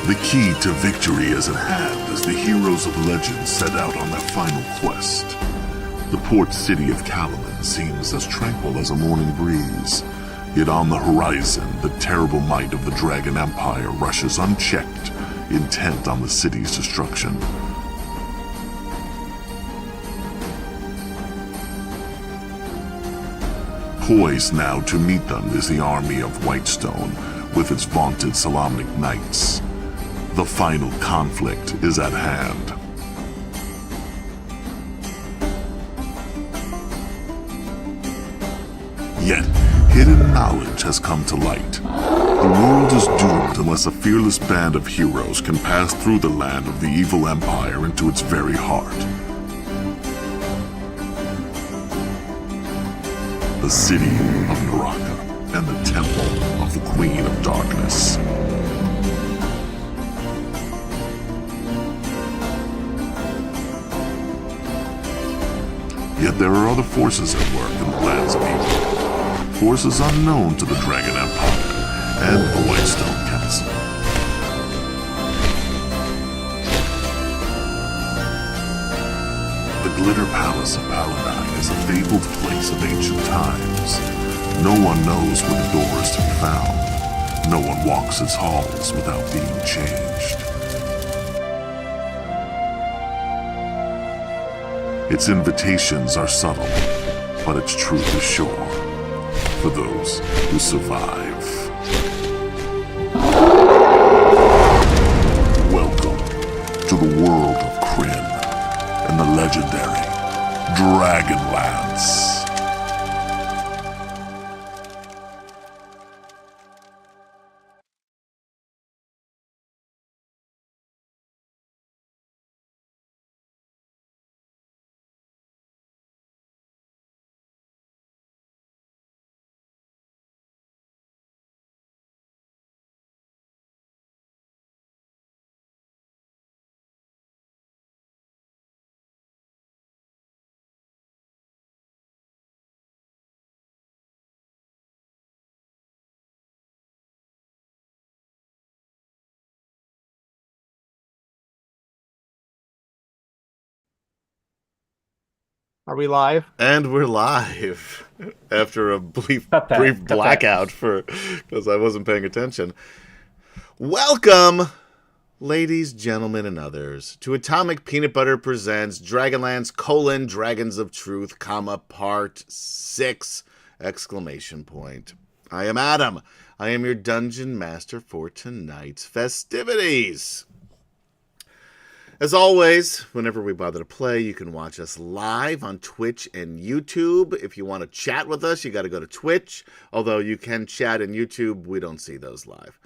The key to victory is at hand as the heroes of legend set out on their final quest. The port city of Kalaman seems as tranquil as a morning breeze. Yet on the horizon, the terrible might of the Dragon Empire rushes unchecked, intent on the city's destruction. Poised now to meet them is the army of Whitestone, with its vaunted Solamnic knights. The final conflict is at hand. Yet, hidden knowledge has come to light. The world is doomed unless a fearless band of heroes can pass through the land of the evil empire into its very heart. The city of Naraka and the temple of the Queen of Darkness. Yet there are other forces at work in the lands of evil. Forces unknown to the Dragon Empire and the Whitestone Council. The Glitter Palace of Paladine is a fabled place of ancient times. No one knows where the door is to be found. No one walks its halls without being changed. Its invitations are subtle, but its truth is sure. For those who survive. Welcome to the world of Kryn and the legendary DragonLance. Are we live? And we're live after a brief blackout because I wasn't paying attention. Welcome, ladies, gentlemen, and others, to Atomic Peanut Butter Presents DragonLance: Dragons of Truth, Part 6! Exclamation point. I am Adam. I am your dungeon master for tonight's festivities. As always, whenever we bother to play, you can watch us live on Twitch and YouTube. If you want to chat with us, you got to go to Twitch. Although you can chat in YouTube, we don't see those live.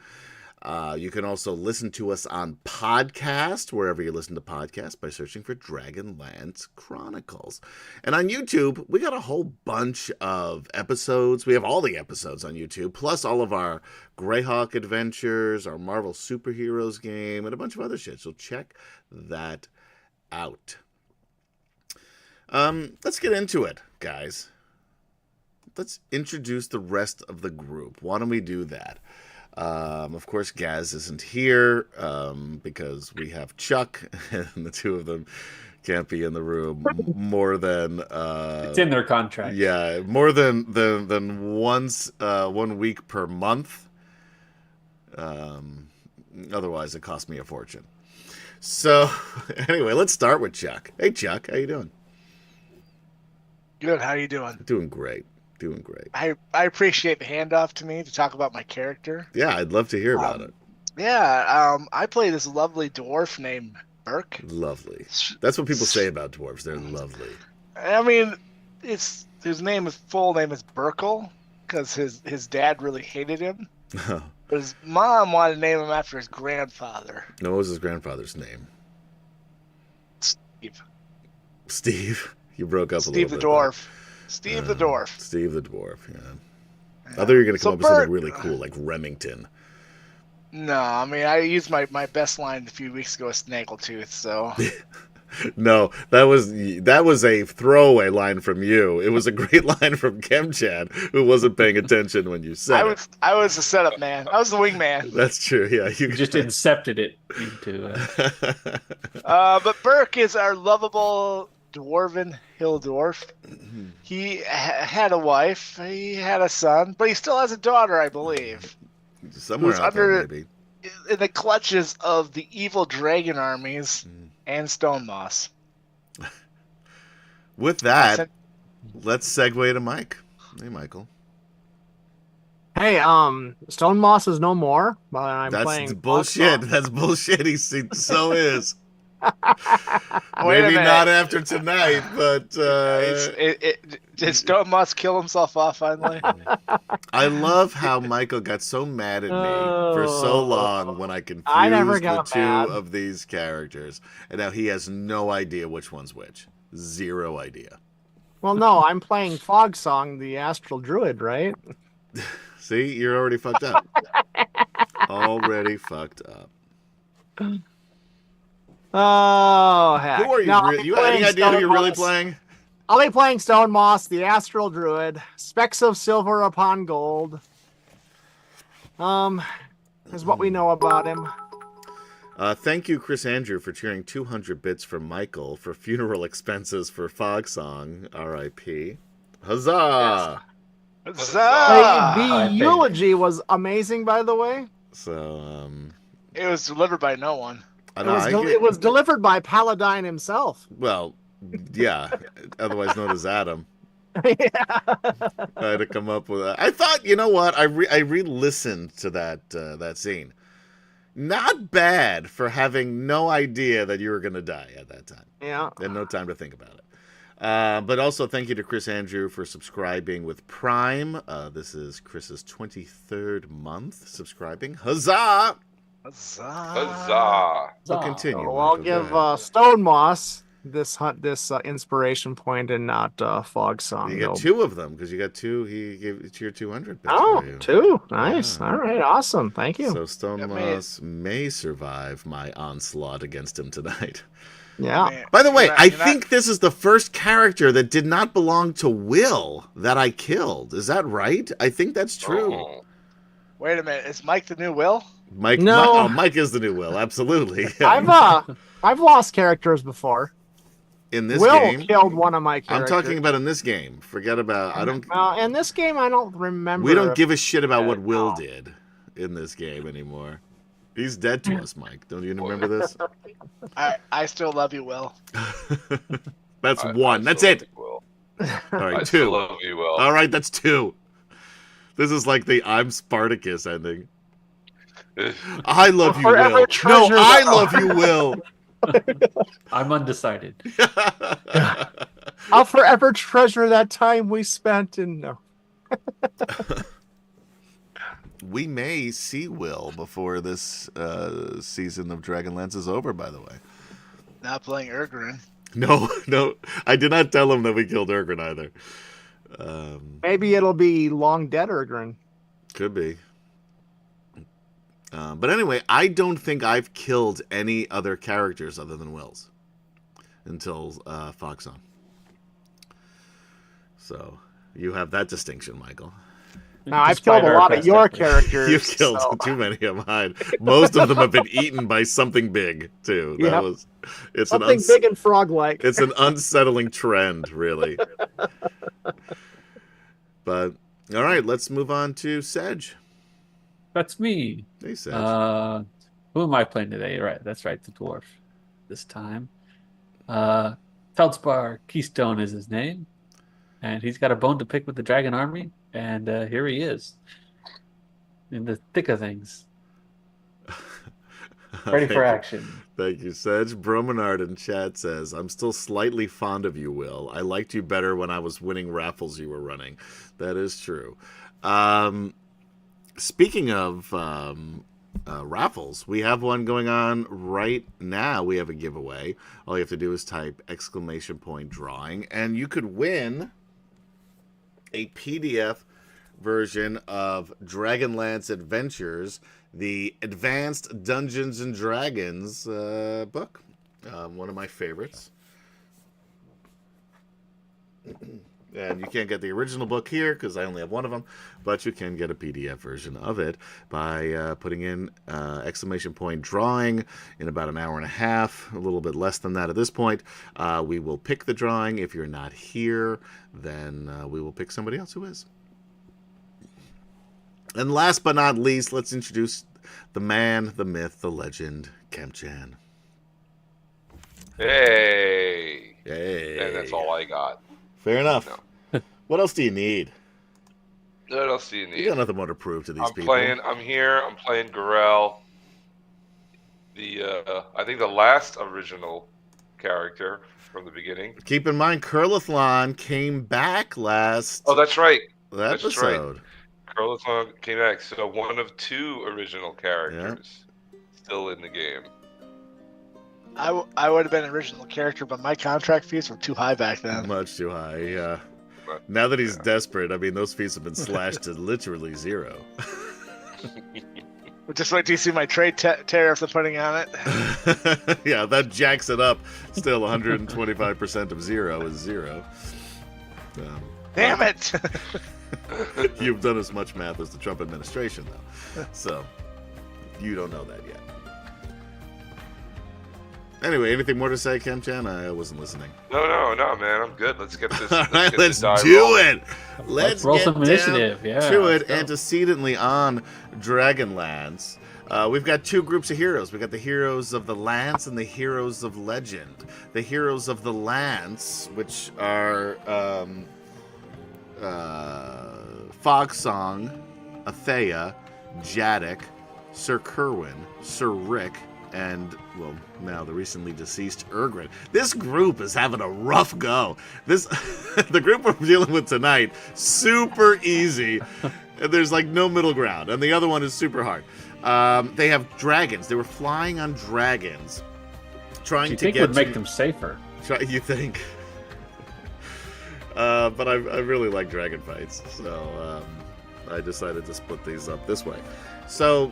You can also listen to us on podcast, wherever you listen to podcasts, by searching for DragonLance Chronicles. And on YouTube, we got a whole bunch of episodes. We have all the episodes on YouTube, plus all of our Greyhawk adventures, our Marvel Superheroes game, and a bunch of other shit. So check that out. Let's get into it, guys. Let's introduce the rest of the group. Why don't we do that? Of course, Gaz isn't here because we have Chuck, and the two of them can't be in the room more than... it's in their contract. Yeah, more than once, 1 week per month. Otherwise, it costs me a fortune. So, anyway, let's start with Chuck. Hey, Chuck, how you doing? Good, how you doing? Doing great. Doing great. I appreciate the handoff to me to talk about my character. Yeah, I'd love to hear about it. Yeah, I play this lovely dwarf named Burke. Lovely. That's what people say about dwarves. They're lovely. I mean, his full name is Burkle because his dad really hated him. But his mom wanted to name him after his grandfather. No, what was his grandfather's name? Steve. Steve? You broke up Steve a little the bit. Dwarf. Steve the Dwarf. Steve the Dwarf, yeah. I thought you were going to come up with something really cool, like Remington. No, I mean, I used my best line a few weeks ago with Snaggletooth, so... No, that was a throwaway line from you. It was a great line from Chad, who wasn't paying attention when you said it. I was the setup man. I was the wingman. That's true. Yeah, you just incepted it into. But Burke is our lovable dwarven hill dwarf. He had a wife. He had a son, but he still has a daughter, I believe. Somewhere out there, maybe. In the clutches of the evil dragon armies and Stone Moss. With that, let's segue to Mike. Hey, Michael. Hey, Stone Moss is no more, but I'm playing. That's bullshit. That's bullshit. He so is. Wait Maybe not after tonight, but did Stone Moss kill himself off finally? I love how Michael got so mad at me for so long when I confused the two of these characters, and now he has no idea which one's which. Zero idea. Well, no, I'm playing Fog Song, the Astral Druid, right? See, you're already fucked up. Already fucked up. Oh, heck. Who are you? No, you have any idea who you're really playing? I'll be playing Stone Moss, the Astral Druid. Specks of silver upon gold. Is what we know about him. Thank you, Chris Andrew, for cheering 200 bits for Michael for funeral expenses for Fog Song, R.I.P. Huzzah! Yes. Huzzah! The eulogy was amazing, by the way. So, it was delivered by no one. It was delivered by Paladine himself. Well, yeah, otherwise known as Adam. Yeah. I had to come up with that. I thought, you know what? I re-listened to that scene. Not bad for having no idea that you were going to die at that time. Yeah. And no time to think about it. But also thank you to Chris Andrew for subscribing with Prime. This is Chris's 23rd month subscribing. Huzzah! Huzzah! Huzzah! So continue. So I'll give Stone Moss this inspiration point and not Fog Song. You got two of them because you got two. He gave it to your 200 bits. Oh, two. Nice. Yeah. All right. Awesome. Thank you. So Stone Moss may survive my onslaught against him tonight. Yeah. By the way, I think this is the first character that did not belong to Will that I killed. Is that right? I think that's true. Oh. Wait a minute. Is Mike the new Will? Mike, no. Mike is the new Will. Absolutely. Yeah. I've lost characters before. In this Will game, killed one of my characters. I'm talking about in this game. Forget about. I don't. In this game, I don't remember. We don't give a shit about what Will did in this game anymore. He's dead to us, Mike. Don't you remember this? I still love you, Will. That's one. That's it. All right, two. Still love you, Will. All right, that's two. This is like the I'm Spartacus ending. I love you, Will. No, I love you, Will. I'm undecided. I'll forever treasure that time we spent in. No. We may see Will before this season of Dragonlance is over, by the way. Not playing Urgrin. No. I did not tell him that we killed Urgrin either. Maybe it'll be Long Dead Urgrin. Could be. But anyway, I don't think I've killed any other characters other than Will's until Fox on. So you have that distinction, Michael. Now, I've killed a lot of your characters. You've killed too many of mine. Most of them have been eaten by something big, too. It's something big and frog-like. It's an unsettling trend, really. But, all right, let's move on to Sedge. That's me. Hey, Sedge. Who am I playing today? Right, that's right, the dwarf. This time. Feldspar Keystone is his name. And he's got a bone to pick with the Dragon Army. And here he is. In the thick of things. Ready for action. Thank you, Sedge. Bromenard in chat says, I'm still slightly fond of you, Will. I liked you better when I was winning raffles you were running. That is true. Speaking of raffles, we have one going on right now. We have a giveaway. All you have to do is type !drawing, and you could win a PDF version of Dragonlance Adventures, the Advanced Dungeons and Dragons book. One of my favorites. And you can't get the original book here because I only have one of them, but you can get a PDF version of it by putting in !drawing in about an hour and a half, a little bit less than that at this point. We will pick the drawing. If you're not here, then we will pick somebody else who is. And last but not least, let's introduce the man, the myth, the legend, Kemp-chan. Hey. Hey. And that's all I got. Fair enough. No. What else do you need? What else do you need? You got nothing more to prove to these people. I'm here. I'm playing Garel. I think the last original character from the beginning. Keep in mind, Curlithlon came back last. Oh, that's right. Episode. Curlithlon came back. So one of two original characters still in the game. I would have been an original character, but my contract fees were too high back then. Much too high, yeah. Now that he's desperate, I mean, those fees have been slashed to literally zero. Just wait till you see my trade tariff they're putting on it. Yeah, that jacks it up. Still, 125% of zero is zero. Damn it! You've done as much math as the Trump administration, though. So, you don't know that yet. Anyway, anything more to say, Kemp-chan? I wasn't listening. No, man. I'm good. Let's get this. All right, let's do it. Let's roll get some down initiative. Yeah, to it. let's go. Antecedently on DragonLance, we've got two groups of heroes. We've got the heroes of the Lance and the heroes of Legend. The heroes of the Lance, which are Fogsong, Athea, Jadek, Sir Kerwin, Sir Rick, and, well, now the recently deceased Urgrin. This group is having a rough go. The group we're dealing with tonight, super easy. There's like no middle ground. And the other one is super hard. They have dragons. They were flying on dragons. Trying to get would make them safer. You think? But I really like dragon fights. So I decided to split these up this way. So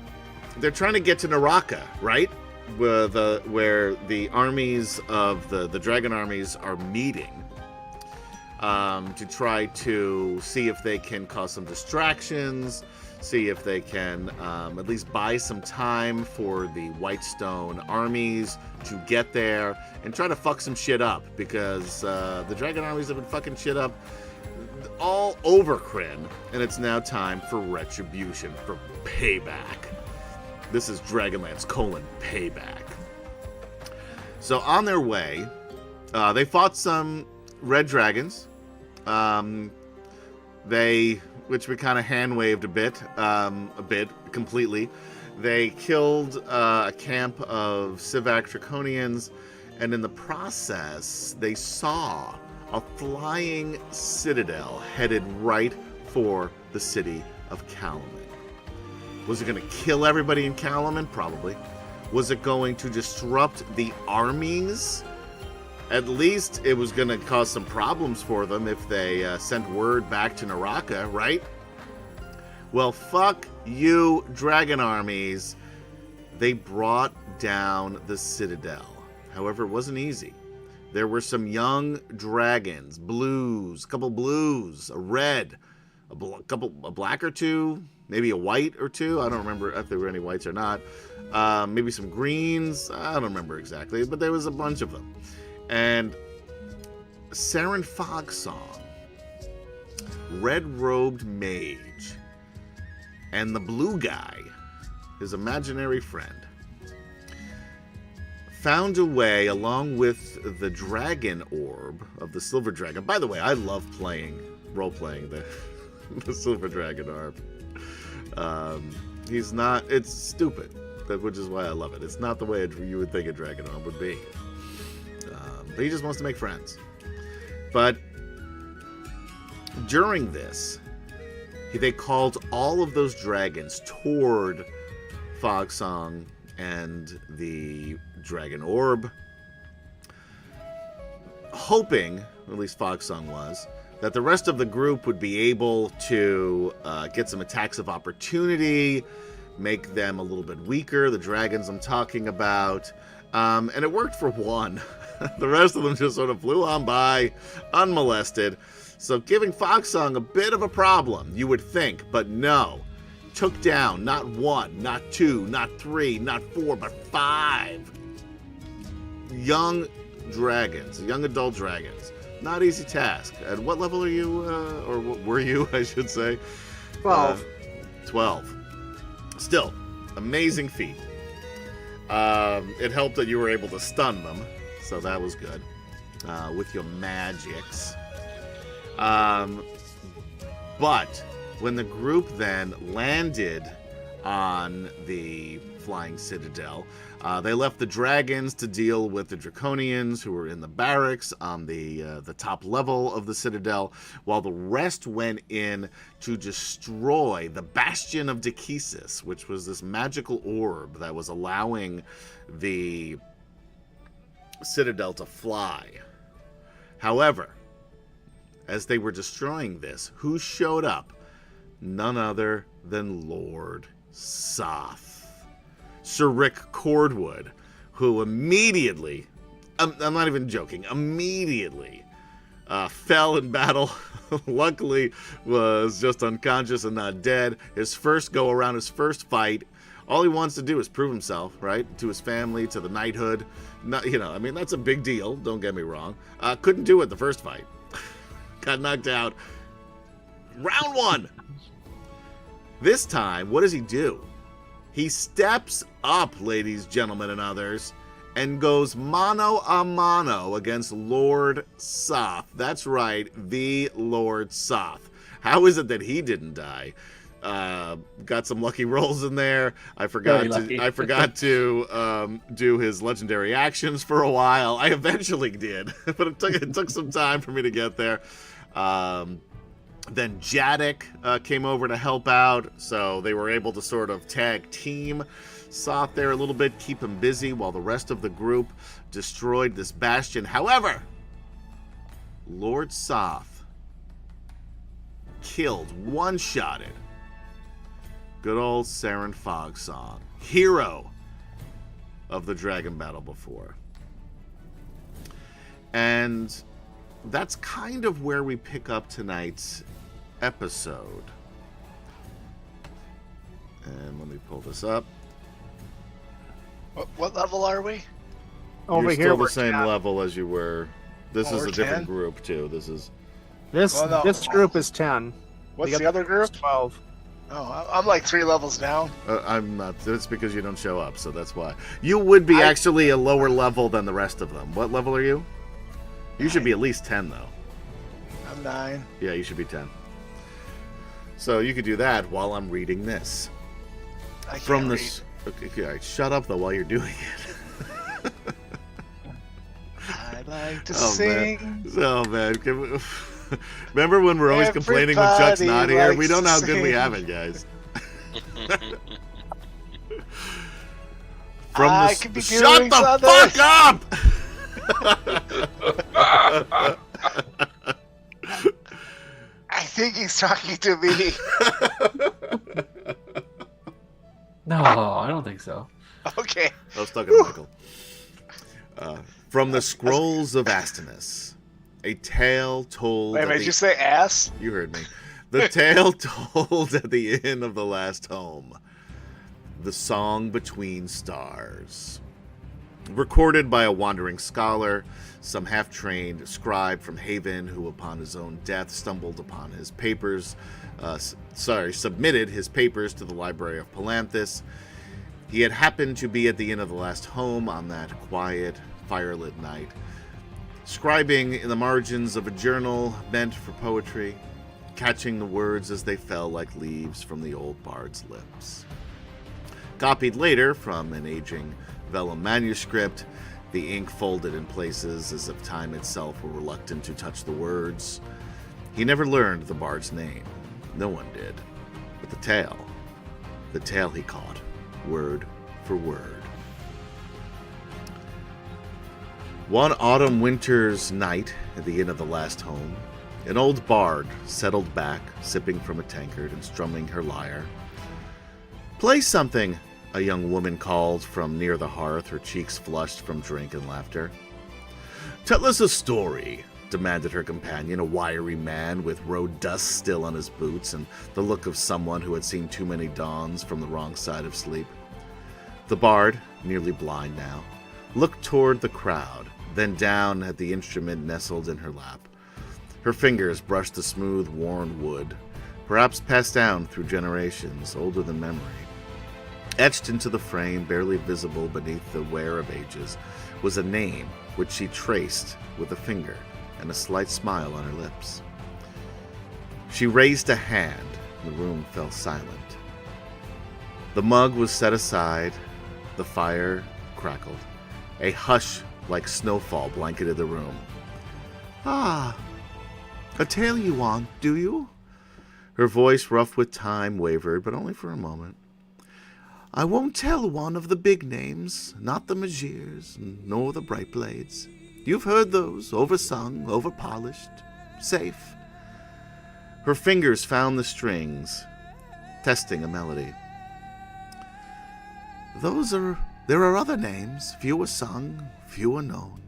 they're trying to get to Naraka, right? Where the armies of the dragon armies are meeting to try to see if they can cause some distractions, see if they can at least buy some time for the Whitestone armies to get there and try to fuck some shit up, because the dragon armies have been fucking shit up all over Krynn, and it's now time for retribution, for payback. This is DragonLance : Payback. So on their way, they fought some red dragons. Which we kind of hand waved a bit completely. They killed a camp of Sivak Draconians, and in the process, they saw a flying citadel headed right for the city of Kalaman. Was it going to kill everybody in Kalaman? Probably. Was it going to disrupt the armies? At least it was going to cause some problems for them if they sent word back to Naraka, right? Well, fuck you, dragon armies. They brought down the citadel. However, it wasn't easy. There were some young dragons, blues, a couple blues, a red, a black or two, maybe a white or two. I don't remember if there were any whites or not. Maybe some greens. I don't remember exactly, but there was a bunch of them. And Saren Fogsong, red-robed mage, and the blue guy, his imaginary friend, found a way, along with the dragon orb of the silver dragon. By the way, I love role-playing the silver dragon orb. It's stupid, which is why I love it. It's not the way you would think a dragon orb would be. But he just wants to make friends. But during this, they called all of those dragons toward Fogsong and the dragon orb, hoping, at least Fogsong was, that the rest of the group would be able to get some attacks of opportunity, make them a little bit weaker, the dragons I'm talking about, And it worked for one. The rest of them just sort of flew on by, unmolested. So giving Fogsong a bit of a problem, you would think, but no. Took down not 1, not 2, not 3, not 4, but 5 young dragons, young adult dragons. Not easy task. At what level are you, or were you, I should say? 12. 12. Still, amazing feat. It helped that you were able to stun them, so that was good. With your magics. But when the group then landed on the flying citadel, they left the dragons to deal with the draconians who were in the barracks on the top level of the citadel, while the rest went in to destroy the Bastion of Dekesis, which was this magical orb that was allowing the citadel to fly. However, as they were destroying this, who showed up? None other than Lord Soth. Sir Rick Cordwood, who immediately, I'm not even joking, immediately fell in battle. Luckily was just unconscious and not dead. His first go around, his first fight, all he wants to do is prove himself, right? To his family, to the knighthood. Not, I mean, that's a big deal, don't get me wrong. Couldn't do it the first fight. Got knocked out. Round 1. This time, what does he do? He steps up, ladies, gentlemen, and others, and goes mano a mano against Lord Soth. That's right, the Lord Soth. How is it that he didn't die? Got some lucky rolls in there. I forgot to do his legendary actions for a while. I eventually did, but it took some time for me to get there. Then Jadek came over to help out, so they were able to sort of tag team Soth there a little bit, keep him busy while the rest of the group destroyed this bastion. However, Lord Soth killed, one-shotted good old Saren Fogsong, hero of the dragon battle before. And that's kind of where we pick up tonight's episode. And let me pull this up. What level are we? Over You're here, still the we're same 10. level as you were. This is we're a different 10? group, too. This is... This Well, no. this group is 10. What's the other group? 12. Oh, I'm like 3 levels down. I'm not. It's because you don't show up, so that's why. You would be actually a lower level than the rest of them. What level are you? You should be at least 10, though. I'm 9. Yeah, you should be 10. So you could do that while I'm reading this. I can't From read. this... Okay, all right, shut up, though, while you're doing it. I like to Oh, sing. man. Oh, man. Remember when we're always complaining when Chuck's not Everybody here? We likes don't know how to good we sing. have it, guys. I could be Shut doing the something. fuck up! I think he's talking to me. No, I don't think so. Okay. I was talking to Michael. From the Scrolls of Astenus, a tale told... Wait a minute, did you say ass? You heard me. The tale told at the inn of the last home. The Song Between Stars. Recorded by a wandering scholar, some half-trained scribe from Haven who upon his own death stumbled upon his papers, submitted his papers to the Library of Palanthus. He had happened to be at the inn of the last home on that quiet, firelit night, scribing in the margins of a journal meant for poetry, catching the words as they fell like leaves from the old bard's lips. Copied later from an aging vellum manuscript, the ink folded in places as if time itself were reluctant to touch the words. He never learned the bard's name. No one did. But the tale he caught, word for word. One autumn winter's night at the inn of the last home, an old bard settled back, sipping from a tankard and strumming her lyre. "Play something, A young woman called from near the hearth, her cheeks flushed from drink and laughter. "Tell us a story," demanded her companion, a wiry man with road dust still on his boots and the look of someone who had seen too many dawns from the wrong side of sleep. The bard, nearly blind now, looked toward the crowd, then down at the instrument nestled in her lap. Her fingers brushed the smooth, worn wood, perhaps passed down through generations, older than memory. Etched into the frame, barely visible beneath the wear of ages, was a name which she traced with a finger and a slight smile on her lips. She raised a hand. The room fell silent. The mug was set aside. The fire crackled. A hush like snowfall blanketed the room. "Ah, a tale you want, do you?" Her voice, rough with time, wavered, but only for a moment. "I won't tell one of the big names, not the Magirs, nor the Bright Blades. You've heard those, oversung, overpolished, safe." Her fingers found the strings, testing a melody. There are other names, fewer sung, fewer known.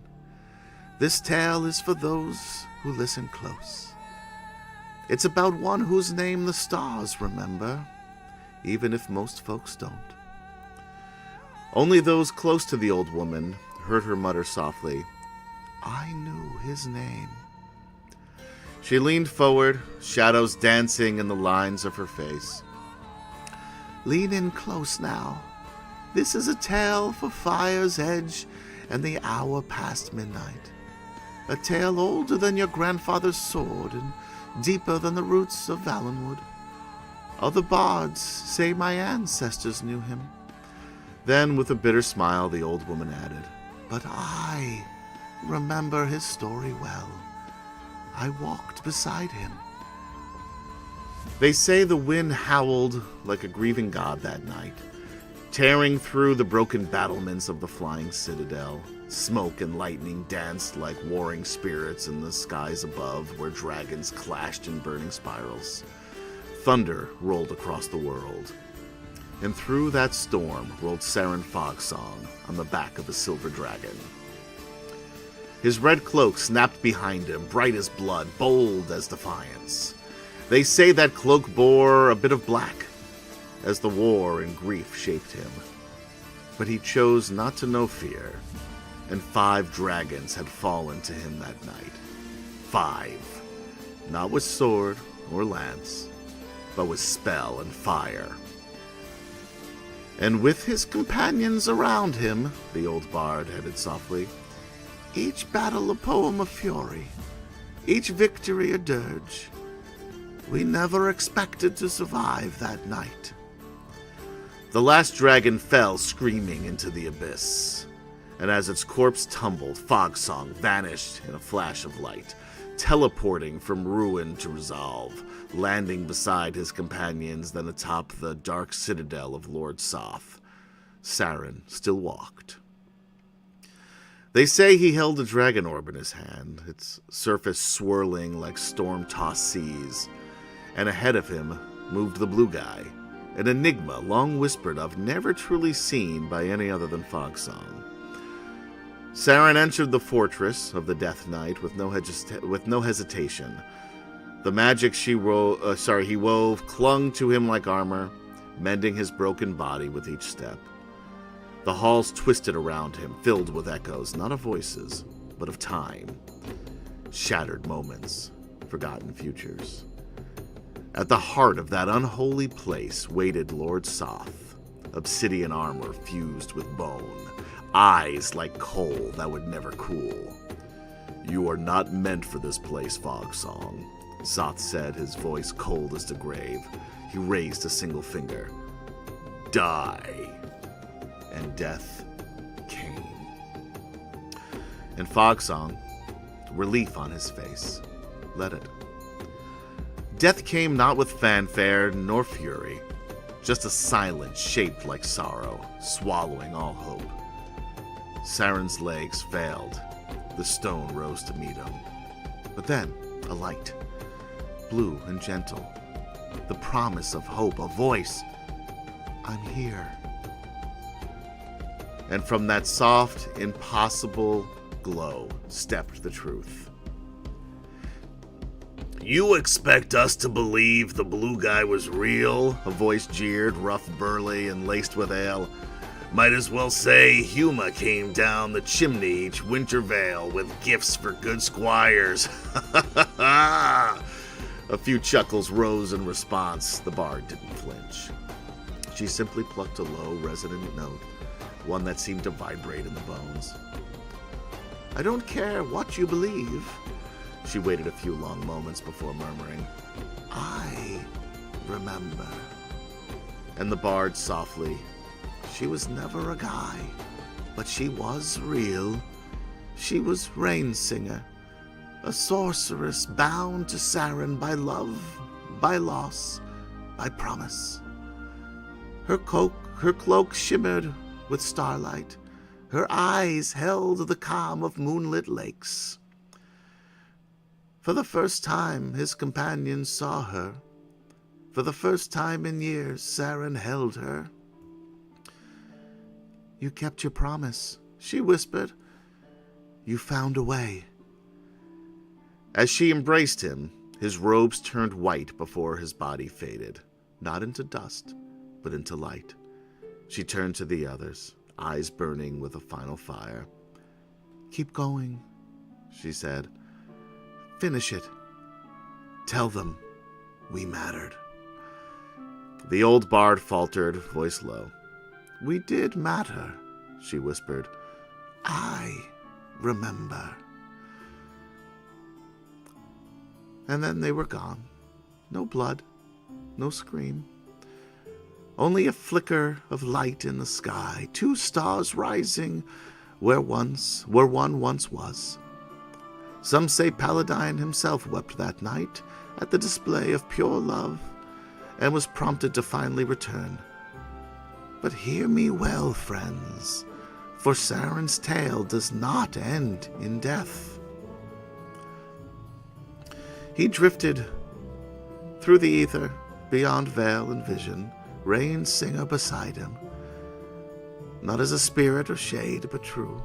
This tale is for those who listen close. It's about one whose name the stars remember, even if most folks don't. Only those close to the old woman heard her mutter softly, "I knew his name." She leaned forward, shadows dancing in the lines of her face. "Lean in close now. This is a tale for fire's edge and the hour past midnight. A tale older than your grandfather's sword and deeper than the roots of Valenwood. Other bards say my ancestors knew him." Then, with a bitter smile, the old woman added, "But I remember his story well. I walked beside him." They say the wind howled like a grieving god that night, tearing through the broken battlements of the flying citadel. Smoke and lightning danced like warring spirits in the skies above, where dragons clashed in burning spirals. Thunder rolled across the world. And through that storm rolled Saren Fogsong on the back of a silver dragon. His red cloak snapped behind him, bright as blood, bold as defiance. They say that cloak bore a bit of black, as the war and grief shaped him. But he chose not to know fear, and 5 dragons had fallen to him that night. 5. Not with sword or lance, but with spell and fire. And with his companions around him, the old bard added softly, each battle a poem of fury, each victory a dirge. We never expected to survive that night. The last dragon fell screaming into the abyss, and as its corpse tumbled, Fogsong vanished in a flash of light, teleporting from ruin to resolve, landing beside his companions, then atop the dark citadel of Lord Soth. Saren still walked. They say he held a dragon orb in his hand, its surface swirling like storm-tossed seas, and ahead of him moved the blue guy, an enigma long whispered of, never truly seen by any other than Fogsong. Saren entered the fortress of the Death Knight with no hesitation. The magic he wove clung to him like armor, mending his broken body with each step. The halls twisted around him, filled with echoes, not of voices, but of time. Shattered moments, forgotten futures. At the heart of that unholy place waited Lord Soth, obsidian armor fused with bone, eyes like coal that would never cool. "You are not meant for this place, Fogsong," Soth said, his voice cold as the grave. He raised a single finger. "Die." And death came. And Fogsong, relief on his face, let it. Death came not with fanfare nor fury, just a silence shaped like sorrow, swallowing all hope. Saren's legs failed. The stone rose to meet him. But then, a light, blue and gentle, the promise of hope, a voice. "I'm here." And from that soft, impossible glow stepped the truth. "You expect us to believe the blue guy was real?" a voice jeered, rough, burly, and laced with ale. "Might as well say Huma came down the chimney each winter vale with gifts for good squires." A few chuckles rose in response. The bard didn't flinch. She simply plucked a low, resonant note, one that seemed to vibrate in the bones. "I don't care what you believe." She waited a few long moments before murmuring, "I remember." And the bard softly, "She was never a guy, but she was real. She was Rainsinger, a sorceress bound to Saren by love, by loss, by promise. Her cloak shimmered with starlight. Her eyes held the calm of moonlit lakes. For the first time, his companions saw her. For the first time in years, Saren held her. "You kept your promise," she whispered. "You found a way." As she embraced him, his robes turned white before his body faded, not into dust, but into light. She turned to the others, eyes burning with a final fire. "Keep going," she said. "Finish it. Tell them we mattered." The old bard faltered, voice low. "We did matter," she whispered. "I remember." And then they were gone. No blood, no scream. Only a flicker of light in the sky, 2 stars rising where one once was. Some say Paladine himself wept that night at the display of pure love and was prompted to finally return. But hear me well, friends, for Saren's tale does not end in death. He drifted through the ether, beyond veil and vision, Rainsinger beside him. Not as a spirit or shade, but true.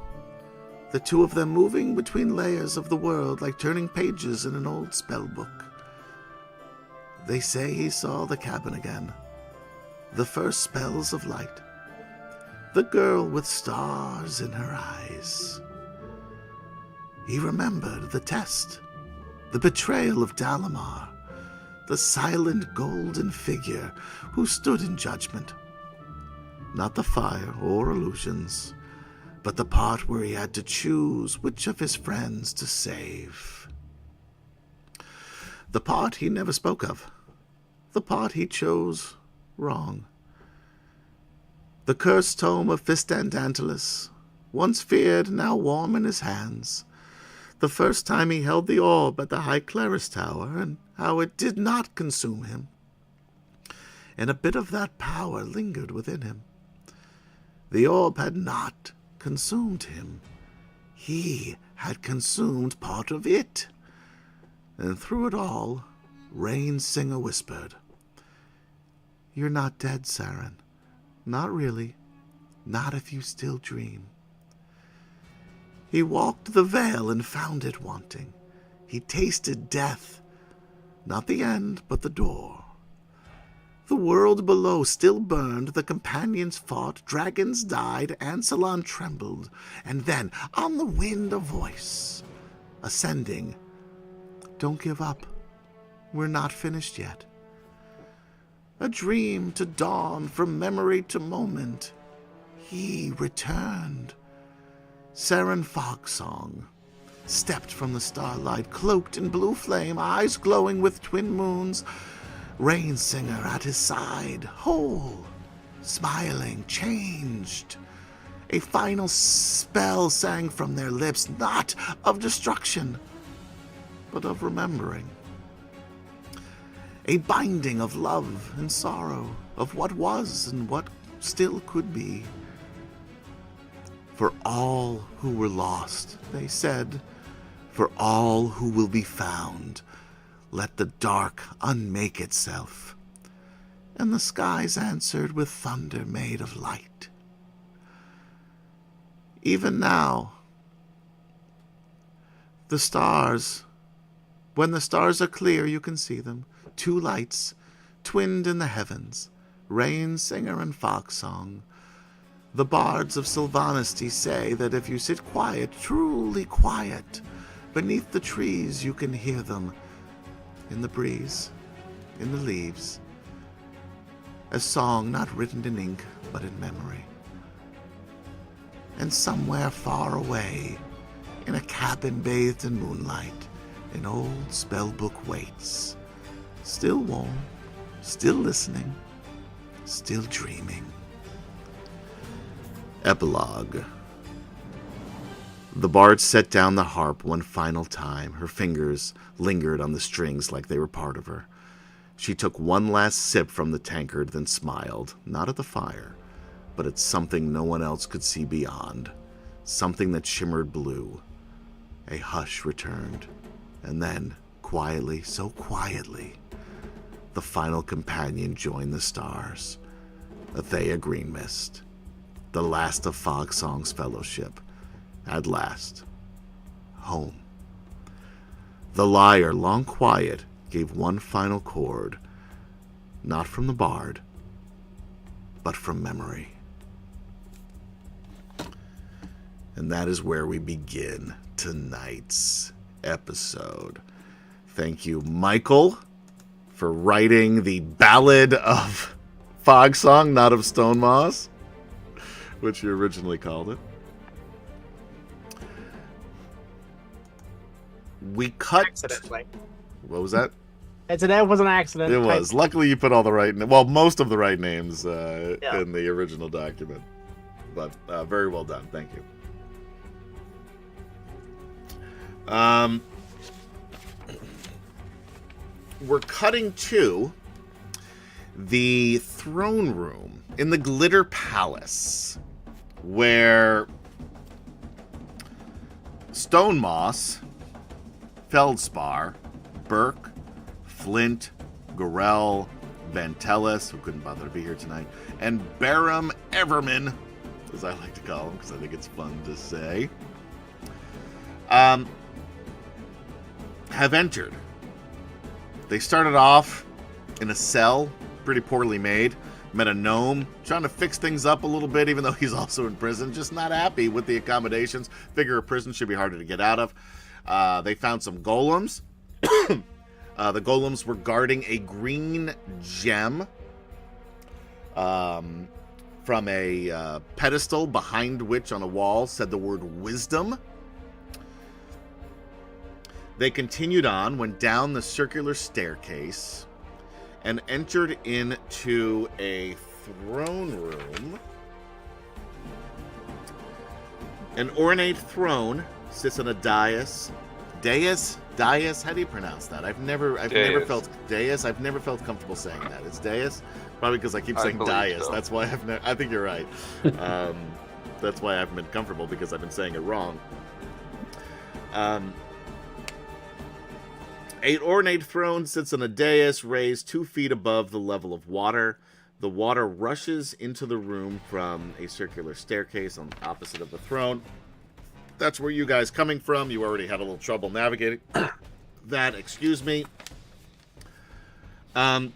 The two of them moving between layers of the world like turning pages in an old spell book. They say he saw the cabin again, the first spells of light, the girl with stars in her eyes. He remembered the test, the betrayal of Dalamar, the silent golden figure who stood in judgment. Not the fire or illusions, but the part where he had to choose which of his friends to save. The part he never spoke of, the part he chose wrong. The cursed tome of Fistandantalus, once feared, now warm in his hands. The first time he held the orb at the High Clerist's Tower, and how it did not consume him. And a bit of that power lingered within him. The orb had not consumed him. He had consumed part of it. And through it all, Rainsinger whispered, "You're not dead, Saren. Not really. Not if you still dream." He walked the veil and found it wanting. He tasted death. Not the end, but the door. The world below still burned, the companions fought, dragons died, Ansalon trembled, and then, on the wind, a voice, ascending. "Don't give up. We're not finished yet." A dream to dawn, from memory to moment. He returned. Saren Fogsong stepped from the starlight, cloaked in blue flame, eyes glowing with twin moons. Rainsinger at his side, whole, smiling, changed. A final spell sang from their lips, not of destruction, but of remembering. A binding of love and sorrow, of what was and what still could be. For all who were lost, they said, for all who will be found, let the dark unmake itself. And the skies answered with thunder made of light. Even now, the stars, when the stars are clear, you can see them. Two lights, twinned in the heavens, rain singer and fox song. The bards of Sylvanesty say that if you sit quiet, truly quiet, beneath the trees you can hear them in the breeze, in the leaves. A song not written in ink, but in memory. And somewhere far away, in a cabin bathed in moonlight, an old spell book waits. Still warm, still listening, still dreaming. Epilogue. The bard set down the harp one final time. Her fingers lingered on the strings like they were part of her. She took one last sip from the tankard, then smiled, not at the fire, but at something no one else could see beyond, something that shimmered blue. A hush returned, and then, quietly, so quietly, the final companion joined the stars, Athea Greenmist, the last of Fog Song's fellowship, at last, home. The lyre, long quiet, gave one final chord, not from the bard, but from memory. And that is where we begin tonight's episode. Thank you, Michael, for writing the Ballad of Fog Song, not of Stone Moss, which you originally called it. We cut... Accidentally. What was that? That was an accident. It was. Luckily, you put all the right... Well, most of the right names in the original document. But very well done. Thank you. We're cutting to the throne room in the Glitter Palace, where Stone Moss, Feldspar, Burke, Flint, Gorell, Vantellis, who couldn't bother to be here tonight, and Barum Everman, as I like to call him because I think it's fun to say, have entered. They started off in a cell, pretty poorly made. Met a gnome, trying to fix things up a little bit, even though he's also in prison. Just not happy with the accommodations. Figure a prison should be harder to get out of. They found some golems. The golems were guarding a green gem from a pedestal behind which on a wall said the word wisdom. They continued on, went down the circular staircase, and entered into a throne room. An ornate throne sits on a dais. Dais? How do you pronounce that? I've never felt dais. I've never felt comfortable saying that. It's dais, probably because I keep saying dais. So. That's why I think you're right. That's why I haven't been comfortable, because I've been saying it wrong. A ornate throne sits on a dais raised 2 feet above the level of water. The water rushes into the room from a circular staircase on the opposite of the throne. That's where you guys coming from. You already had a little trouble navigating that. Excuse me. A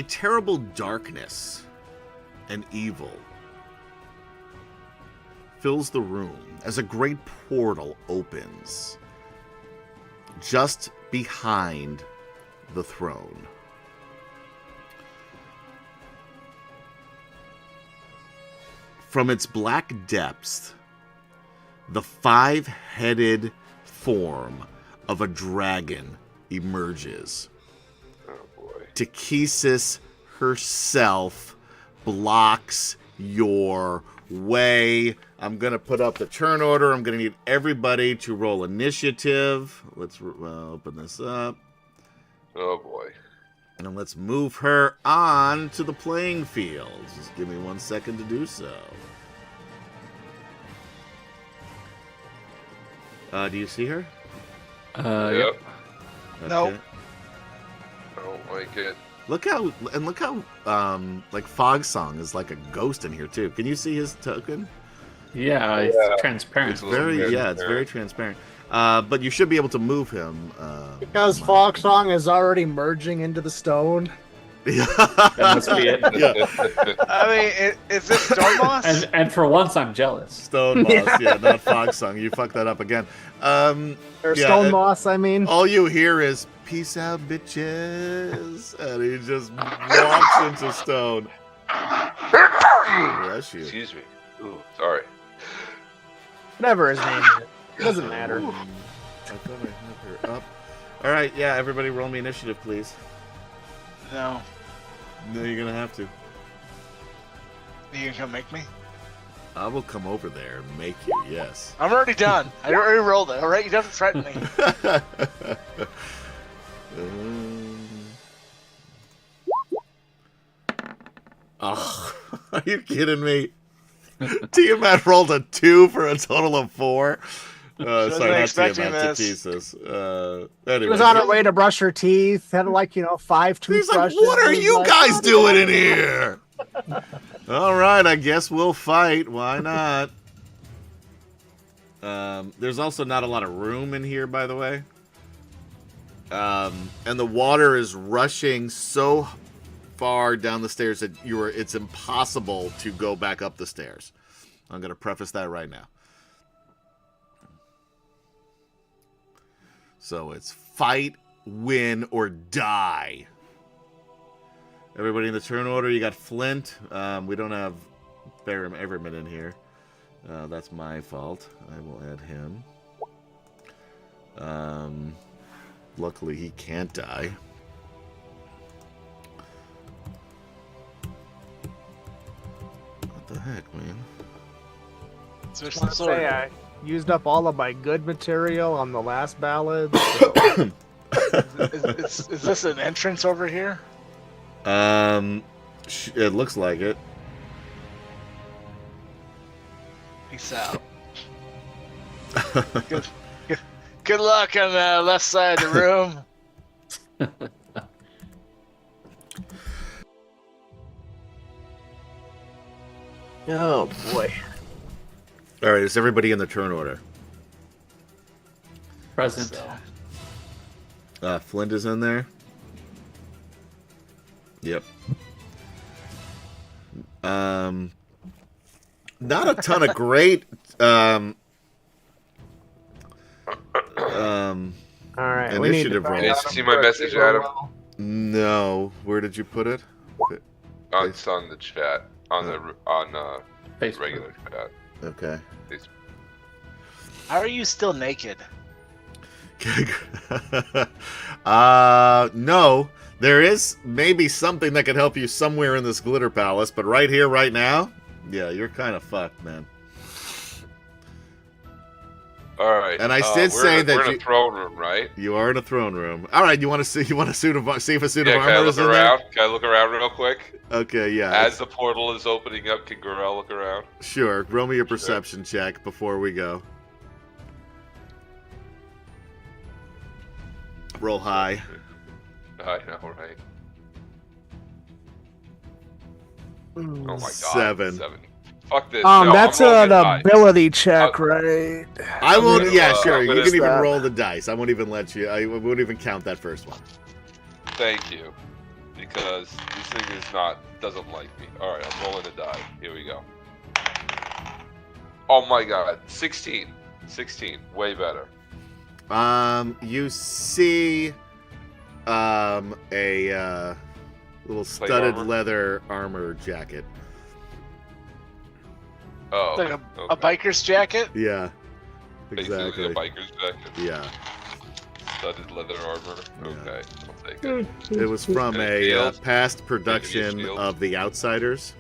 terrible darkness and evil fills the room as a great portal opens just behind the throne. From its black depths, the 5-headed form of a dragon emerges. Oh boy. Takesis herself blocks your way. I'm going to put up the turn order. I'm going to need everybody to roll initiative. Let's open this up. Oh boy. And then let's move her on to the playing field. Just give me 1 second to do so. Do you see her? Yep. Okay. Nope. I don't like it. Look how like Fog Song is like a ghost in here too. Can you see his token? Yeah, it's Yeah. transparent. It's very transparent. But you should be able to move him. Because Fog Song is already merging into the stone. That must be it. Yeah, I mean, is this stone moss? And for once, I'm jealous. Stone Moss. Yeah, not Fog Song. You fucked that up again. Or Yeah, Stone Moss, I mean. All you hear is "Peace out, bitches," and he just walks into stone. Bless you. Excuse me. Ooh, sorry. Whatever his name is. It doesn't matter. I thought I had her up. All right, yeah. Everybody, roll me initiative, please. No. No, you're gonna have to. You can come make me? I will come over there and make you. Yes. I'm already done. I already rolled it. All right, you don't have to threaten me. Oh, are you kidding me? Tiamat rolled a 2 for a total of 4. Wasn't Sorry, not expecting Tiamat. this. Titesis. She Anyway, was on her way to brush her teeth. Had like 5 he's like, toothbrushes. "What are He's you like, guys doing in here?" All right, I guess we'll fight. Why not? There's also not a lot of room in here, by the way. And the water is rushing so far down the stairs that it's impossible to go back up the stairs. I'm going to preface that right now. So it's fight, win, or die. Everybody in the turn order, you got Flint. We don't have Baron Everman in here. That's my fault. I will add him. Luckily, he can't die. What the heck, man? Switch I the wanna say sword. I used up all of my good material on the last ballad. Is this an entrance over here? It looks like it. Peace out. Good luck on the left side of the room. Oh boy. All right, is everybody in the turn order? Present. Flint is in there. Yep. Not a ton of great All right. we need to initiative find rolls. Hey, out see if my we're message, gonna Adam? roll. No. Where did you put it? It's on the chat. On the Facebook. regular chat. Okay. How are you still naked? No. There is maybe something that could help you somewhere in this glitter palace, but right here, right now, yeah, you're kind of fucked, man. All right. And I did say that we're in you- a throne room, right? You are in a throne room. All right, you want to see? You want a suit of see if a suit Yeah. of Can I armor look is in around? Can I look around real quick? there? Okay, yeah. As the portal is opening up, can Gorell look around? Sure. Roll me your perception check before we go. Roll high. I know, right? Oh my god. 7. 7. Fuck this. No, That's I'm rolling an the dice. ability check, right? I won't. gonna, Yeah, I'm sure. You gonna can even stop. roll the dice. I won't even let you. I won't even count that first one. Thank you. Because this thing doesn't like me. Alright, I'm rolling a die. Here we go. Oh my god. 16. 16. Way better. You see, a little studded armor? leather armor jacket. Oh. Like a okay. biker's jacket? Yeah. Basically Exactly. a biker's jacket. Yeah. Studded leather armor. Yeah. Okay. I'll take it. It was from Any a shields? past production shields? of The Outsiders.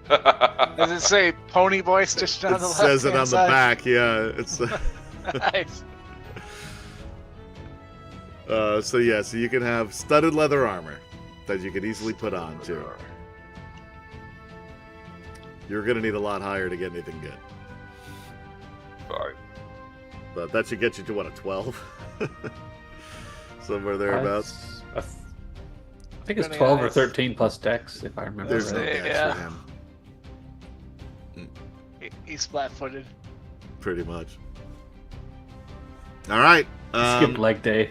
Does it say Pony Boy stitched on It the left? says it on the back. Yeah. It's. Nice. So you can have studded leather armor that you can easily put on too. You're gonna need a lot higher to get anything good, Fine. but that should get you to what, a 12, somewhere thereabouts. I think it's Running 12 or eyes. 13 plus dex, if I remember There's no right. dex Yeah. for him. He's flat-footed. Pretty much. All right. Skip leg day.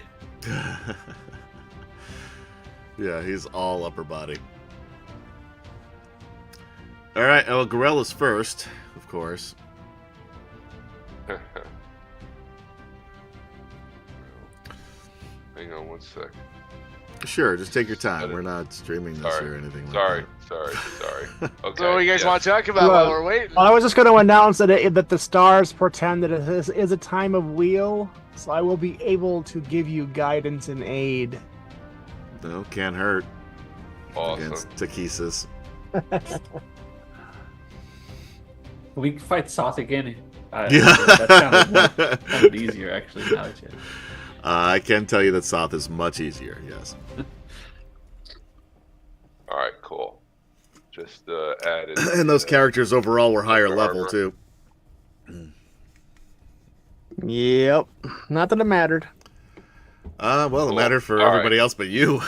Yeah, he's all upper body. All right. Well, Gorella's first, of course. Hang on one sec. Sure, just take your time. We're not streaming this Sorry. or anything Sorry. like Okay. So what do you guys yes. want to talk about while we're waiting? Well, I was just going to announce that the stars portend that it is a time of wheel, so I will be able to give you guidance and aid. that. No, can't hurt Awesome. against Takesis. We can fight Soth again. Yeah. That sounded easier, actually, now that you... I can tell you that Soth is much easier, yes. All right. Cool. Just added. And those characters overall were higher level, armor. too. Yep. Not that it mattered. Well, it Cool. mattered for All everybody else but you.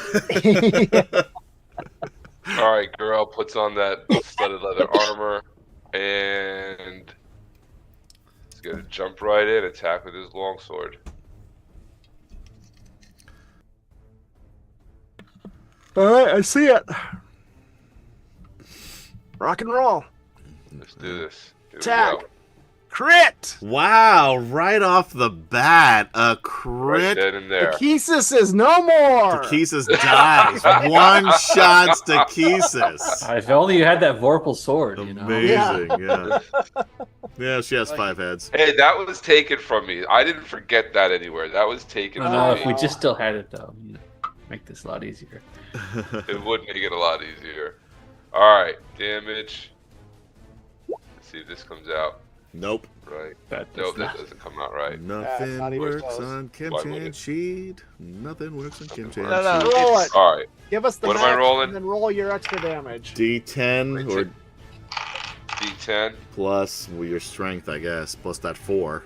All right. Girl puts on that studded leather armor and he's gonna jump right in, attack with his longsword. All right, I see it. Rock and roll. Let's do this. Here we Attack. go. Crit. Wow, right off the bat, a Right crit. then and there. Takesis is no more. Takesis dies. One shot Takesis. If only you had that Vorpal sword, you know. Amazing, yeah. Yeah, she has 5 heads. Hey, that was taken from me. I didn't forget that anywhere. That was taken I don't know from if me. we just still had it, though. You know, make this a lot easier. It would make it a lot easier. Alright, damage. Let's see if this comes out Nope. right. That Nope, does that doesn't come out right. Nothing not even works close. on Why would Kim it? Sheed. Nothing works on Kim Nothing Chan No, no. Sheed. Roll It's- it. Alright, Give us the What am I max rolling? and then roll your extra damage. D10 or D10. plus your strength, I guess, plus that 4.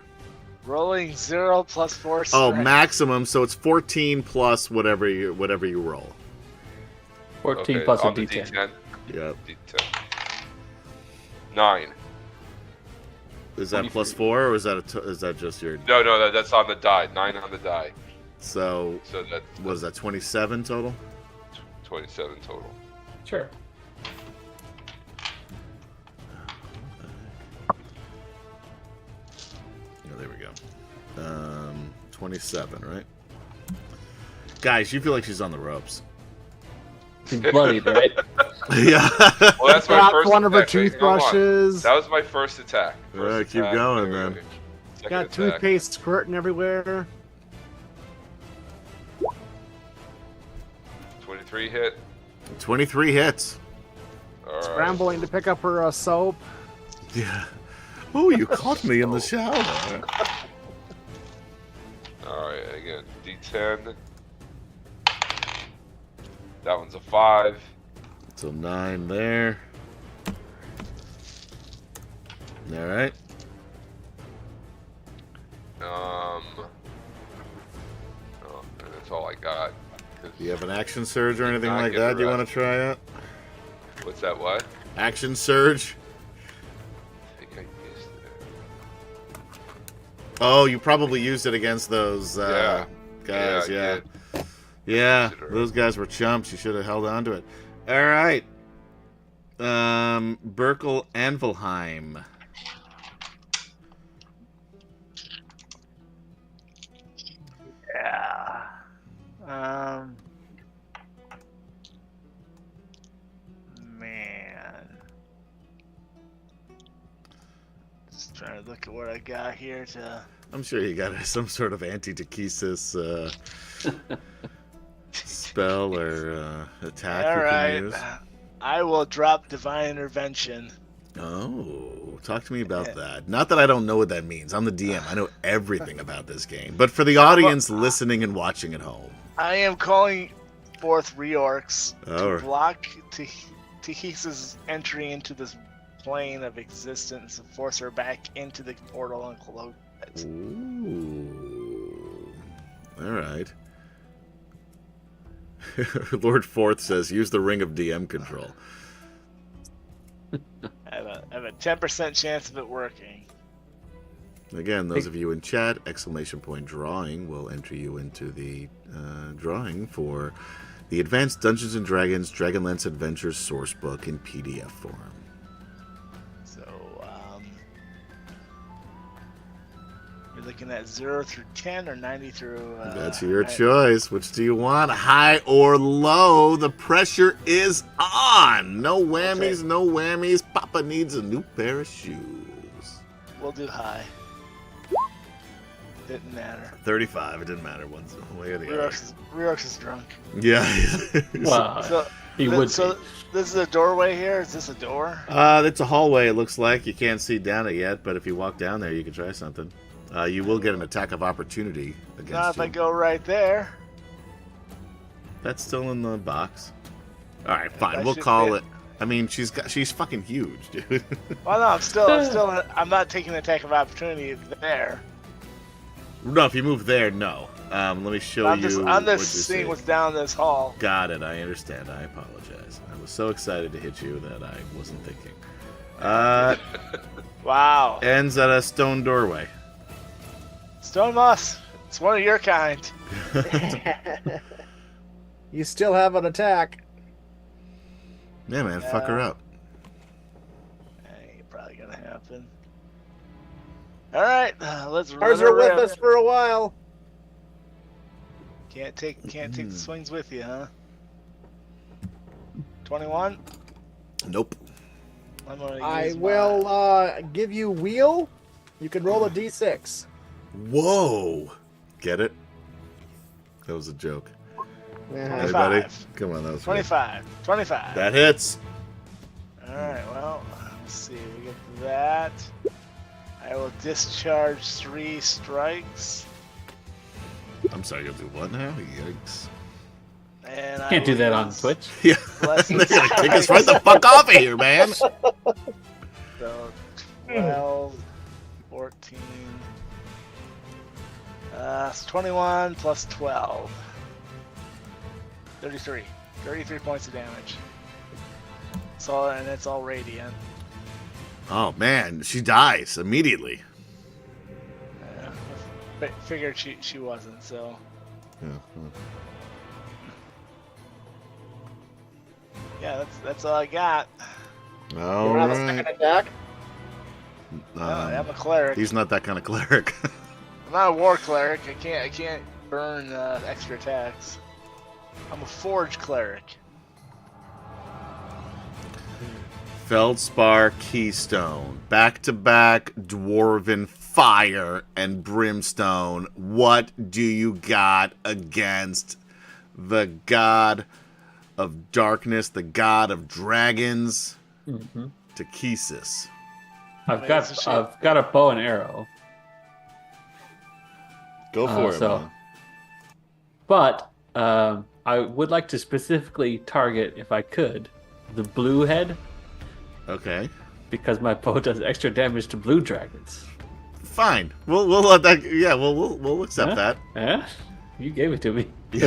Rolling 0 plus 4. Oh, strength. maximum. So it's 14 plus whatever you roll. 14 Okay, plus a on the D10. D10. Yep. D10. 9. Is that 23. plus 4 or is that just your? No, that's on the die. 9 on the die. So So that's what is that? 27 total. 27 total. Sure. Oh, there we go. 27, right? Guys, you feel like she's on the ropes. She's bloodied, right? Yeah. Well, that's my Dropped first one of her attack. Wait, hold on. toothbrushes. That was my first attack. All right, First keep attack. going, Wait, then. wait. Second Got attack. toothpaste squirting everywhere. 23 hit. 23 hits. All right. Scrambling to pick up her soap. Yeah. Oh, you caught me in the shower. All right, again, D10. That one's a 5. So 9 there. All right. Oh, and that's all I got. 'Cause- Do you have an action surge or anything Not like get that the you want rest. to try out? What's that? What? Action surge? I think I used it. Oh, you probably used it against those Yeah. guys, I yeah. did. Yeah, Used it those guys were chumps. You should have held on to it. All right. Burkle Anvilheim. Yeah. Man. Just trying to look at what I got here to. I'm sure you got some sort of anti-takesis spell or attack All you right. can use. I will drop Divine Intervention. Oh, talk to me about that. Not that I don't know what that means. I'm the DM. I know everything about this game. But for the audience listening and watching at home. I am calling forth Reorcs Oh. to block Tahis's entry into this plane of existence and force her back into the portal and close it. Ooh. All right. Lord Forth says, use the ring of DM control. I have a 10% chance of it working. Again, those of you in chat, !drawing will enter you into the drawing for the Advanced Dungeons & Dragons Dragonlance Adventures Sourcebook in PDF form. So, you're looking at 0 through 10 or 90 through... That's your choice. Which do you want? High or low? The pressure is on. No whammies, no whammies. Papa needs a new pair of shoes. We'll do high. Didn't matter. 35. It didn't matter. One's way or the other. Riox is drunk. Yeah. Well, So, he would. so be. this is a doorway here? Is this a door? It's a hallway, it looks like. You can't see down it yet, but if you walk down there, you can try something. You will get an attack of opportunity against Not if you. I go right there. That's still in the box. All right, fine. I We'll should call be- it. I mean, she's fucking huge, dude. Well, no, I'm not taking an attack of opportunity there. No, if you move there, no. Let me show I'm you. just what you're seeing saying. what's down this hall. Got it. I understand. I apologize. I was so excited to hit you that I wasn't thinking. Wow. Ends at a stone doorway. Stone Moss. It's one of your kind. You still have an attack. Yeah, man. Fuck her up. Ain't probably gonna happen. All right, let's run Ours are with around. us for a while. Can't take the swings with you, huh? 21. Nope. I'm gonna I use will give you wheel. You can roll a d6. Whoa. Get it? That was a joke. Yeah. Anybody? 25. Come on, that was good. 25. 25. That hits. All right. Well, let's see. We get that. I will discharge 3 strikes, I'm sorry, you'll do what now? Yikes. and I Can't do will that on use Twitch. Yeah. Blessing They're gonna kick us strikes. right the fuck off of here, man. So 12, 14. It's 21 plus 12. 33. 33 points of damage. And it's all radiant. Oh man, she dies immediately. Figured she wasn't, so. Yeah. Yeah, that's all I got. All You have a right. second attack. I'm a cleric. He's not that kind of cleric. I'm not a war cleric. I can't burn extra attacks. I'm a forge cleric. Feldspar Keystone. Back-to-back Dwarven Fire and Brimstone. What do you got against the god of darkness, the god of dragons, Takesis? I've got a bow and arrow, Go for it, so- man. but I would like to specifically target, if I could, the blue head, Okay. because my bow does extra damage to blue dragons. Fine. We'll let that. Yeah, we'll accept Huh? that. Eh? You gave it to me. It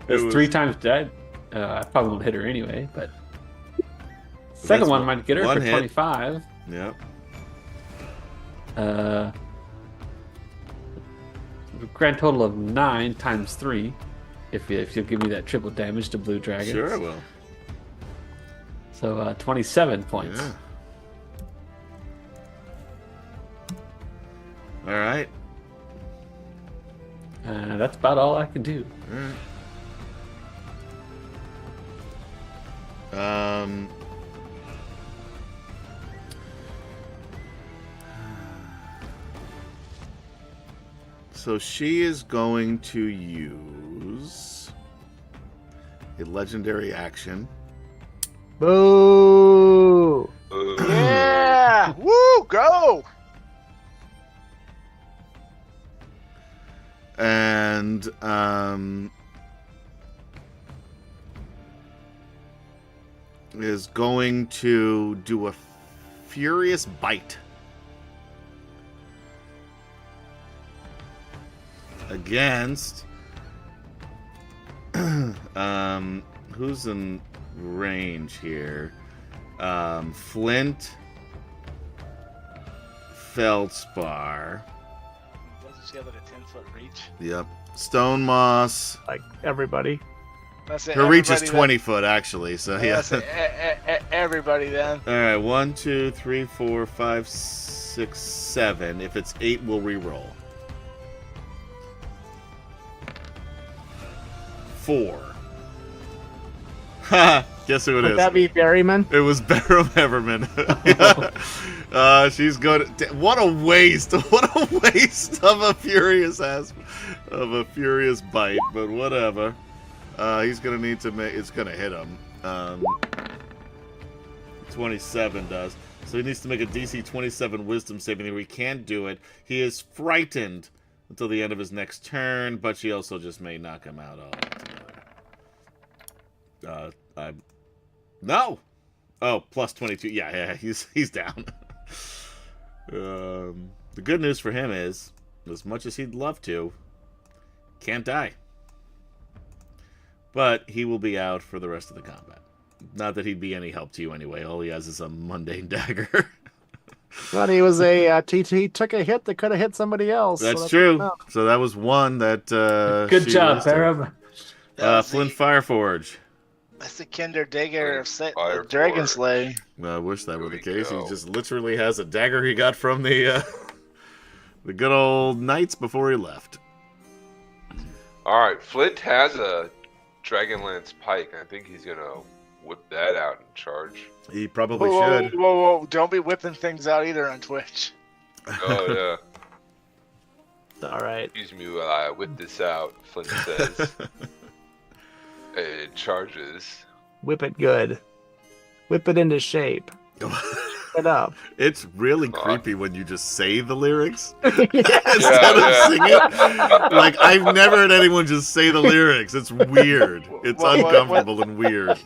It's was- 3 times dead. I probably won't hit her anyway, but that's second one might get her one for hit. 25. Yep. Grand total of 9 times 3. If you'll give me that triple damage to blue dragons. Sure, I will. So 27 points. Yeah. All right. That's about all I can do. All right. So she is going to use a legendary action. Boo! Yeah! Woo! Go! And is going to do a furious bite against Who's in range here? Flint, Feldspar. Doesn't she have like a 10-foot reach? Yep. Stone Moss. Like everybody. That's it, Her reach is everybody 20 foot, actually. So yeah. That's it, everybody then. All right. 1, 2, 3, 4, 5, 6, 7. If it's 8, we'll re-roll. 4. Ha! Guess who it Would is? that be Berryman? It was Barrow Everman. She's good. What a waste! What a waste of a furious bite. But whatever. He's gonna need to make. It's gonna hit him. 27 does. So he needs to make a DC 27 Wisdom saving throw. He can't do it. He is frightened until the end of his next turn, but she also just may knock him out altogether. No. Oh, plus 22. Yeah, he's down. The good news for him is, as much as he'd love to, can't die. But he will be out for the rest of the combat. Not that he'd be any help to you anyway. All he has is a mundane dagger. But he was he took a hit that could have hit somebody else. That's true. So that was one that. Good job, Barab. Flint Fireforge. That's the Kinder Dagger of Fireforge. Dragon Slay. I wish that were the There we case. go. He just literally has a dagger he got from the good old knights before he left. All right, Flint has a Dragonlance pike. I think he's gonna whip that out and charge. He probably Whoa, should. whoa! Don't be whipping things out either on Twitch. Oh yeah. All right. Excuse me while I whip this out. Flint says. It charges. Whip it good. Whip it into shape. It up. It's really creepy when you just say the lyrics Yeah. instead of singing. Like, I've never heard anyone just say the lyrics. It's weird. It's What- uncomfortable and weird.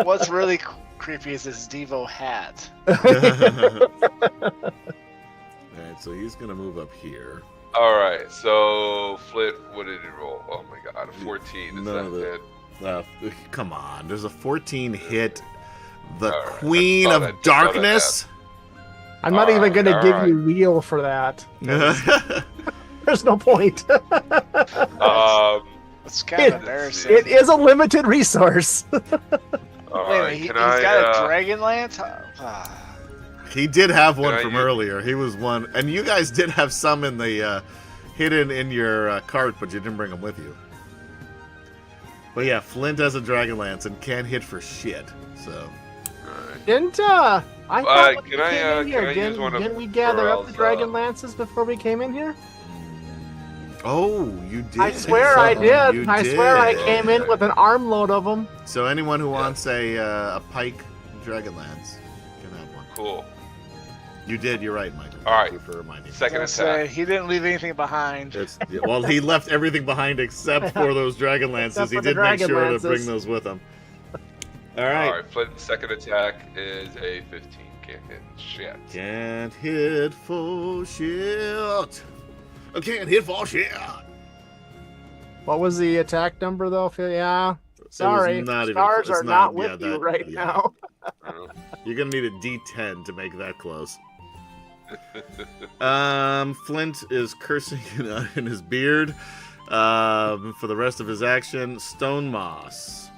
What's really creepy is this Devo hat. Alright, so he's gonna move up here. All right, so Flint, what did he roll? Oh my god, a 14. Is None that of it. it? Come on, there's a 14 hit. The All right, Queen I of thought I- Darkness. I'm not even going to All give right. you wheel for that. There's no point. It's kind of It- embarrassing. It is a limited resource. All Wait a right, minute, he's can I? got a Dragonlance? He did have one Can I from use- earlier. He was one, and you guys did have some in the hidden in your cart, but you didn't bring them with you. But yeah, Flint has a Dragonlance and can't hit for shit. So Alright. Didn't I thought when can we I, came in here, can I use one of didn't we gather up the Pharrell's, Dragon Lances before we came in here? oh, you did. I swear I did. You I swear I did. came in with an armload of them. So anyone who wants a pike Dragonlance can have one. Cool. You did. You're right, Michael. All right. Thank you for reminding me. Second Say, attack. he didn't leave anything behind. Yeah, well, he left everything behind except for those Dragonlances. Except He for the did make sure to Dragonlances. bring those with him. All right. All right, Flint's second attack is a 15. Can't hit shit. Can't hit for shit. I can't hit for shit. What was the attack number though? Yeah. Sorry. not even- Stars it's are not not- yeah, with you that- right yeah. now. You're gonna need a D10 to make that close. Flint is cursing in his beard for the rest of his action. Stone Moss.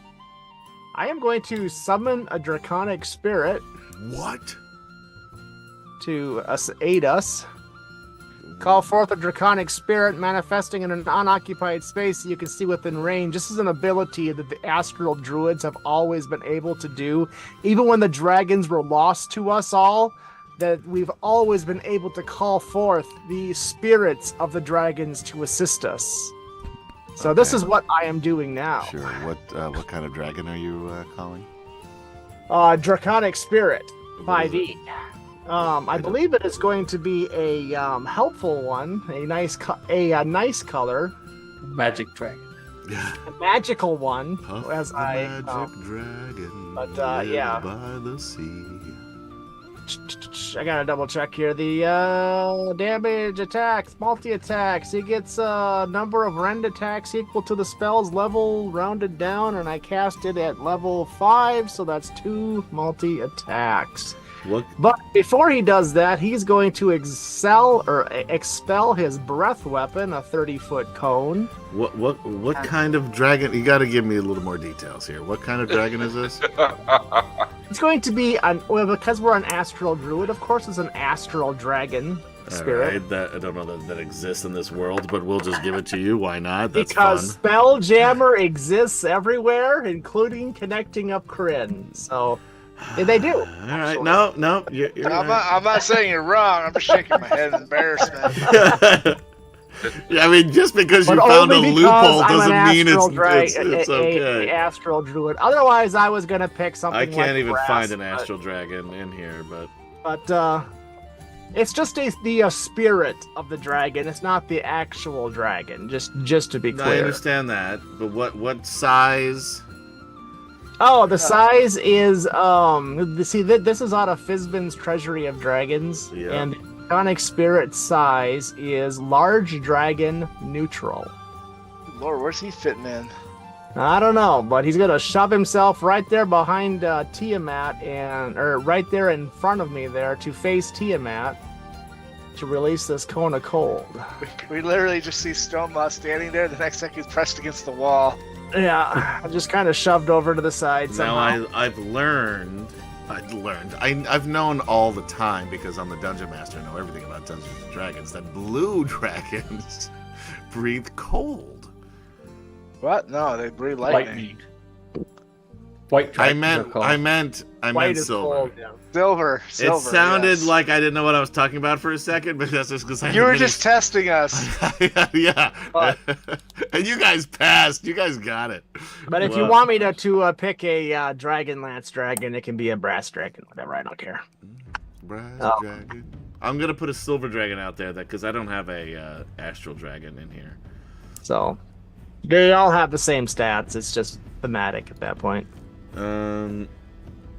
I am going to summon a draconic spirit What? to aid us. Call forth a draconic spirit manifesting in an unoccupied space that you can see within range. This is an ability that the astral druids have always been able to do. Even when the dragons were lost to us all, that we've always been able to call forth the spirits of the dragons to assist us. So this Okay. is what I am doing now. Sure. What kind of dragon are you calling? Draconic spirit, 5e. I believe it is going to be a helpful one, a nice color, Magic dragon. a magical one. Puff as the I magic dragon but, live yeah. by the sea. I gotta double check here. The damage attacks, multi attacks. He gets a number of rend attacks equal to the spell's level rounded down, and I cast it at level 5, so that's 2 multi attacks. What? But before he does that, he's going to expel his breath weapon, a 30-foot cone. What kind of dragon? You got to give me a little more details here. What kind of dragon is this? It's going to be because we're an astral druid. Of course, it's an astral dragon spirit. All right, I don't know that exists in this world, but we'll just give it to you. Why not? That's because fun. Spelljammer exists everywhere, including connecting up Kryn. So. They do. All right. No. You're I'm not saying you're wrong. I'm just shaking my head in embarrassment. I mean, just because you found a loophole doesn't mean it's okay. A astral druid. Otherwise, I was gonna pick something. I can't like even brass, find an astral dragon in here, but it's just the spirit of the dragon. It's not the actual dragon. Just to be clear. I understand that, but what size? Oh, the size is see this is out of Fizban's Treasury of Dragons, and the iconic spirit size is large dragon neutral. Lord, where's he fitting in? I don't know, but he's gonna shove himself right there behind Tiamat or right there in front of me there to face Tiamat to release this cone of cold. We literally just see Stonemaw standing there. The next second he's pressed against the wall. Yeah, just kind of shoved over to the side somehow. Now I've known all the time because I'm the dungeon master. I know everything about Dungeons and Dragons. That blue dragons breathe cold. What? No, they breathe lightning. White I dragons meant White is silver. cold, yeah. Silver. It sounded yes. like I didn't know what I was talking about for a second, but that's just because You were just testing us. Yeah. But- And you guys passed. You guys got it. But if you want me to pick a DragonLance dragon, it can be a brass dragon, whatever. I don't care. Brass Oh. dragon. I'm gonna put a silver dragon out there because I don't have a astral dragon in here. So they all have the same stats. It's just thematic at that point.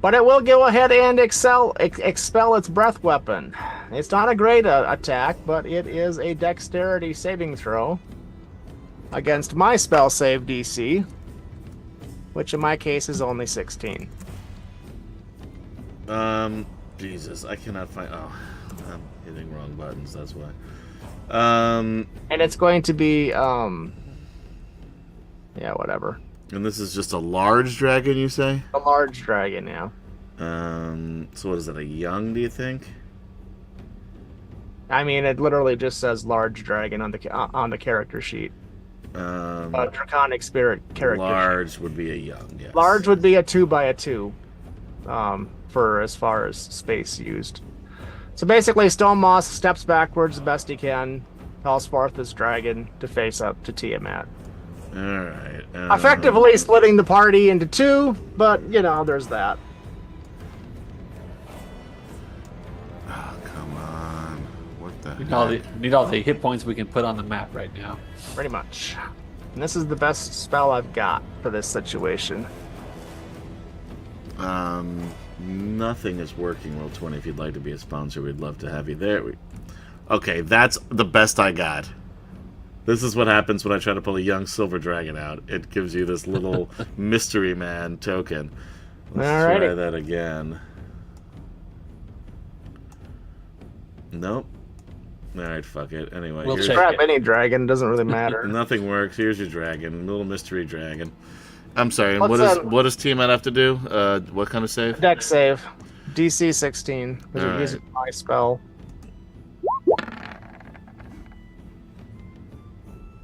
But it will go ahead and expel its breath weapon. It's not a great attack, but it is a dexterity saving throw against my spell save DC, which in my case is only 16. Jesus, I cannot find. Oh, I'm hitting wrong buttons. That's why. And it's going to be yeah, whatever. And this is just a large dragon, you say? A large dragon, yeah. So what is it? A young? Do you think? I mean, it literally just says large dragon on the character sheet. Draconic spirit character. Large would be a young. Yes. Large would be a 2x2, for as far as space used. So basically, Stone Moss steps backwards the best he can, calls forth this dragon to face up to Tiamat. All right. Effectively splitting the party into two, but you know, there's that. Oh, come on! What the? Need all the hit points we can put on the map right now. Pretty much. And this is the best spell I've got for this situation. Nothing is working. Roll 20. If you'd like to be a sponsor, we'd love to have you there. Okay, that's the best I got. This is what happens when I try to pull a young silver dragon out. It gives you this little mystery man token. Let's try that again. Nope. Alright, fuck it. Anyway, We'll here's... check. Grab any dragon, doesn't really matter. Nothing works. Here's your dragon. Little mystery dragon. I'm sorry, What's what does Tiamat have to do? What kind of save? Dex save. DC 16. Which All uses my spell.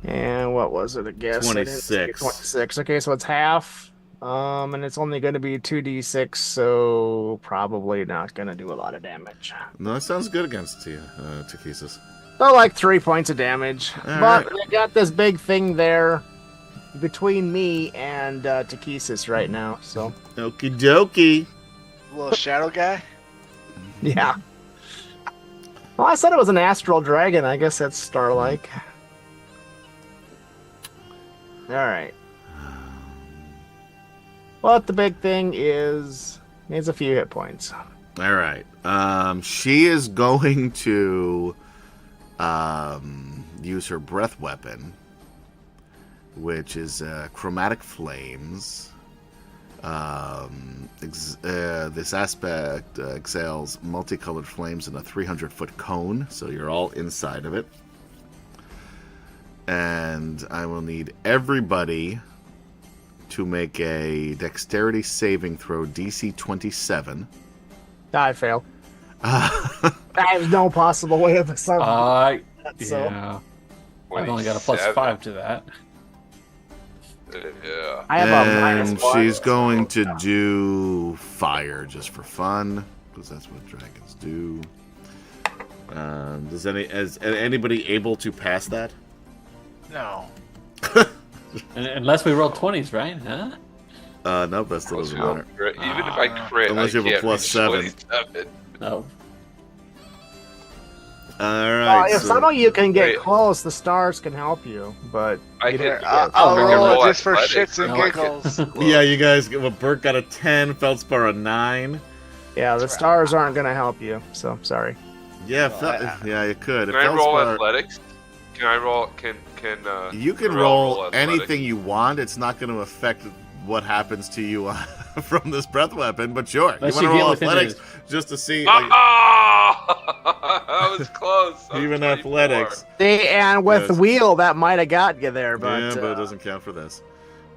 And what was it? I guess 26. 26. Okay, so it's half. And it's only going to be 2d6, so probably not going to do a lot of damage. No, that sounds good against Takesis. So like 3 points of damage. All But right. we got this big thing there between me and Takesis right now, so Okie dokie. Little shadow guy. yeah. Well, I said it was an astral dragon. I guess that's star-like. All right. But the big thing is needs a few hit points. All right. She is going to use her breath weapon, which is chromatic flames. This aspect exhales multicolored flames in a 300-foot cone, so you're all inside of it. And I will need everybody to make a dexterity saving throw DC 27. I fail. I have no possible way of solving that, so. Yeah. I've only got a +5 to that. Yeah. I have a -1. She's going to do fire just for fun, because that's what dragons do. Is anybody able to pass that? No. Unless we roll 20s, right? Huh? No, that still doesn't matter. Even if I crit, Unless you have a can't reach +7. 27. No. Alright. If some of you can get close, the stars can help you, but I you can. I'll roll it just for athletics. shits and No, I giggles. Yeah, you guys. Well, Bert got a 10, Feldspar a 9. yeah, the stars aren't going to help you, so sorry. Yeah, yeah, you could. Can I roll athletics? Can I roll? Can you can Corel roll athletics? anything you want. It's not going to affect what happens to you from this breath weapon, but sure. Unless you want to you roll get within athletics just to see. That was close. That was Even 24. athletics. And with Yes. wheel, that might have got you there, but... Yeah, but it doesn't count for this.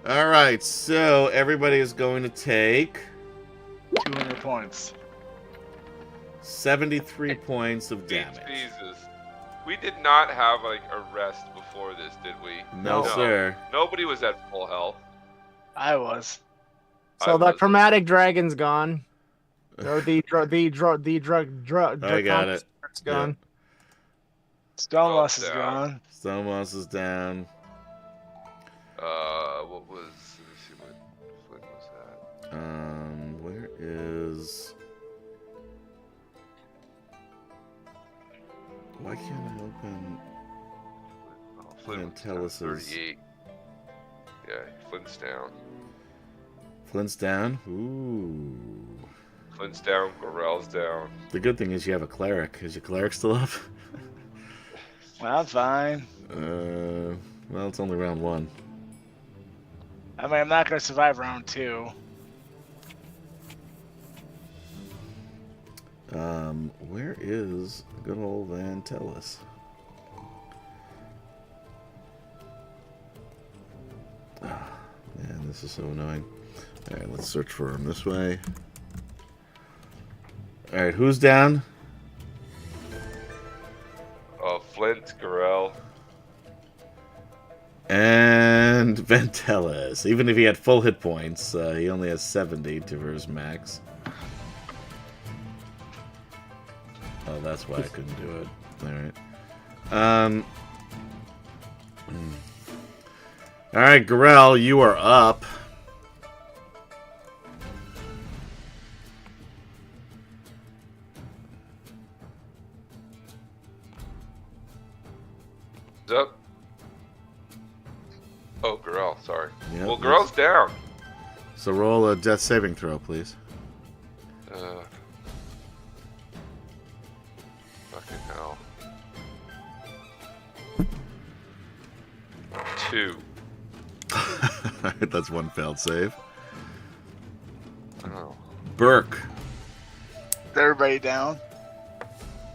All right, so everybody is going to take 200 points. 73 points of damage. Jesus. We did not have like a rest before this, did we? No, sir. Nobody was at full health. I was. So I the was. chromatic dragon's gone. Or the drug I got it. It's gone. Stoneless is down. gone. Stonewalls is down. What was? Let me see what Flint was at. Where is? Why can't I open? Oh, Flint was down Antelis is- 38. Yeah, Flint's down. Flint's down. Ooh. Flint's down. Gorell's down. The good thing is you have a cleric. Is your cleric still up? Well, I'm fine. Well, it's only round 1. I mean, I'm not going to survive round 2. Where is good old Antelis? Man, this is so annoying. Alright, let's search for him this way. Alright, who's down? Flint, Gorell. And Ventelis. Even if he had full hit points, he only has 70 to his max. Oh, that's why I couldn't do it. Alright. Alright, Gorell, you are up. Is up? Oh, Gorell, sorry. Yep, Well, Gorell's down. So roll a death saving throw, please. Fucking hell. 2. Alright, that's one failed save. Oh. Burke. Is everybody down?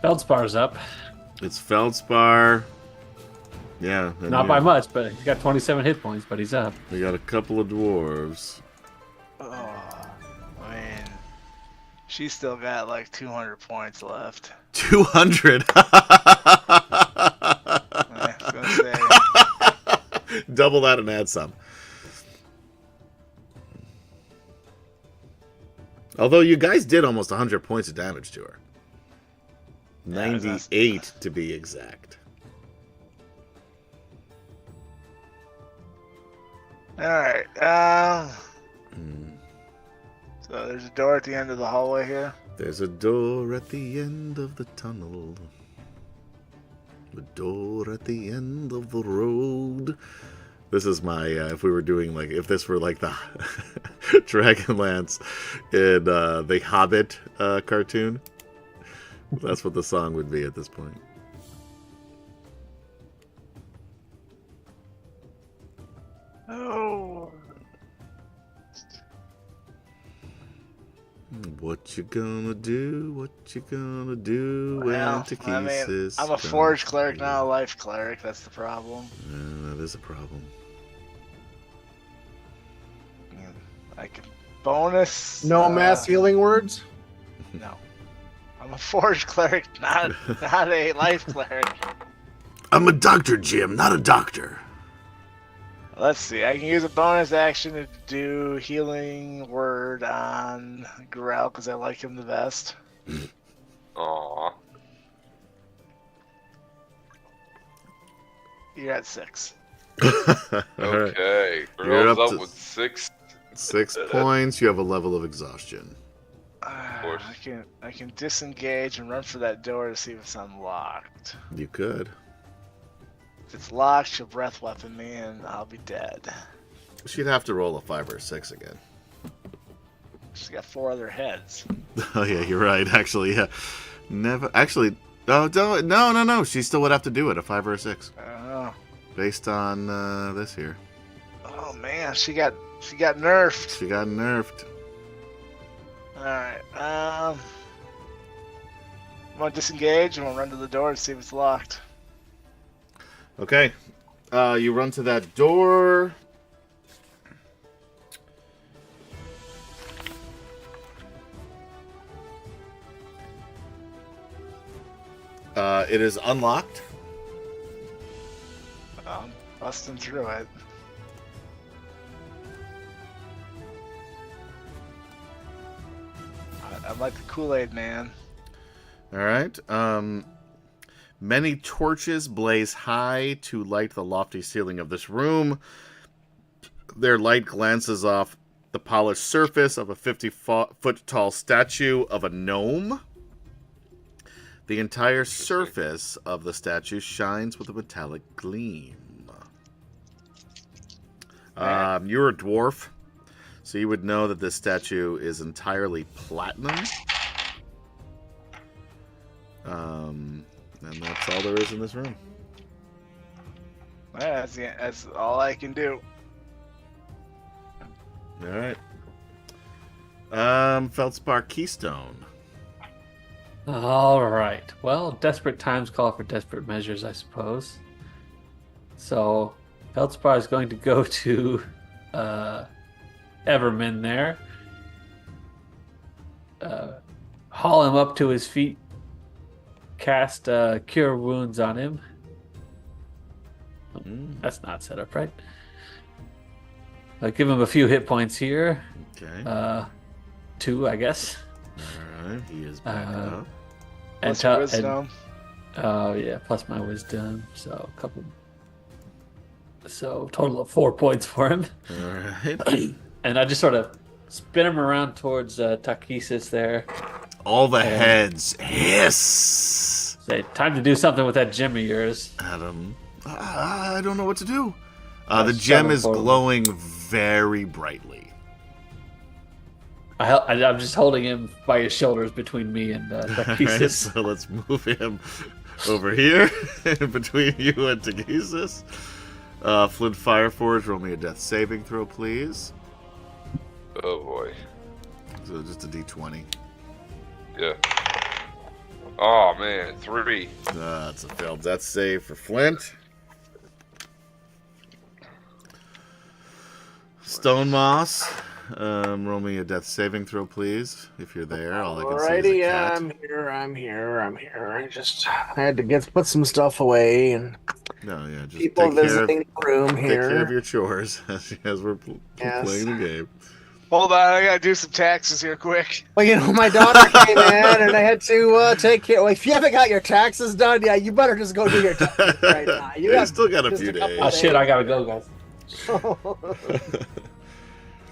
Feldspar's up. It's Feldspar. Yeah. and Not you. by much, but he's got 27 hit points, but he's up. We got a couple of dwarves. Oh, man. She's still got like 200 points left. 200. I was gonna say. Double that and add some. Although you guys did almost 100 points of damage to her. Yeah, 98 to be exact. Alright, so there's a door at the end of the hallway here. There's a door at the end of the tunnel. A door at the end of the road. This is my, if we were doing like, if this were like the Dragonlance in the Hobbit cartoon. That's what the song would be at this point. Oh. What you gonna do? What you gonna do Well, when Takesis I'm a forge cleric, not a life cleric. That's the problem. That is a problem. I can bonus. No mass healing words? No. I'm a forge cleric, not a life cleric. I'm a doctor, Jim, not a doctor. Let's see. I can use a bonus action to do healing word on Grell because I like him the best. Aw. You're at 6. Okay. You're Girls up up to- with 6. 6 points. You have a level of exhaustion. course. I can disengage and run for that door to see if it's unlocked. You could. If it's locked, she'll breath weapon me and I'll be dead. She'd have to roll a 5 or a 6 again. She's got 4 other heads. Oh yeah, you're right. Actually, yeah. Never. Actually, no. She still would have to do it, a 5 or a 6, Oh, based on this here. oh man, she got nerfed. She got nerfed. All right. I'm gonna disengage and we'll run to the door to see if it's locked. Okay. You run to that door. It is unlocked. I'm busting through it. I'm like the Kool-Aid man. All right. Many torches blaze high to light the lofty ceiling of this room. Their light glances off the polished surface of a 50-foot tall statue of a gnome. The entire surface of the statue shines with a metallic gleam. You're a dwarf, so you would know that this statue is entirely platinum. And that's all there is in this room. Yeah, that's all I can do. All right. Feldspar Keystone. All right. Well, desperate times call for desperate measures, I suppose. So, Feldspar is going to go to Everman there, haul him up to his feet, cast Cure Wounds on him. That's not set up right. Give him a few hit points here. Okay. 2, I guess. All right. He is back up. Plus your wisdom. Oh yeah, plus my wisdom. So a couple. So total of 4 points for him. All right. And I just sort of spin him around towards Takesis there. All the heads hiss. Say, time to do something with that gem of yours. Adam, I don't know what to do. The gem is glowing very brightly. I'm just holding him by his shoulders between me and Takesis. Right, so let's move him over here between you and Takesis. Flint Fireforge, roll me a death saving throw, please. Oh boy. So just a d20. Yeah. Oh man, 3. That's a failed death save for Flint. Stone Moss, roll me a death saving throw, please. If you're there, all I can see is a cat. I'm here. I had to put some stuff away and No, yeah, just people take care, visiting the room take care of here. your chores as we're Yes. playing the game. Hold on, I gotta do some taxes here quick. Well, my daughter came in and I had to take care. Well, if you haven't got your taxes done, yeah, you better just go do your taxes right now. You Yeah, got still got a just few a couple days. Oh shit! I gotta go, guys.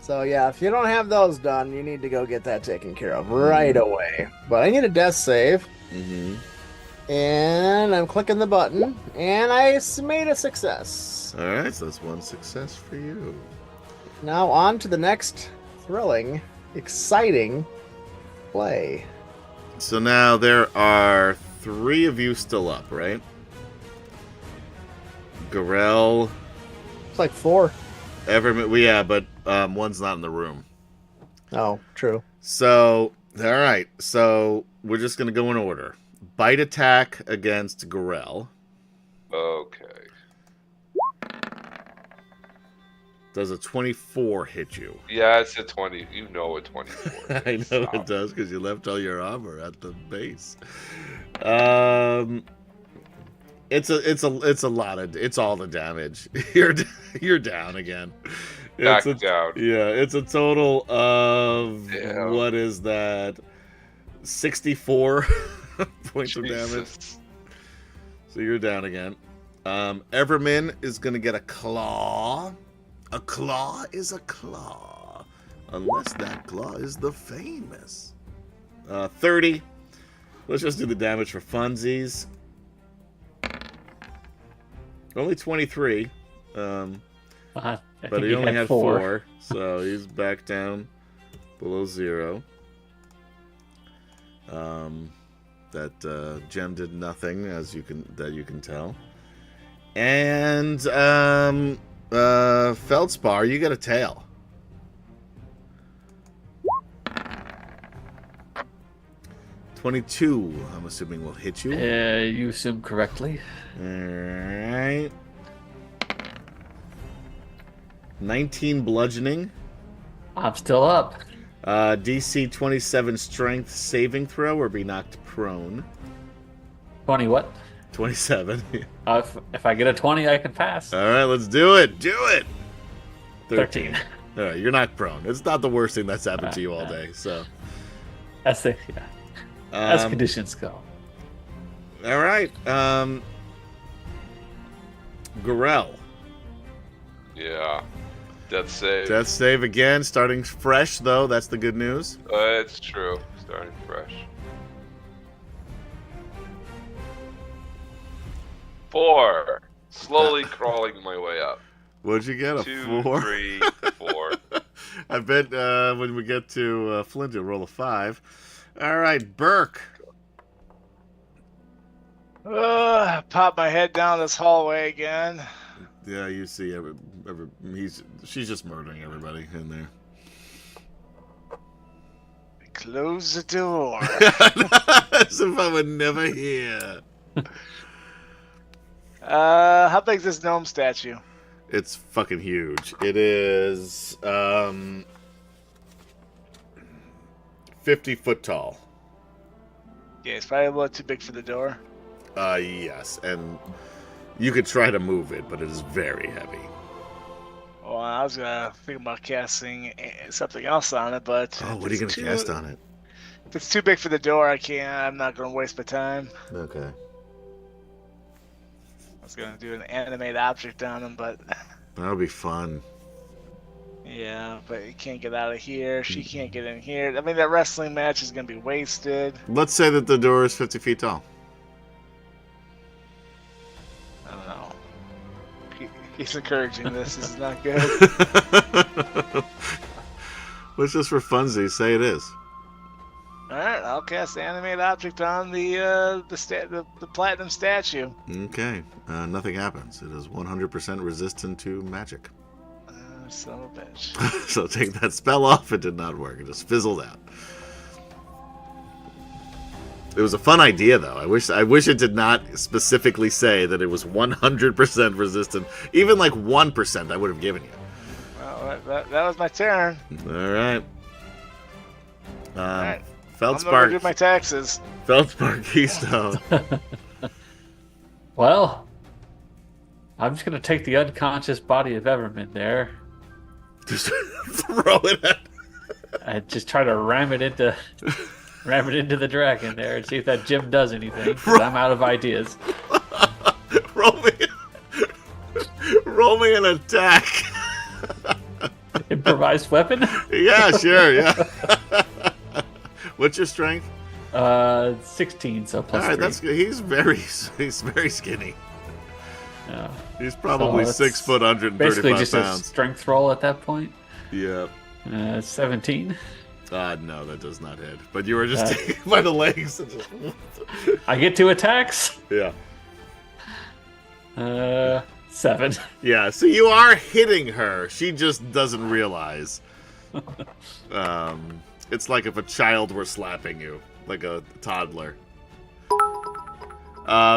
So yeah, if you don't have those done, you need to go get that taken care of right away. But I need a death save, Mm-hmm. and I'm clicking the button, and I made a success. All right, so that's 1 success for you. Now on to the next thrilling, exciting play. So now there are 3 of you still up, right? Garel, It's like 4. Everman. Well, yeah, but one's not in the room. Oh, true. So, all right. So we're just gonna go in order. Bite attack against Garel. Okay. Does a 24 hit you? Yeah, it's a 20. You know a 24. I know Stop. it does because you left all your armor at the base. It's a lot of, it's all the damage. You're down again. Back down. Yeah, it's a total of Damn. what is that? 64 points of damage. Jesus. So you're down again. Everman is gonna get a claw. A claw is a claw, unless that claw is the famous. 30. Let's just do the damage for funsies. Only 23. I But think he only had 4, 4. so he's back down below 0. That gem did nothing, as you can tell. And Feldspar, you get a tail. $22, I'm assuming, will hit you. You assume correctly. Alright. 19 bludgeoning. I'm still up. DC 27 strength saving throw or be knocked prone. 20 what? 27. If I get a 20, I can pass. Alright, let's do it. Do it. 13. Alright, you're knocked prone. It's not the worst thing that's happened to you all day, so. That's the, yeah. As conditions go. Alright. Garel. Yeah. Death save. Death save again, starting fresh though. That's the good news. It's true. Starting fresh. 4. Slowly crawling my way up. What'd you get? A 2, 4? 3, 4. I bet when we get to Flint, you'll roll a 5. Alright, Burke. Pop my head down this hallway again. Yeah, you see, she's just murdering everybody in there. Close the door. As if I would never hear. How big is this gnome statue? It's fucking huge. It is 50 foot tall. Yeah, it's probably a little too big for the door. Yes, and you could try to move it, but it is very heavy. Well, I was gonna think about casting something else on it, but Oh, what are you gonna cast on it? if it's too big for the door, I can't. I'm not gonna waste my time. Okay. I was gonna do an animate object on him, but That'll be fun. yeah, but you can't get out of here. She can't get in here. I mean, that wrestling match is gonna be wasted. Let's say that the door is 50 feet tall. I don't know. He's encouraging this. This is not good. Let's just for funsies say it is. All right, I'll cast animate object on the platinum statue. Okay. Nothing happens. It is 100% resistant to magic. Son of a bitch. So take that spell off. It did not work. It just fizzled out. It was a fun idea, though. I wish it did not specifically say that it was 100% resistant. Even like 1%, I would have given you. Well, that was my turn. All right. All right. I'm Feldspar. gonna do my taxes. Feldspar Keystone. Well, I'm just going to take the unconscious body of Everman there Just throw it at. and just try to ram it into the dragon there and see if that gem does anything, 'cause I'm out of ideas. Roll me an attack. Improvised weapon? Yeah, sure, yeah. What's your strength? 16, so plus All right, 3. that's good. He's very skinny. Yeah. He's probably So 6 foot, 135 Basically just a pounds. strength roll at that point. Yeah. 17. No, that does not hit. But you were just taken by the legs. I get 2 attacks. Yeah. 7. Yeah, so you are hitting her. She just doesn't realize. It's like if a child were slapping you, like a toddler.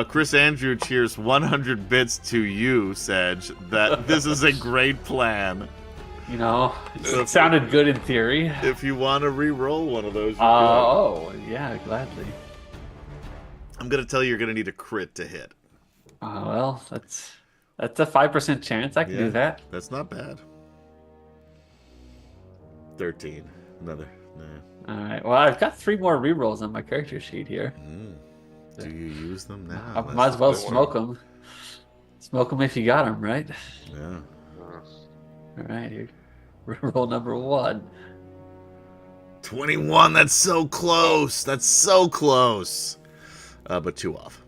Chris Andrew cheers 100 bits to you, Sedge, that this is a great plan. You know, it sounded good in theory. If you want to re-roll one of those, you oh, yeah, gladly. I'm going to tell you you're going to need a crit to hit. Well, that's a 5% chance. I can do that. That's not bad. 13. Another. Nah. All right. Well, I've got 3 more rerolls on my character sheet here. Do you use them now? I might as well smoke them. Smoke them if you got them, right? Yeah. All right, here. Reroll number 1. 21. That's so close. That's so close. But 2 off.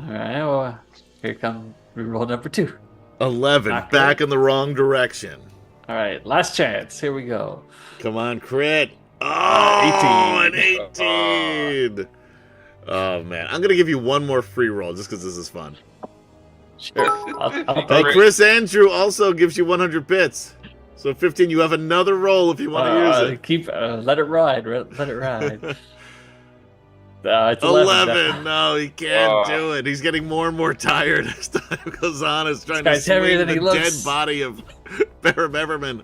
All right. Well, here comes reroll number 2. 11. Back in the wrong direction. All right. Last chance. Here we go. Come on, crit. Oh, 18. An 18. Oh, man. I'm going to give you one more free roll just because this is fun. Sure. Hey, Chris Andrew also gives you 100 bits. So 15, you have another roll if you want to use it. Let it ride. Let it ride. It's 11. No, he can't do it. He's getting more and more tired as time goes on. He's trying to swing the dead body of Barra Beverman.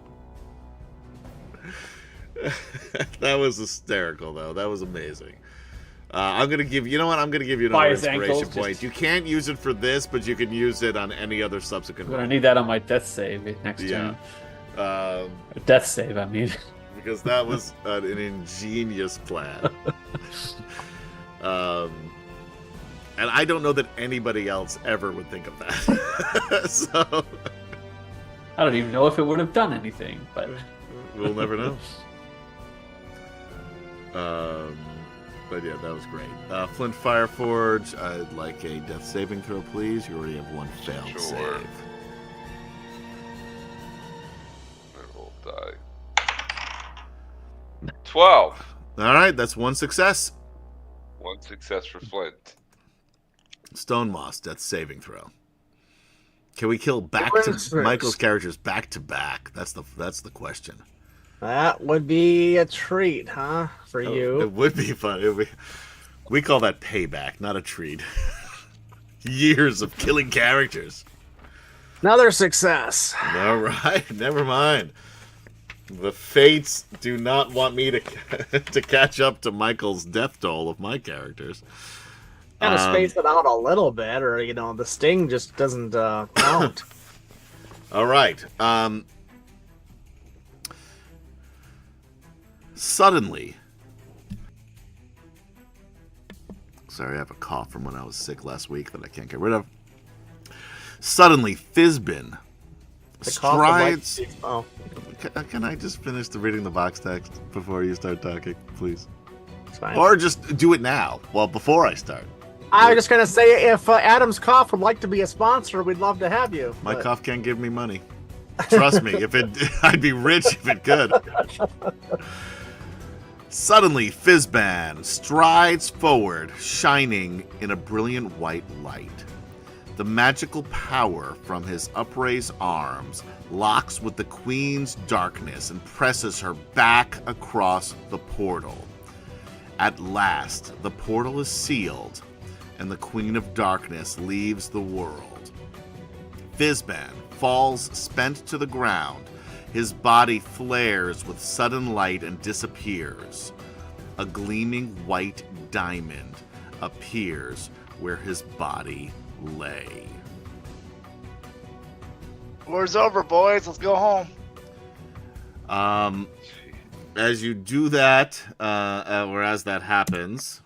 That was hysterical, though. That was amazing. I'm going to give you another inspiration point. You can't use it for this, but you can use it on any other subsequent one. I need that on my death save next turn. Death save, I mean. Because that was an ingenious plan. And I don't know that anybody else ever would think of that. So I don't even know if it would have done anything, but we'll never know. But yeah, that was great. Flint Fireforge, I'd like a death saving throw, please. You already have one failed save. I will die. 12. All right, that's one success. One success for Flint. Stone Moss, death saving throw. Can we kill Michael's characters back to back? That's the question. That would be a treat, huh? For you. It would be fun. We call that payback, not a treat. Years of killing characters. Another success. All right, never mind. The fates do not want me to catch up to Michael's death toll of my characters. Kind of space it out a little bit, or the sting just doesn't count. All right. Suddenly, sorry, I have a cough from when I was sick last week that I can't get rid of. Suddenly, Fizbin strides. Can I just finish reading the box text before you start talking, please? It's fine. Or just do it now, before I start. I was just gonna say, if Adam's Cough would like to be a sponsor, we'd love to have you. My cough can't give me money. Trust me, I'd be rich if it could. Suddenly, Fizban strides forward, shining in a brilliant white light. The magical power from his upraised arms locks with the Queen's darkness and presses her back across the portal. At last, the portal is sealed, and the Queen of Darkness leaves the world. Fizban falls spent to the ground. His body flares with sudden light and disappears. A gleaming white diamond appears where his body lay. War's over, boys. Let's go home. As you do that, or as that happens,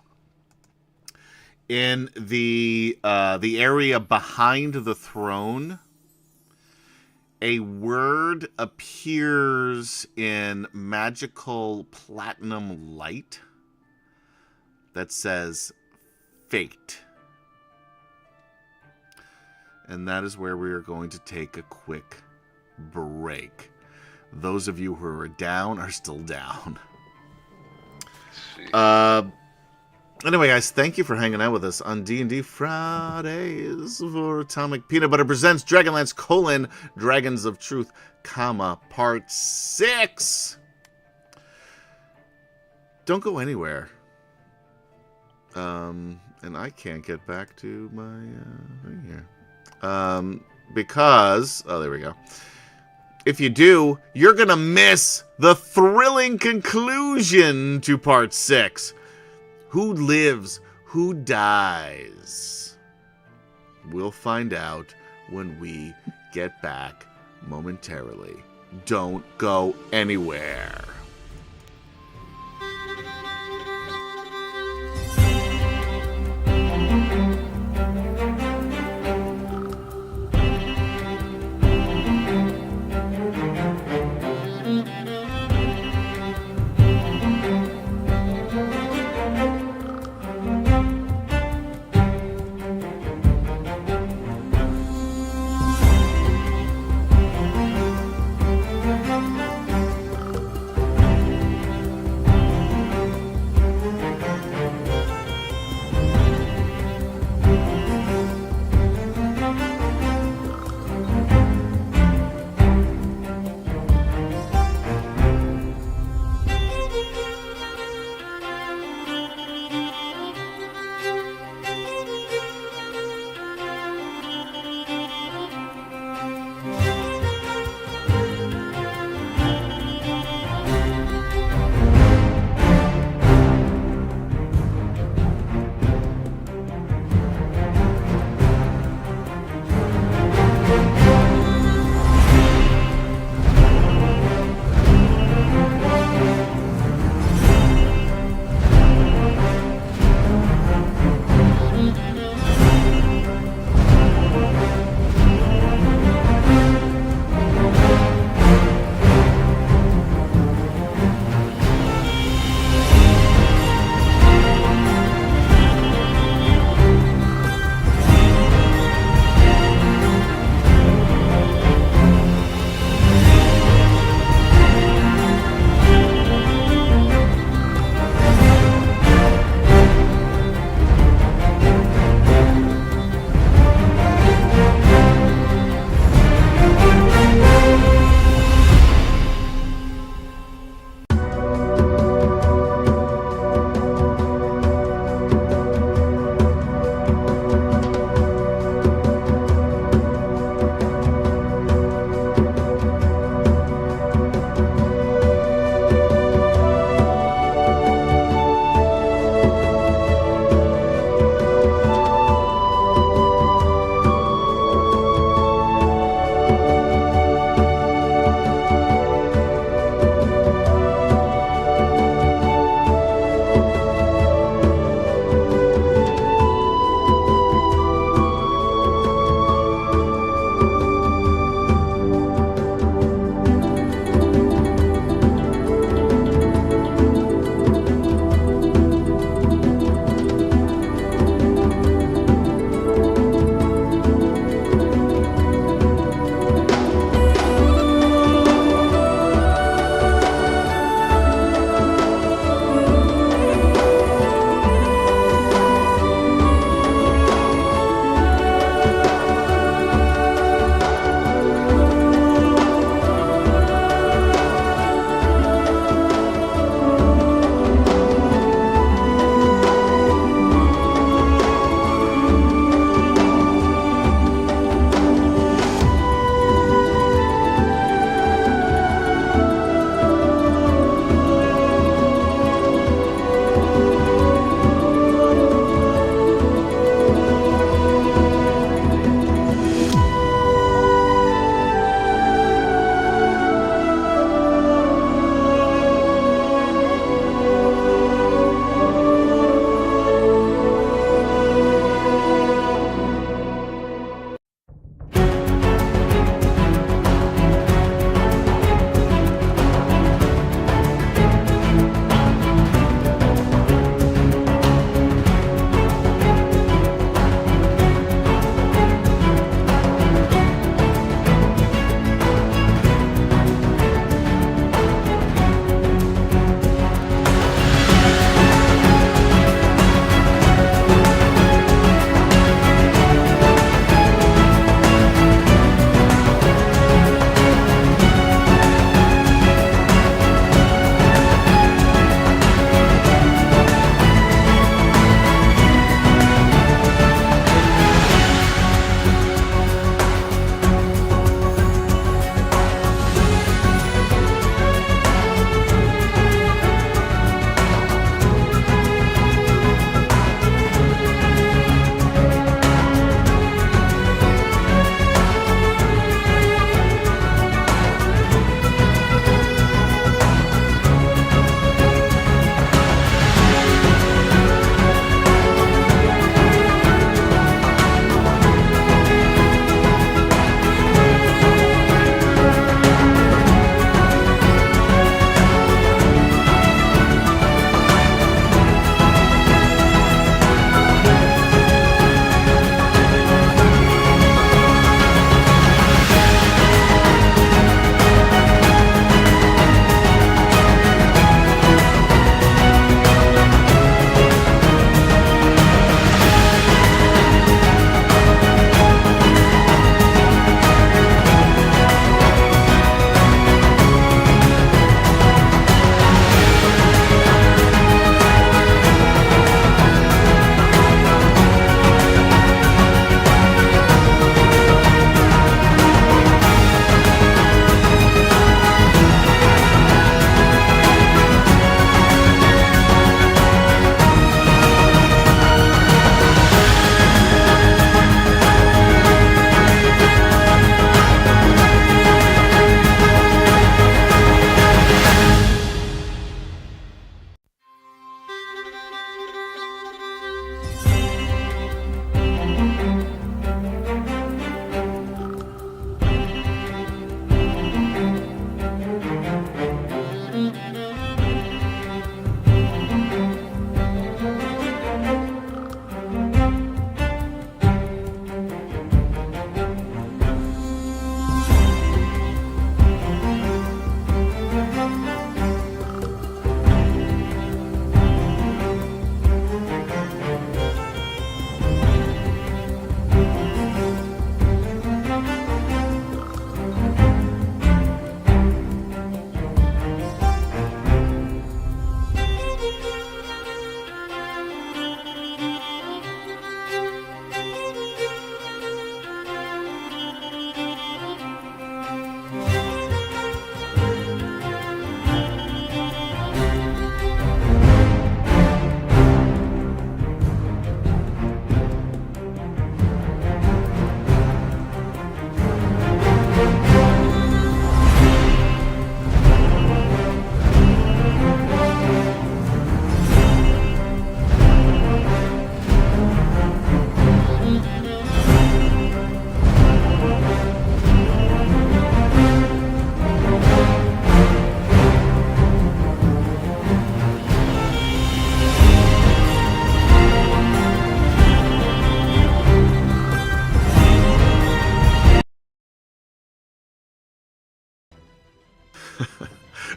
in the area behind the throne, a word appears in magical platinum light that says fate. And that is where we are going to take a quick break. those of you who are down are still down. Jeez. Anyway, guys, thank you for hanging out with us on D&D Fridays for Atomic Peanut Butter presents DragonLance: Dragons of Truth, Part 6. Don't go anywhere. And I can't get back to my thing here. Because, oh, there we go. If you do, you're going to miss the thrilling conclusion to Part 6. Who lives? Who dies? We'll find out when we get back momentarily. Don't go anywhere.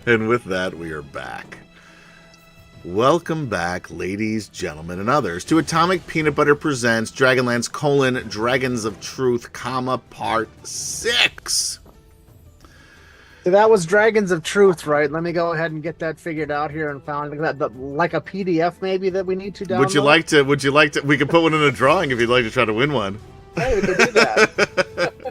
And with that, we are back. Welcome back, ladies, gentlemen, and others, to Atomic Peanut Butter Presents DragonLance: Dragons of Truth, Part 6. So that was Dragons of Truth, right? Let me go ahead and get that figured out here and found that, like a PDF maybe that we need to download. Would you like to? We could put one in a drawing if you'd like to try to win one. Hey, we could do that.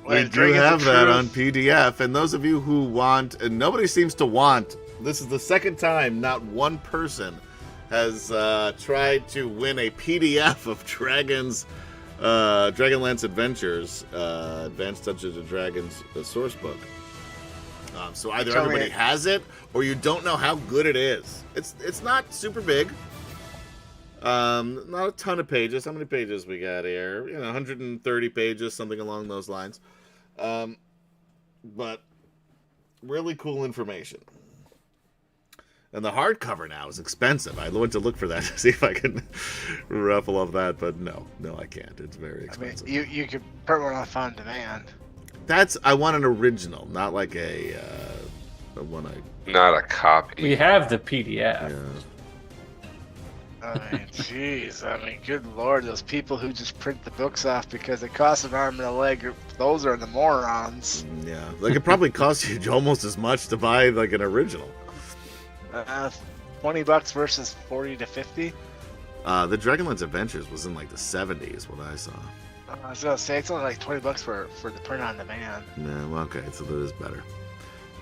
We do have that on PDF, and those of you who want, and nobody seems to want, this is the second time not one person has tried to win a PDF of DragonLance Adventures, Advanced Dungeons and Dragons source book. So either everybody has it, or you don't know how good it is. It's not super big. Not a ton of pages. How many pages we got here? 130 pages, something along those lines. But really cool information. And the hardcover now is expensive. I went to look for that to see if I can ruffle off that, but no, I can't. It's very expensive. I mean, you could print one off on demand. I want an original, not like a one Not a copy. We have the PDF. Yeah. I mean, jeez. I mean, good lord, those people who just print the books off because it costs an arm and a leg, those are the morons. Yeah, like it probably costs you almost as much to buy like an original. $20 versus 40 to 50. The Dragonlance Adventures was in like the 70s when I saw. I was gonna say it's only like $20 for the print on demand. Yeah, well, okay, so that is better.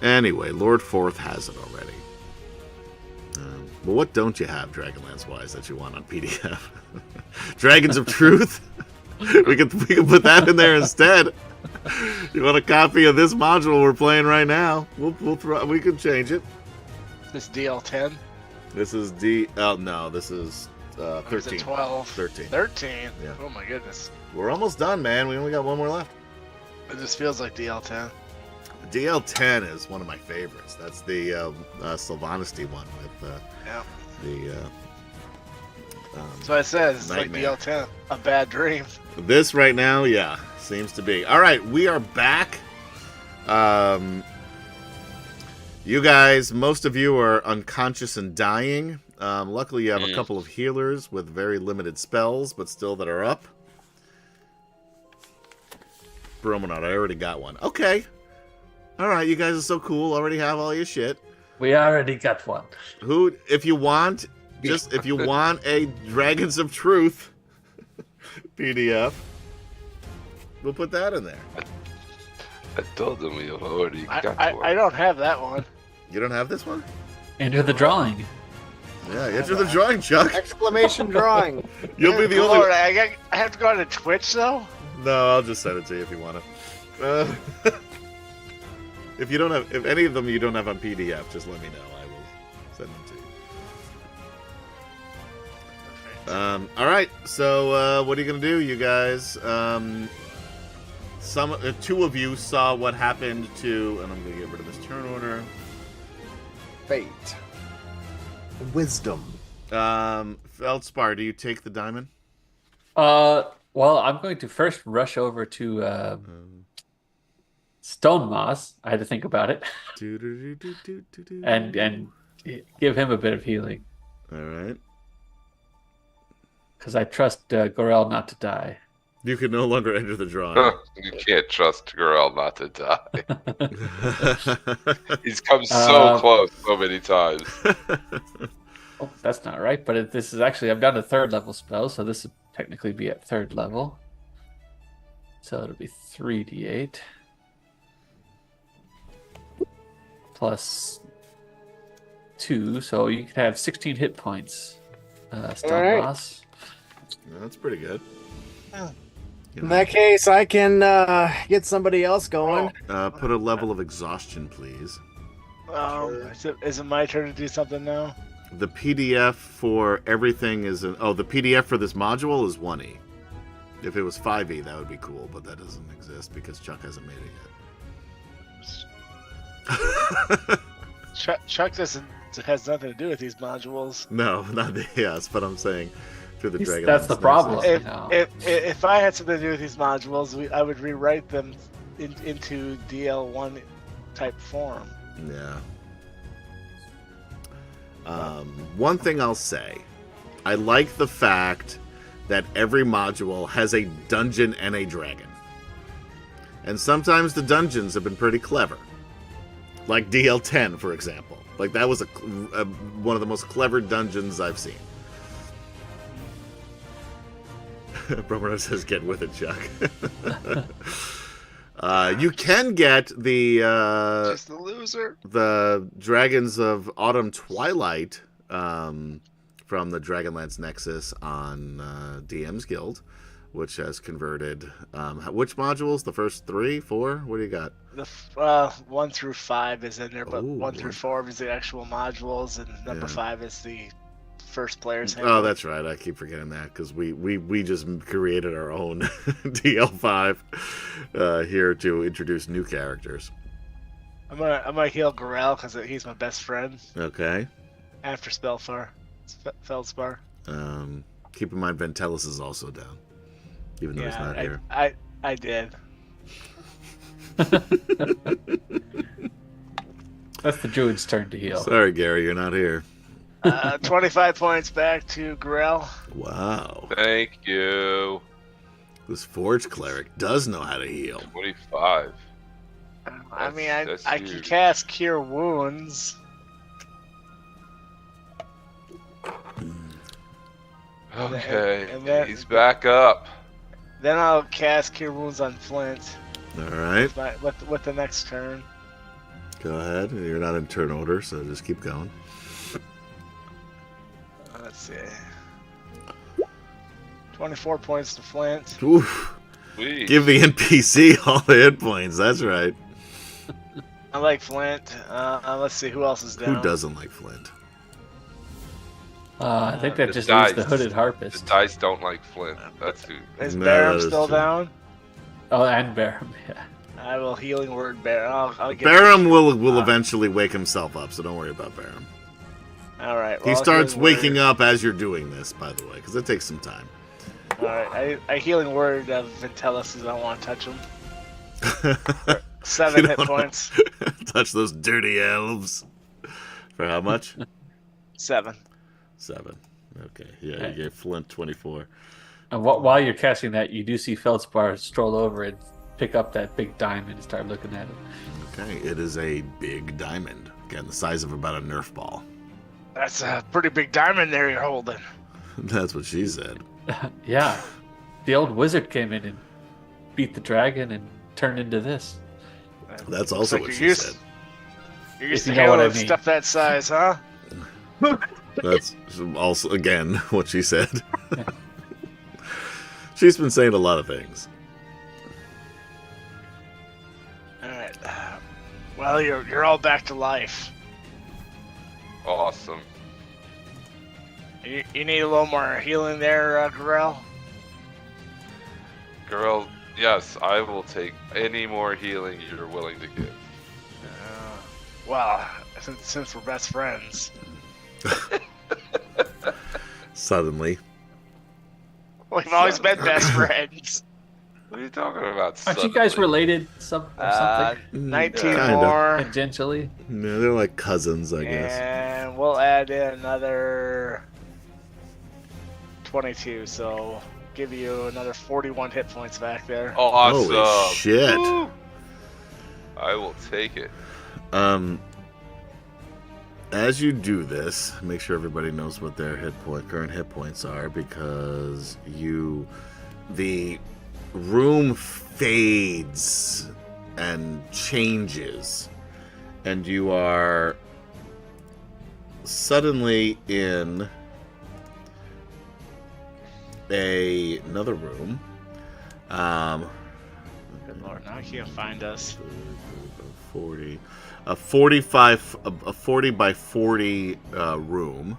Anyway, Lord Forth has it already. But what don't you have, Dragonlance-wise, that you want on PDF? Dragons of Truth? we can put that in there instead. You want a copy of this module we're playing right now? We can change it. This DL10? This is this is 13. Is it 12? 13. 13? Yeah. Oh my goodness. We're almost done, man. We only got one more left. It just feels like DL10. DL10 is one of my favorites. That's the Sylvanisty one with So I said it's Nightmare. like DL10, a bad dream. This right now, yeah, seems to be. All right, we are back. You guys, most of you are unconscious and dying. Luckily, you have a couple of healers with very limited spells, but still that are up. Bromonaut, I already got one. Okay. All right, you guys are so cool. Already have all your shit. We already got one. If you want a Dragons of Truth PDF, we'll put that in there. I told them we already got one. I don't have that one. You don't have this one? Enter the drawing. Yeah, enter the drawing, Chuck. Exclamation drawing. You'll be the Good only. Lord, I have to go on to Twitch though. No, I'll just send it to you if you want to. If any of them you don't have on PDF, just let me know. I will send them to you. All right. So, what are you gonna do, you guys? Two of you saw what happened to, and I'm gonna get rid of this turn order. Fate. Wisdom. Feldspar, do you take the diamond? Well, I'm going to first rush over to Stone Moss. I had to think about it. and give him a bit of healing. All right. Because I trust Gorel not to die. You can no longer enter the drawing. You can't trust Gorel not to die. He's come so close so many times. Oh, that's not right. But this is actually, I've done a 3rd level spell, so this would technically be at 3rd level. So it'll be 3d8 plus 2, so you could have 16 hit points. Stone Moss. That's pretty good. In that case, I can get somebody else going. Put a level of exhaustion, please. Is it my turn to do something now? The PDF for everything is the PDF for this module is 1E. If it was 5E, that would be cool, but that doesn't exist because Chuck hasn't made it yet. Chuck has nothing to do with these modules. No, not the yes, but I'm saying through the Dragon. That's the problem. If I had something to do with these modules, I would rewrite them into DL1 type form. Yeah. One thing I'll say, I like the fact that every module has a dungeon and a dragon. And sometimes the dungeons have been pretty clever. Like DL10, for example. Like, that was one of the most clever dungeons I've seen. Bromero says, get with it, Chuck. You can get the... Just the loser. The Dragons of Autumn Twilight from the DragonLance Nexus on DM's Guild, which has converted... which modules? The first 3, 4? What do you got? The 1 through 5 is in there, but Ooh. 1 through 4 is the actual modules, and number 5 is the first player's Oh, handbook. that's right. I keep forgetting that because we just created our own DL5 here to introduce new characters. I'm gonna heal Gorel because he's my best friend Okay. after Feldspar. Keep in mind Ventelis is also down, even though he's not here. I did. That's the druid's turn to heal. Sorry, Gary, you're not here. 25 points back to Gorel. Wow. Thank you. This Forge Cleric does know how to heal. 25. I mean, That's I can huge. cast Cure Wounds. Okay, and then- he's back up. Then I'll cast Cure Wounds on Flint All right. with the next turn. Go ahead. You're not in turn order, so just keep going. Let's see. 24 points to Flint. Oof. Sweet. Give the NPC all the hit points. That's right. I like Flint. Let's see who else is down. Who doesn't like Flint? I think that The just leaves the dice. hooded The harpist. dice don't like Flint. That's who. Is No, Barum that is still true. down? Oh, and Barum, yeah. I will healing word Barum. I'll get Barum will eventually wake himself up, so don't worry about Barum. All right. He starts waking up as you're doing this, by the way, because it takes some time. All right. I healing word of Ventelis because I don't want to touch him. You 7 hit don't points. Touch those dirty elves. For how much? 7. 7. Okay. Yeah, you gave Flint 24. And while you're casting that, you do see Feldspar stroll over and pick up that big diamond and start looking at it. Okay, it is a big diamond. Again, the size of about a Nerf ball. That's a pretty big diamond there you're holding. That's what she said. Yeah. The old wizard came in and beat the dragon and turned into this. That's also like what you're she used- said. You're used If to you know what I healing mean. stuff that size, huh? That's also, again, what she said. She's been saying a lot of things. All right. Well, you're all back to life. Awesome. You need a little more healing there, Gorel? Girl, yes, I will take any more healing you're willing to give. Well, since we're best friends. Suddenly. We've always been best friends. What are you talking about? Aren't you guys suddenly? related or something? 19 Kinda. more. Tangentially? Yeah, they're like cousins, I guess. And we'll add in another 22, so give you another 41 hit points back there. Awesome. Holy shit. Woo! I will take it. As you do this, make sure everybody knows what their current hit points are, because the room fades and changes, and you are suddenly in another room. Good lord, now he can't find us. 40 by 40 room,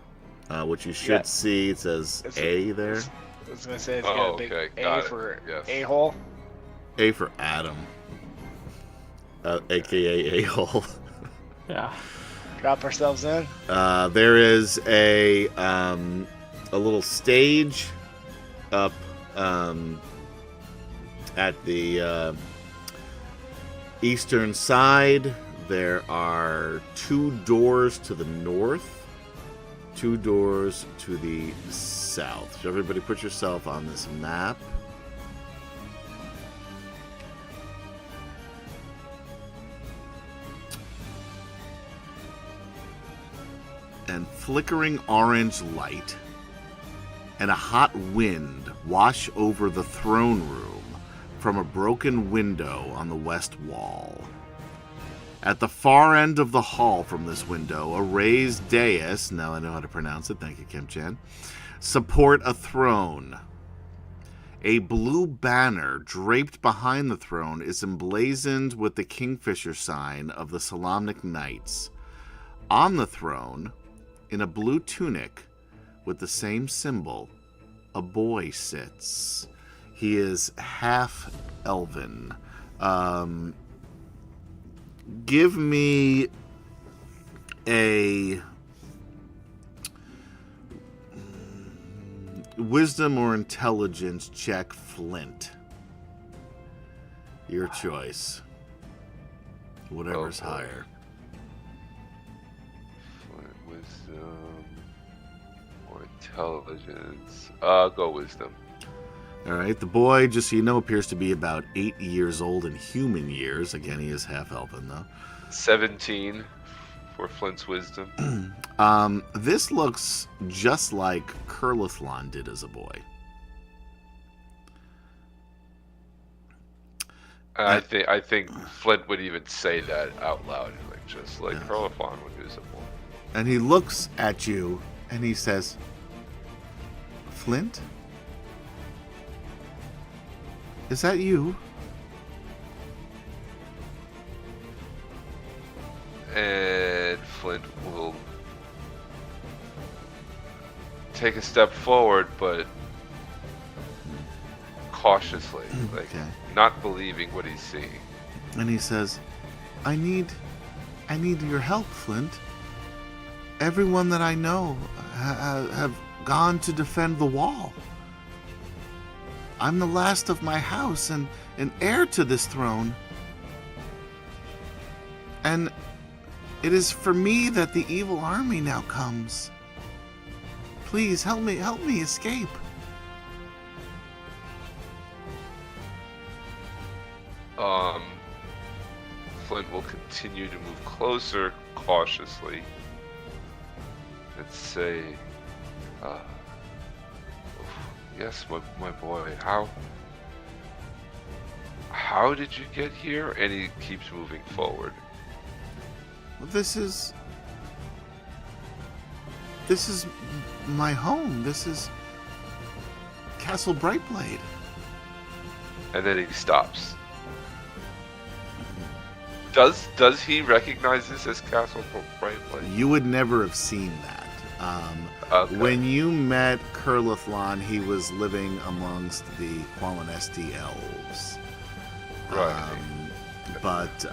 which you should Yeah. see. It says It's- A there. I was gonna say it's Oh, got a big okay, A got it. for Yes. a-hole. A for Adam, aka A-hole. Yeah. Drop ourselves in. There is a little stage up at the eastern side there are 2 doors to the north, 2 doors to the south. So everybody put yourself on this map. And flickering orange light and a hot wind wash over the throne room from a broken window on the west wall. At the far end of the hall from this window, a raised dais, now I know how to pronounce it, thank you, Kim-chan, support a throne. A blue banner draped behind the throne is emblazoned with the Kingfisher sign of the Solamnic Knights. On the throne, in a blue tunic with the same symbol, a boy sits. He is half elven. Give me a wisdom or intelligence check, Flint. Your choice. Whatever's higher. Flint, wisdom or intelligence. Go wisdom. All right, the boy, just so you know, appears to be about 8 years old in human years. Again, he is half elven, though. 17 for Flint's wisdom. This looks just like Kurlithlon did as a boy. I think Flint would even say that out loud, like just like Kurlithlon would do as a boy. And he looks at you and he says, "Flint? Is that you?" And Flint will take a step forward, but cautiously, like not believing what he's seeing. And he says, I need your help, Flint. Everyone that I know have gone to defend the wall. I'm the last of my house and an heir to this throne. And it is for me that the evil army now comes. Please help me escape. Flint will continue to move closer cautiously and say, yes, my boy, how did you get here? And he keeps moving forward. This is my home. This is Castle Brightblade. And then he stops. Does he recognize this as Castle Brightblade? You would never have seen that. Okay. When you met Kurlithlon, he was living amongst the Qualinesti elves. Right.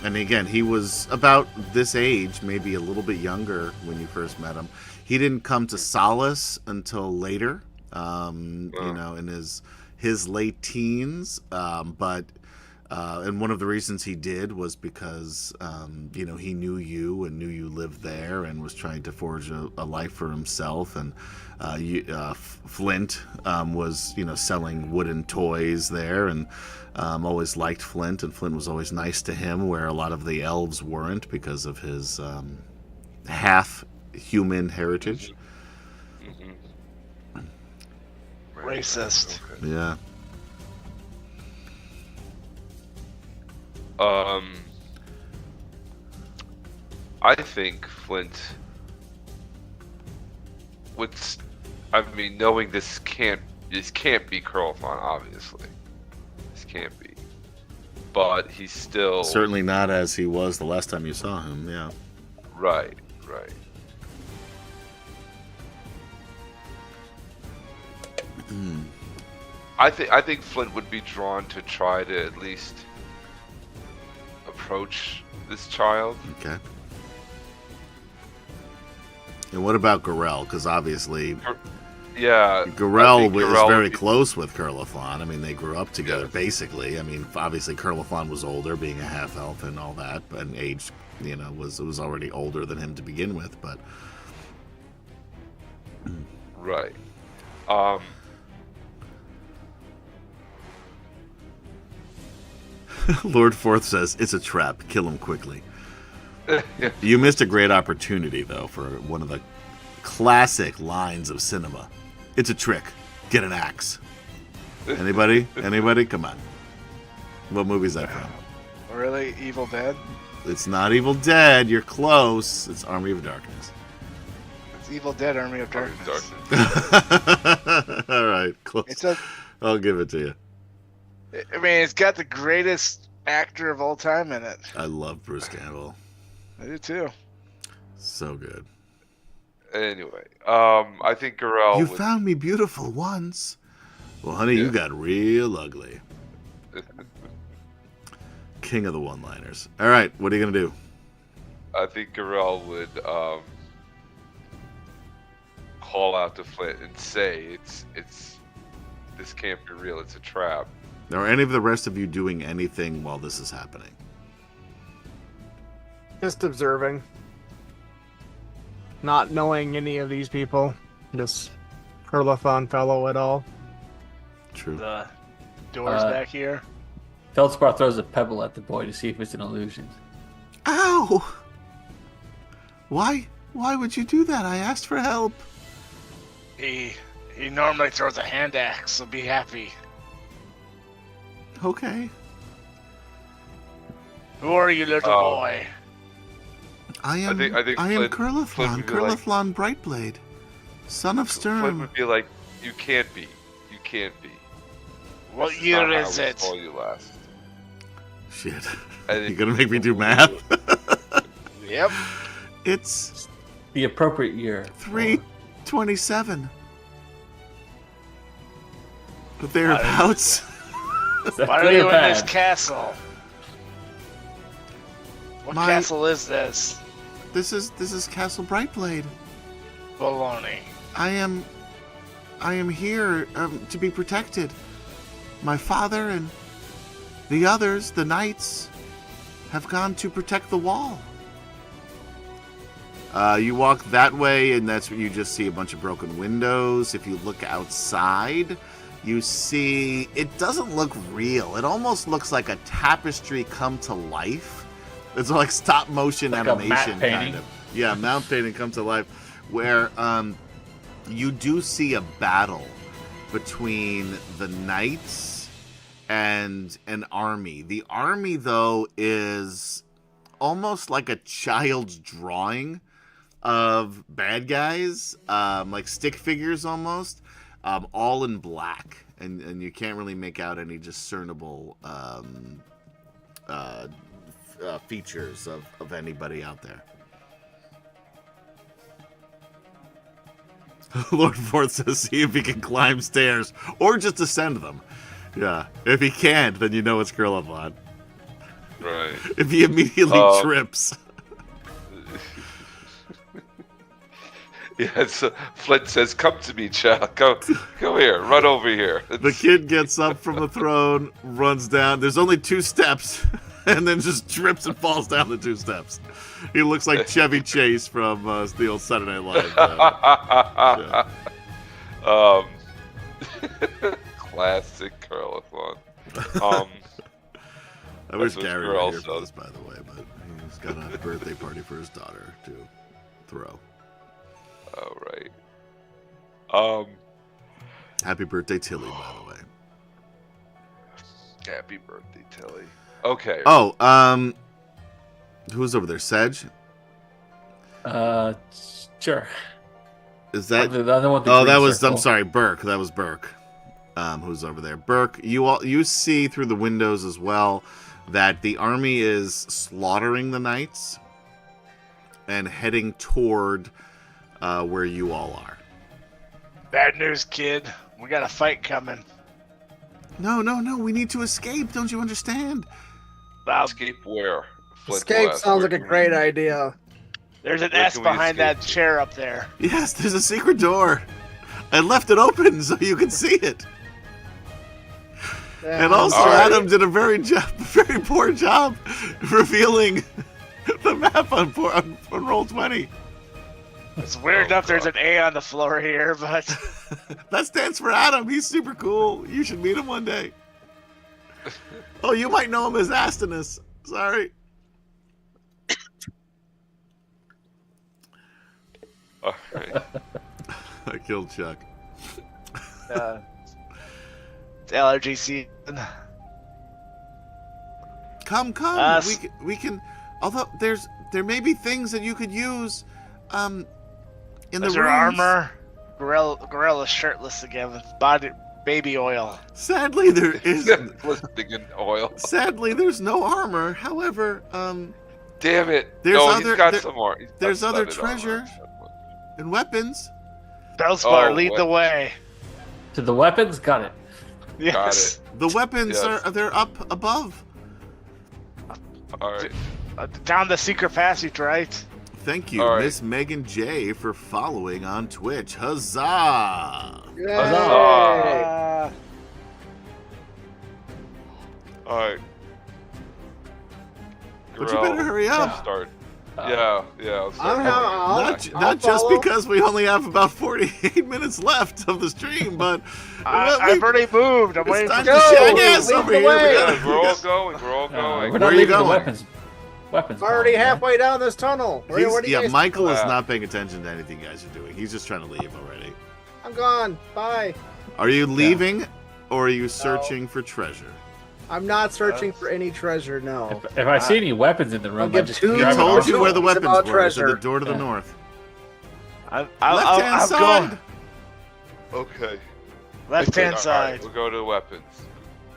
And again, he was about this age, maybe a little bit younger when you first met him. He didn't come to Solace until later, in his late teens. And one of the reasons he did was because, he knew you and knew you lived there and was trying to forge a life for himself. And Flint was, selling wooden toys there and always liked Flint. And Flint was always nice to him, where a lot of the elves weren't because of his half-human heritage. Mm-hmm. Racist. Okay. Yeah. I think Flint would. Knowing this can't be Kurlithlon, obviously. This can't be. But he's still Certainly not as he was the last time you saw him. Yeah. Right. I think Flint would be drawn to try to at least approach this child. Okay. And what about Gorell? Because obviously Yeah. Garel is Garel very would be- close with Kurlafon. I mean, they grew up together, Yes. basically. I mean, obviously, Kurlafon was older, being a half-elf and all that, and age, was already older than him to begin with, but... Right. Lord Forth says, it's a trap. Kill him quickly. Yeah. You missed a great opportunity, though, for one of the classic lines of cinema. It's a trick. Get an axe. Anybody? Anybody? Come on. What movie is that from? Really? Evil Dead? It's not Evil Dead. You're close. It's Army of Darkness. It's Evil Dead, Army of Darkness. All right, close. It's a. I'll give it to you. I mean, it's got the greatest actor of all time in it. I love Bruce Campbell. I do too. So good. Anyway, I think Garel You would... found me beautiful once. Well, honey, you Yeah. got real ugly. King of the one-liners. All right, what are you gonna do? I think Garel would call out to Flint and say, "It's this can't be real. It's a trap." Are any of the rest of you doing anything while this is happening? Just observing. Not knowing any of these people. Just Kurlafon fellow at all. True. The doors back here. Feldspar throws a pebble at the boy to see if it's an illusion. Ow! Why would you do that? I asked for help. He normally throws a hand axe, so be happy. Okay. Who are you, little boy? I am think I am Flint Kurlafon, would be like- Kurlafon Brightblade, son of Flint Sturm. would be like, "You can't be. You can't be. What This year not how is we it? saw you last." Shit. And You gonna make me do math? Yep. It's The appropriate year. 327. Thereabouts. Is that Why are good you or in this bad? castle? What My- castle is this? This is Castle Brightblade. Baloney. I am here to be protected. My father and the others, the knights, have gone to protect the wall. You walk that way, and that's when you just see a bunch of broken windows. If you look outside, you see it doesn't look real. It almost looks like a tapestry come to life. It's like stop motion Like a animation matte kind painting. of. Yeah, mount painting come to life, where you do see a battle between the knights and an army. The army, though, is almost like a child's drawing of bad guys, like stick figures almost, all in black, and you can't really make out any discernible features of anybody out there. Lord Forth says, see if he can climb stairs or just ascend them. Yeah, if he can't, then you know it's Kurlafon. Right. If he immediately trips. Yeah, so Flint says, "Come to me, child. Come here. Run over here." The kid gets up from the throne, runs down. There's only 2 steps, and then just trips and falls down the 2 steps. He looks like Chevy Chase from the old Saturday Night Live. Classic Kurlafon. I wish That's what Gary Squirrel were here for does. this, by the way, but he's got a birthday party for his daughter to throw. All right. Happy birthday, Tilly, by the way. Happy birthday, Tilly. Okay. Oh, who's over there? Sedge? Sure. Is that? The other one. Oh, that was. I'm sorry, Burke. That was Burke. Who's over there? Burke. You see through the windows as well that the army is slaughtering the knights and heading toward where you all are. Bad news, kid. We got a fight coming. No. We need to escape. Don't you understand? Well, Escape where? Flint Escape West. sounds Where like a can great we- idea. there's an Where S can we behind that escape? chair up there. Yes, there's a secret door. I left it open so you can see it. And also, All right. Adam did a very poor job revealing the map on Roll20. It's weird enough there's an A on the floor here, but... That stands for Adam. He's super cool. You should meet him one day. Oh, you might know him as Astinus. Sorry. All right. I killed Chuck. It's allergy season. Come. We can. Although there may be things that you could use. In the Is your rooms. armor? Gorilla shirtless again with baby oil. Sadly, there is. Lifting in oil. Sadly, there's no armor. However, Damn it. There's no, other- he's got there- some more. He's got there's other studded armor. treasure. and weapons. Bellspar, Oh, lead the way. To the weapons, got it. Yes. The weapons Yes. they're up above. All right. Down the secret passage, right? Thank you, All right. Miss Megan J, for following on Twitch. Huzzah! Yay! Uh, All right. But you better hurry up. Start. Yeah. I'll start. Not just follow. because we only have about 48 minutes left of the stream, but I've already moved. I'm it's waiting time for to Go! shag ass Lead over the here. way. Yeah, we're all going. We're all going. We're Where not are you leaving the going? weapons. Weapons. Already gone, right? halfway down this tunnel. Where do you guys- Michael is Wow. not paying attention to anything you guys are doing. He's just trying to leave already. I'm gone. Bye. Are you leaving, or are you searching for treasure? I'm not searching for any treasure. No. If I see any weapons in the room, I give just two He grab an told arm. you where the It's weapons about were. It's at the treasure. door to the Yeah. north. Left-hand Left-hand side. Okay. Left-hand All side. right, we'll go to the weapons.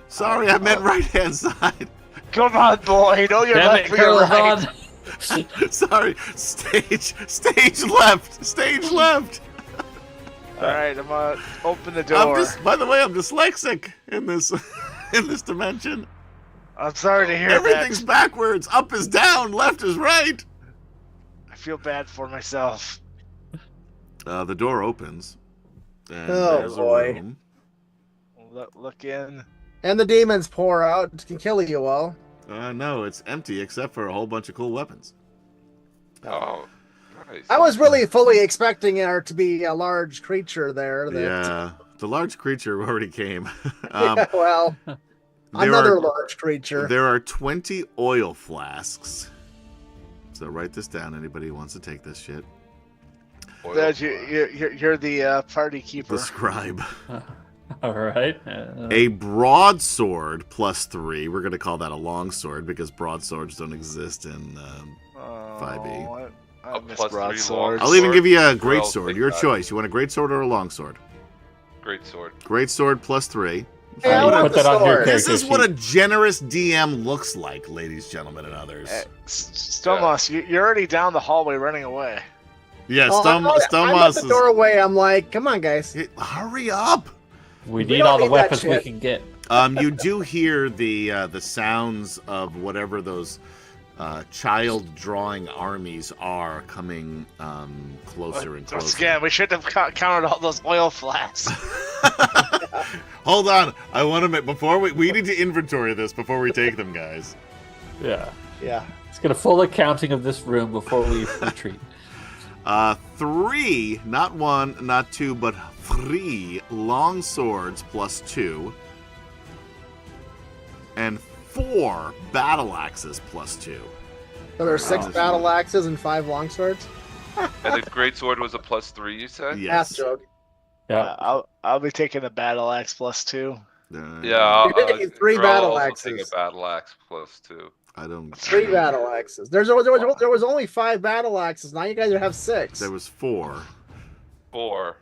Sorry, I meant right-hand side. Come on, boy. Know your Damn left it, for your right. Curlazon. Sorry, stage left, stage left. All right, I'm gonna open the I'm door. by the way, I'm dyslexic in this in this dimension. I'm sorry to hear Everything's that. backwards. Up is down, left is right. I feel bad for myself. The door opens. And Oh, there's boy. a room. Look in. And the demons pour out and can kill you all. No, it's empty except for a whole bunch of cool weapons. Oh, nice. I was really fully expecting there to be a large creature there. That, Yeah, the large creature already came. Yeah, well, there another are- large creature. There are 20 oil flasks. So write this down. Anybody who wants to take this shit. Oil Dad, flask. you're the party keeper. The scribe. All right. A broadsword +3. We're gonna call that a longsword because broadswords don't exist in. 5e. I A miss +3 broadswords. I'll even give you a Well, great sword. think Your about it. choice. You want a great sword or a longsword? Great sword. Great sword +3. Hey, I You want put the that on your sword. This character is what a sheet. generous DM looks like, ladies, gentlemen, and others. Stomos, you're already down the hallway running away. Yeah, Oh, I'm at Stomos the doorway. I'm like, come on, guys. Hurry up! We We need don't all the need that weapons we shit. can get. You do hear the sounds of whatever those child drawing armies are coming closer and Once closer. again, we should have counted all those oil flasks. Hold on, I want to make before we need to inventory this before we take them, guys. Yeah. Yeah. Let's get a full accounting of this room before we retreat. 3, not 1, not 2, but 3 long swords +2, and 4 battle axes +2. So there's 6 battle axes and 5 longswords. And the great sword was a +3, you said? Ass Yes. joke. Yeah. I'll be taking the battle axe +2. Yeah. I'll, You're taking 3 I'll battle also axes. take a battle axe +2. I don't. 3 battle axes. There was only 5 battle axes. Now you guys have 6. There was 4. 4.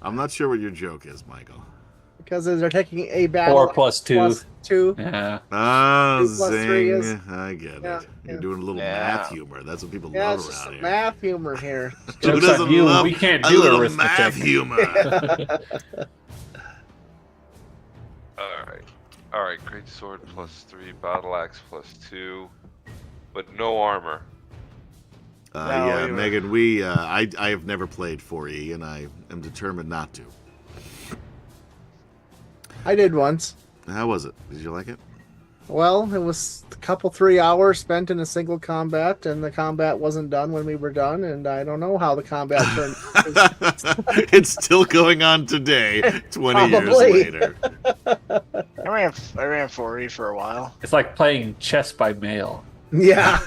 I'm not sure what your joke is, Michael. Because they're taking a battle 4 plus 2. plus 2. Yeah. Ah, 2 plus 3 zing. is- I get Yeah, it. You're yeah. doing a little Yeah. math humor. That's what people Yeah, love it's just around some here. math humor here. Who Joke's doesn't on you. love We can't a do little arithmetic. math humor? All right. Great sword +3, battle axe +2, but no armor. Yeah, Megan, we I have never played 4E, and I am determined not to. I did once. How was it? Did you like it? Well, it was a couple 3 hours spent in a single combat, and the combat wasn't done when we were done, and I don't know how the combat turned. It's still going on today, 20 years Probably. later. I ran 4E for a while. It's like playing chess by mail. Yeah.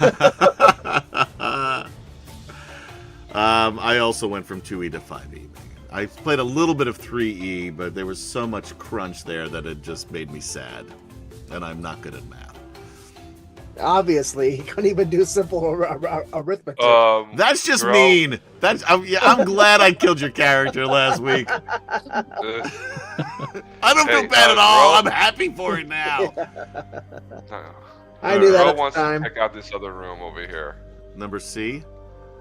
I also went from 2E to 5E. I played a little bit of 3E, but there was so much crunch there that it just made me sad. And I'm not good at math. Obviously, he couldn't even do simple arithmetic. That's just Girl. mean. I'm glad I killed your character last week. I don't feel bad at all. Girl. I'm happy for it now. I knew that Girl at the wants time. to check out this other room over here. Number C?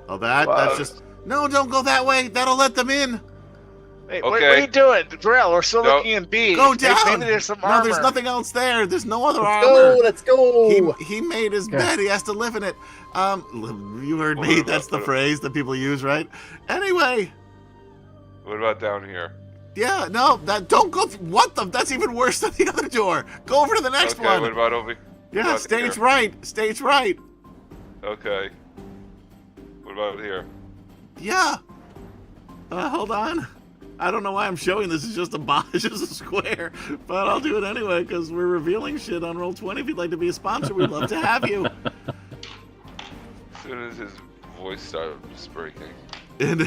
Oh, that's just... No, don't go that way. That'll let them in. Hey, Okay. what are you doing? Drill, we're still No. looking in B. Go down. Maybe there's some No, armor. there's nothing else there. There's no other Let's armor. go. Let's go. He made his bed. He has to live in it. You heard What me. about- That's the what- phrase that people use, right? Anyway, What about down here? yeah, no, don't go. What the? That's even worse than the other door. Go over to the next Okay, one. what about over Yeah, about stage here? right. Stage right. Okay. What about here? Yeah. Hold on. I don't know why I'm showing this. It's just a box, it's just a square, but I'll do it anyway because we're revealing shit on Roll20. If you'd like to be a sponsor, we'd love to have you. As soon as his voice started breaking. In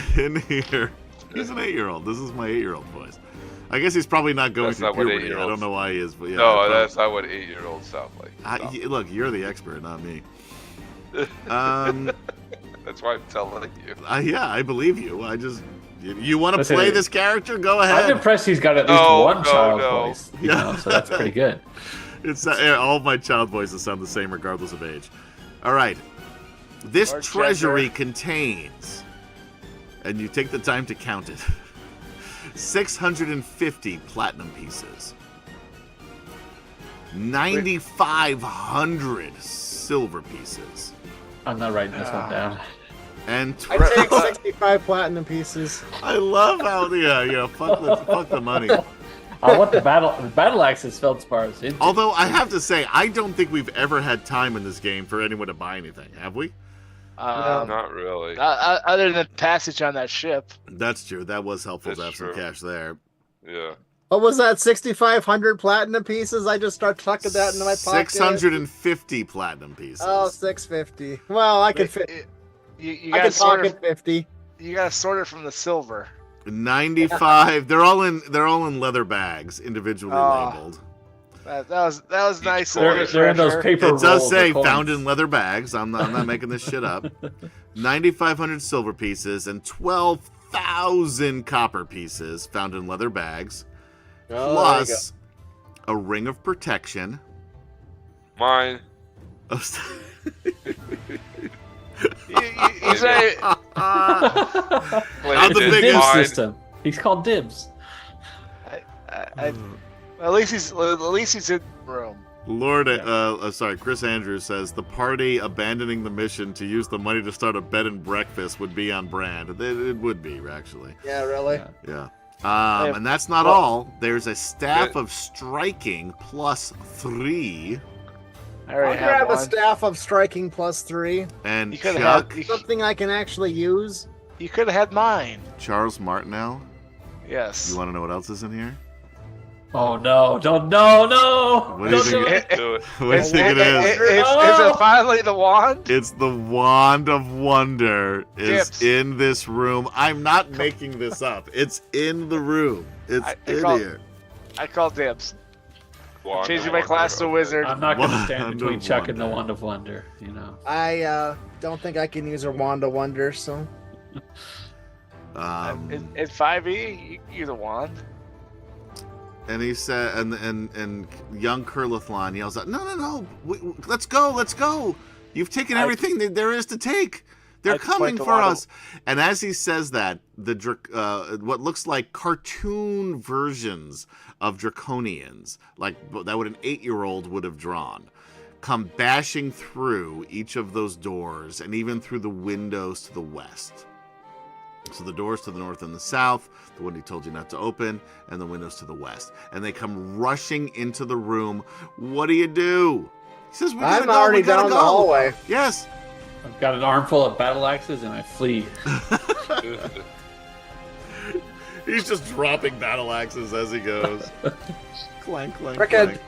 here, he's an 8-year-old. This is my 8-year-old voice. I guess he's probably not going That's through not what puberty. I 8-year-olds don't know why he is, but yeah. No, that's not what 8-year-olds sound like. Look, you're the expert, not me. That's why I'm telling you. Yeah, I believe you. I just, you want to Listen, play this character? Go I'm ahead. impressed he's got at least No, one child no. voice. You know, so that's pretty good. It's all of my child voices sound the same regardless of age. All right, this Or treasury gender. contains, and you take the time to count it, 650 platinum pieces, 9,500 silver pieces, I'm not writing this one down. and I take 65 platinum pieces. I love how fuck the money. I want the battle axes feldspars. Into. Although I have to say, I don't think we've ever had time in this game for anyone to buy anything, have we? Not really. Other than passage on that ship. That's true. That was helpful to That's have some true. cash there. Yeah. What was that? 6,500 platinum pieces? I just start tucking that into my pocket. 650 platinum pieces. Oh, 650. Well, I can fit. You I gotta can sort pocket it. 50. You gotta sort it from the silver. 95. They're all in leather bags, individually labeled. That was nice. They're- of They're in those Treasure. paper It rolls. does say of coins. found in leather bags. I'm not making this shit up. 9,500 silver pieces and 12,000 copper pieces found in leather bags. Oh, Plus a ring of protection. Mine. You say Not the Landon, biggest. Dibs mine. system. He's called Dibs. at least he's in the room. Lord, sorry, Chris Andrews says the party abandoning the mission to use the money to start a bed and breakfast would be on brand. It would be, actually. Yeah, really? Yeah. And that's not all. There's a staff of striking plus 3, I I'll already have grab a one. staff of striking plus 3. and You could Chuck, have Something I can actually use. You could have had mine. Charles Martineau. Yes. You want to know what else is in here? Oh no! Don't no! What do you Don't think? do it. Do it. What do you think it is? Is it finally the wand? It's the Wand of Wonder is Dips. in this room. I'm not making this up. It's in the room. It's I in call- here. I call dibs. Wand Changing of my Wonder, class to okay. wizard. I'm not going to Wand stand between of Chuck and the Wonder. Wand of Wonder. You know. I don't think I can use a Wand of Wonder, so. In 5e, you can use a wand. And he said, and young Kurlathlon yells out, "No! Let's go! You've taken everything that there is to take. They're I'd coming point to for one of- us." And as he says that, what looks like cartoon versions of Draconians, like that what an 8-year-old would have drawn, come bashing through each of those doors and even through the windows to the west. So the doors to the north and the south, the one he told you not to open, and the windows to the west. And they come rushing into the room. What do you do? He says, I'm already down the hallway. Yes. I've got an armful of battle axes and I flee. He's just dropping battle axes as he goes. Clank, clank, Frickin'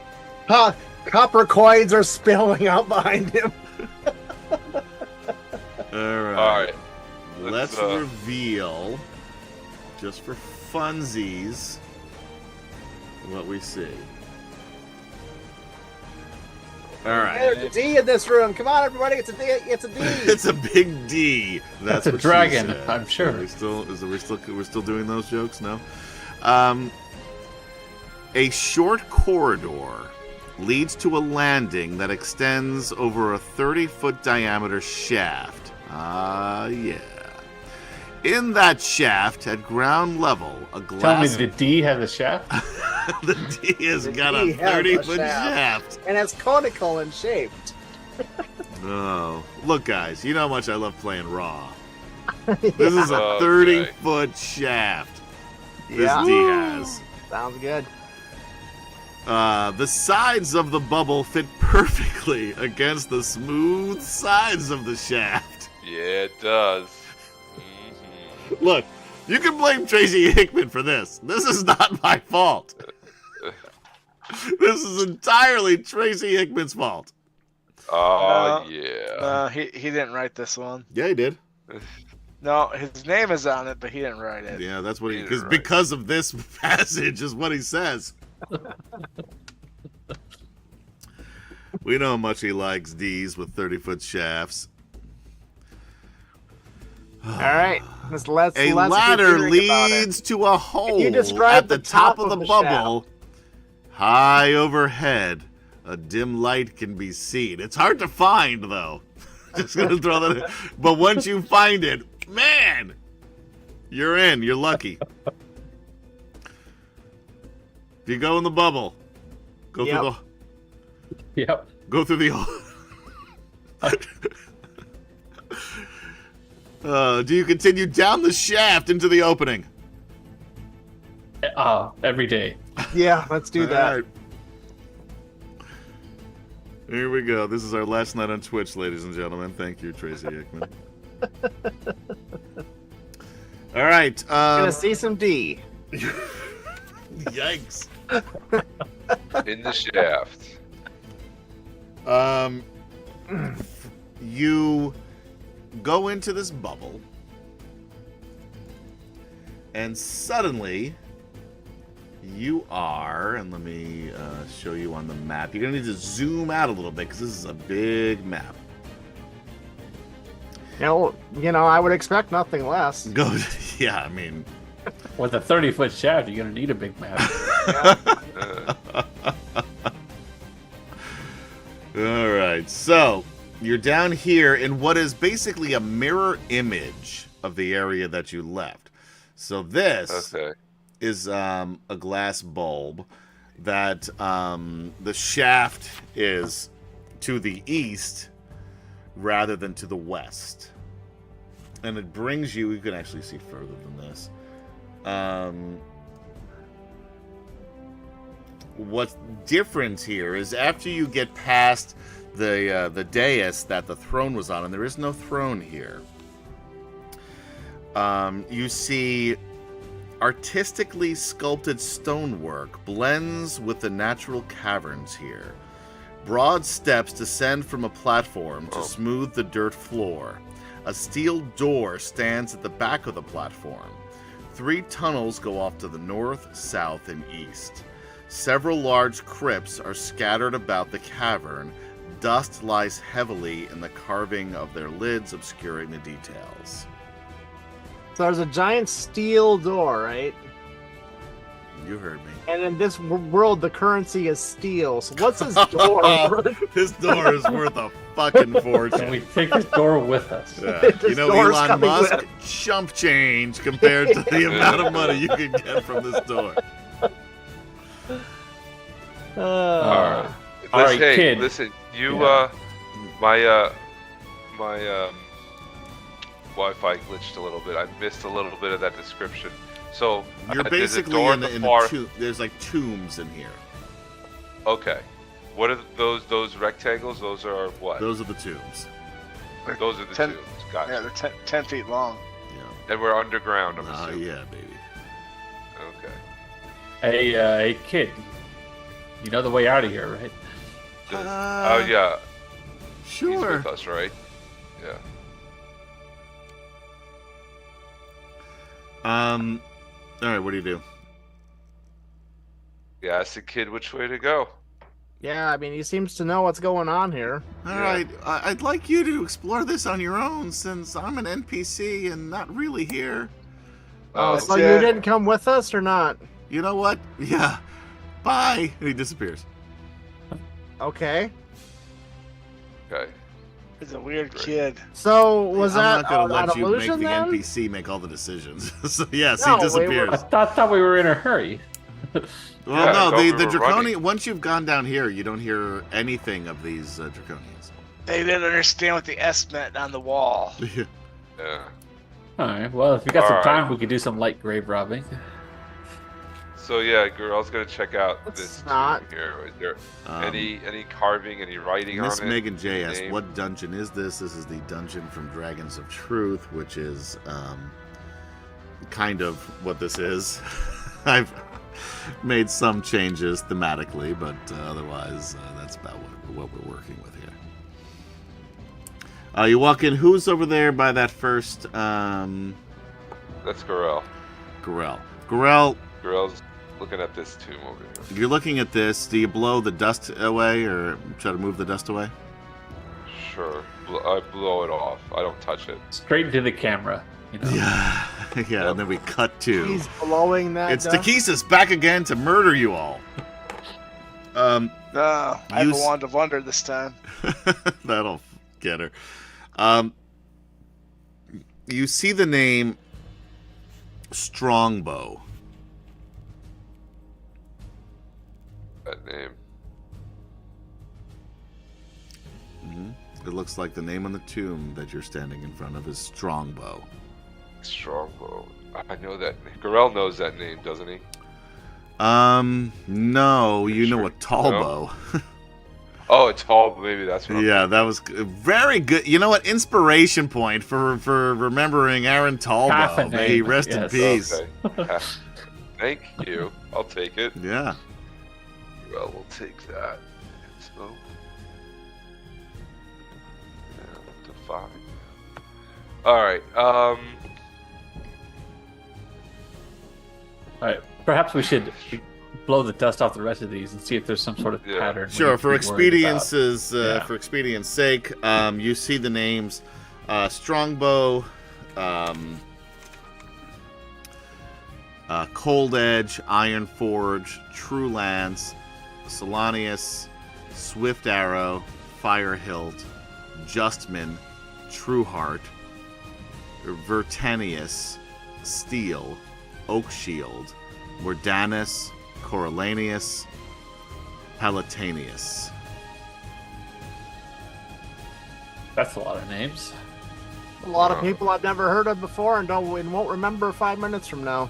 clank. copper coins are spilling out behind him. All right. Let's reveal, just for funsies, what we see. All right. There's a D in this room. Come on, everybody. It's a D. It's a D. It's a big D. That's a what dragon, she said. I'm sure. We're still doing those jokes? No. A short corridor leads to a landing that extends over a 30-foot diameter shaft. Yeah. In that shaft, at ground level, a glass... Tell me the D has a shaft? The D has got a 30-foot shaft. And it's conical and shaped. Oh. Look, guys, you know how much I love playing Raw. This is a 30-foot shaft. This D has. Sounds good. The sides of the bubble fit perfectly against the smooth sides of the shaft. Yeah, it does. Look, you can blame Tracy Hickman for this. This is not my fault. This is entirely Tracy Hickman's fault. Oh, yeah. He didn't write this one. Yeah, he did. No, his name is on it, but he didn't write it. Yeah, that's what He because of this passage is what he says. We know how much he likes D's with 30-foot shafts. All right. A ladder leads to a hole at the top of the bubble. High overhead, a dim light can be seen. It's hard to find, though. Just gonna throw that in. But once you find it, man, you're in. You're lucky. If you go in the bubble, go through the. Yep. Go through the hole. Do you continue down the shaft into the opening? Every day. Yeah, let's do that. All right. Here we go. This is our last night on Twitch, ladies and gentlemen. Thank you, Tracy Hickman. All right. Gonna see some D. Yikes. In the shaft. You go into this bubble, and suddenly you are, and let me show you on the map. You're gonna need to zoom out a little bit because this is a big map. You know, I would expect nothing less. Go, yeah, I mean, With a 30-foot shaft, you're going to need a big map. all right. So you're down here in what is basically a mirror image of the area that you left. So this is a glass bulb that the shaft is to the east rather than to the west. And it brings you can actually see further than this. What's different here is after you get past the dais that the throne was on, and there is no throne here, you see artistically sculpted stonework blends with the natural caverns here. Broad steps descend from a platform to smooth the dirt floor. A steel door stands at the back of the platform. 3 tunnels go off to the north, south, and east. Several large crypts are scattered about the cavern. Dust lies heavily in the carving of their lids, obscuring the details. So there's a giant steel door, right? You heard me. And in this world, the currency is steel. So what's this door worth? This door is worth a fucking And fortune. we take this door with us. Yeah. This You know, door's Elon coming Musk, with- chump change compared to the amount of money you can get from this door. Alright. All right, hey, kid. listen, you Yeah. my Wi-Fi glitched a little bit. I missed a little bit of that description. So You're there's a basically door in at the far. tomb. There's like tombs in here. Okay, what are those rectangles? Those are what? Those are the tombs. Those are the Ten- tombs. Gotcha. Yeah, they're 10 feet long. Yeah. And we're underground. I'm Oh assuming. yeah, baby. Okay. Hey, kid. You know the way out of here, right? Oh yeah. He's Sure. with us, right? Yeah. All right. What do you do? Yeah, ask the kid which way to go. Yeah, I mean, he seems to know what's going on here. All right. I'd like you to explore this on your own, since I'm an NPC and not really here. Oh, so yeah. you didn't come with us or not? You know what? Yeah. Bye. And he disappears. Okay. Okay. He's a weird Great. kid. So was I'm that not gonna an let you illusion make the then? NPC make all the decisions. So yes, No, he disappears. I thought we were in a hurry. Well, Yeah, I no, thought the we the were draconian. running. Once you've gone down here, you don't hear anything of these draconians. They didn't understand what the S meant on the wall. Yeah. All right. Well, if you got some All right. time, we could do some light grave robbing. So yeah, girl's gonna check out It's this not. tomb here. Is there Um, any carving, any writing Miss on it? Megan J Any asked, name? "What dungeon is this?" This is the dungeon from Dragons of Truth, which is kind of what this is. I've made some changes thematically, but otherwise, that's about what we're working with here. You walk in. Who's over there by that first That's Gorel. Gorel? Gorel, Gorel's looking at this tomb over here. you're looking at this. Do you blow the dust away, or try to move the dust away? Sure. I blow it off. I don't touch it. Straight into the camera. You know. Yeah, yeah. And then we cut to. He's blowing that. It's dust. Takesis back again to murder you all. No, I have You a s- wand of wonder this time. That'll get her. You see the name Strongbow. That name. It looks like the name on the tomb that you're standing in front of is Strongbow. Strongbow. I know that. Gorel knows that name, doesn't he? No, you know Sure. a Tallbow. Oh, it's tall. Maybe that's what. Yeah, that was very good. You know what? Inspiration point for remembering Aaron Half a Tallbow. May he name, rest in yes. peace. Okay. Thank you. I'll take it. Yeah. Well, we'll take that. So. Yeah, to 5. All right. All right. Perhaps we should blow the dust off the rest of these and see if there's some sort of Yeah. pattern. we Sure. need to For be worried about. expedience's Yeah. for expedience sake, you see the names Strongbow, Cold Edge, Iron Forge, True Lance, Solanius, Swift Arrow, Fire Hilt, Justman, True Heart, Vertanius, Steel, Oak Shield, Mordanus, Corellanius, Palatanius. That's a lot of names. A lot of people I've never heard of before and won't remember 5 minutes from now.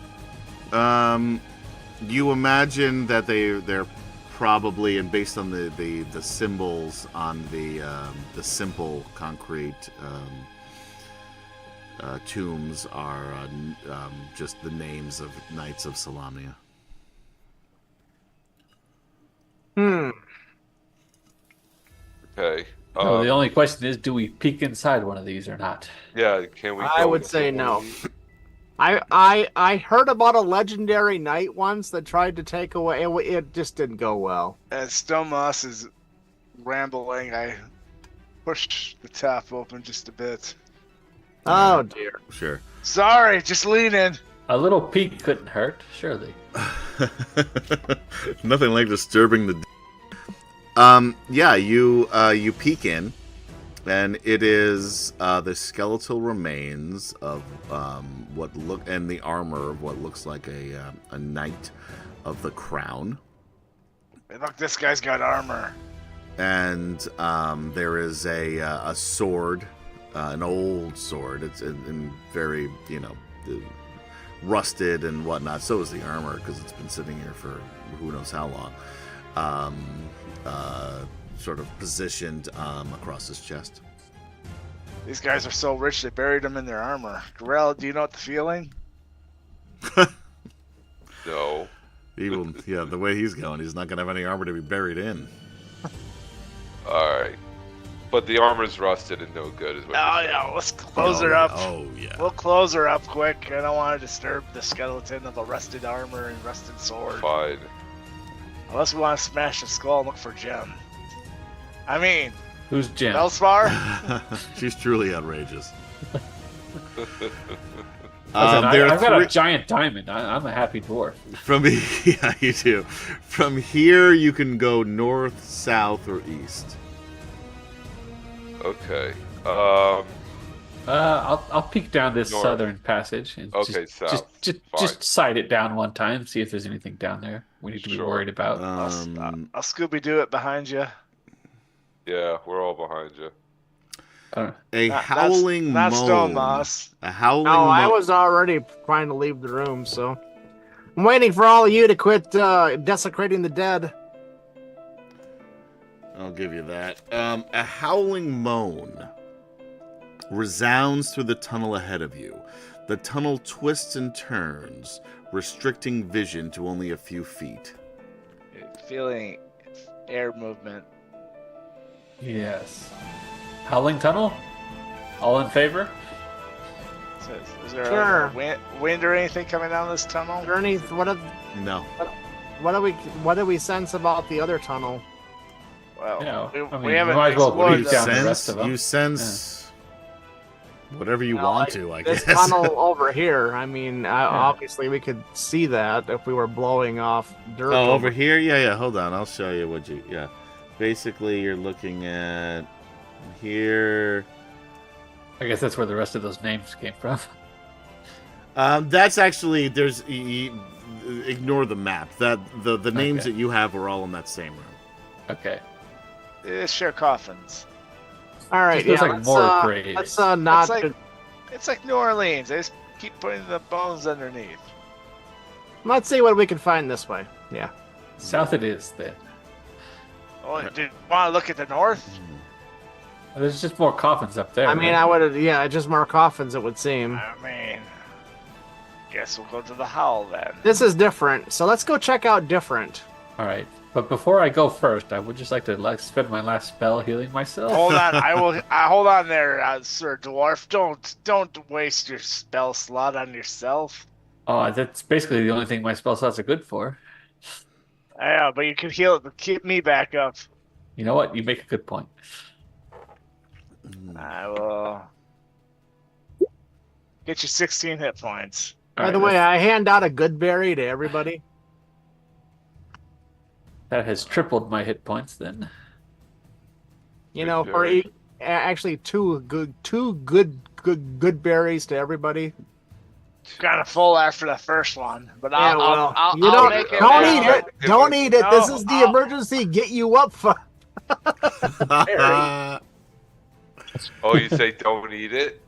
You imagine that they're probably, and based on the symbols on the simple concrete tombs are just the names of Knights of Salamnia. Okay. So the only question is, do we peek inside one of these or not? Yeah. Can we? I go would into say one no. of these? I heard about a legendary knight once that tried to take away. It just didn't go well. As Stomas is rambling, I push the top open just a bit. Oh dear. Sure. Sorry, just lean in. A little peek couldn't hurt, surely. Nothing like disturbing the. Yeah, you peek in, and it is the skeletal remains of what look and the armor of what looks like a knight of the crown. Hey, look, this guy's got armor. and there is a sword, an old sword. It's in very, rusted and whatnot. So is the armor because it's been sitting here for who knows how long. Sort of positioned across his chest. These guys are so rich they buried them in their armor. Gorell, do you know what the feeling? No. The way he's going, he's not going to have any armor to be buried in. Alright. But the armor's rusted and no good is what Oh, you're saying. yeah, let's close her up. Oh, yeah. We'll close her up quick. I don't want to disturb the skeleton of a rusted armor and rusted sword. Fine. Unless we want to smash the skull and look for Gem. I mean, Who's Jim? Belspar? She's truly outrageous. I've got a giant diamond. I'm a happy dwarf. Yeah, you do. From here, you can go north, south, or east. Okay. I'll peek down this North. southern passage and south. just sight it down one time, see if there's anything down there we need to be Sure. worried about. I'll Scooby-Doo it behind you. Yeah, we're all behind you. A howling not moan. Stone Moss. A howling No, I moan. was already trying to leave the room, so I'm waiting for all of you to quit desecrating the dead. I'll give you that. A howling moan resounds through the tunnel ahead of you. The tunnel twists and turns, restricting vision to only a few feet. Feeling air movement. Yes. Howling tunnel? All in favor? Is there Sure. a wind or anything coming down this tunnel? Ernie, No. what do we sense about the other tunnel? Well, Yeah, I mean, we haven't might as well explored peek You down that. the rest of them. sense whatever you Well, want like, to, I This guess. tunnel over here, I mean, obviously we could see that if we were blowing off dirt. Oh, over here? Yeah, hold on. I'll show you what you... Yeah. Basically, you're looking at here. I guess that's where the rest of those names came from. That's actually... Ignore the map. The names Okay. that you have are all in that same room. Okay. Share coffins. All right, Just yeah, looks like more graves. let's not. It's like New Orleans. They just keep putting the bones underneath. Let's see what we can find this way. Yeah. South it is, then. Oh, do you want to look at the north? There's just more coffins up there. I mean, right? I would. Yeah, just more coffins. It would seem. I mean, guess we'll go to the Howl then. This is different, so let's go check out different. All right. But before I go first, I would just like to spend my last spell healing myself. Hold on, I will. Hold on there, Sir Dwarf. Don't waste your spell slot on yourself. Oh, that's basically the only thing my spell slots are good for. Yeah, but you can heal it. Keep me back up. You know what? You make a good point. I will get you 16 hit points. All By right, the way, I hand out a good berry to everybody. that has tripled my hit points then. You Good know, berry. actually two good berries to everybody. Kind of full after the first one, but Yeah, I'll you I'll don't make it don't now. eat it. Don't eat it. This No, is the I'll- emergency get you up for. Oh, you say don't eat it?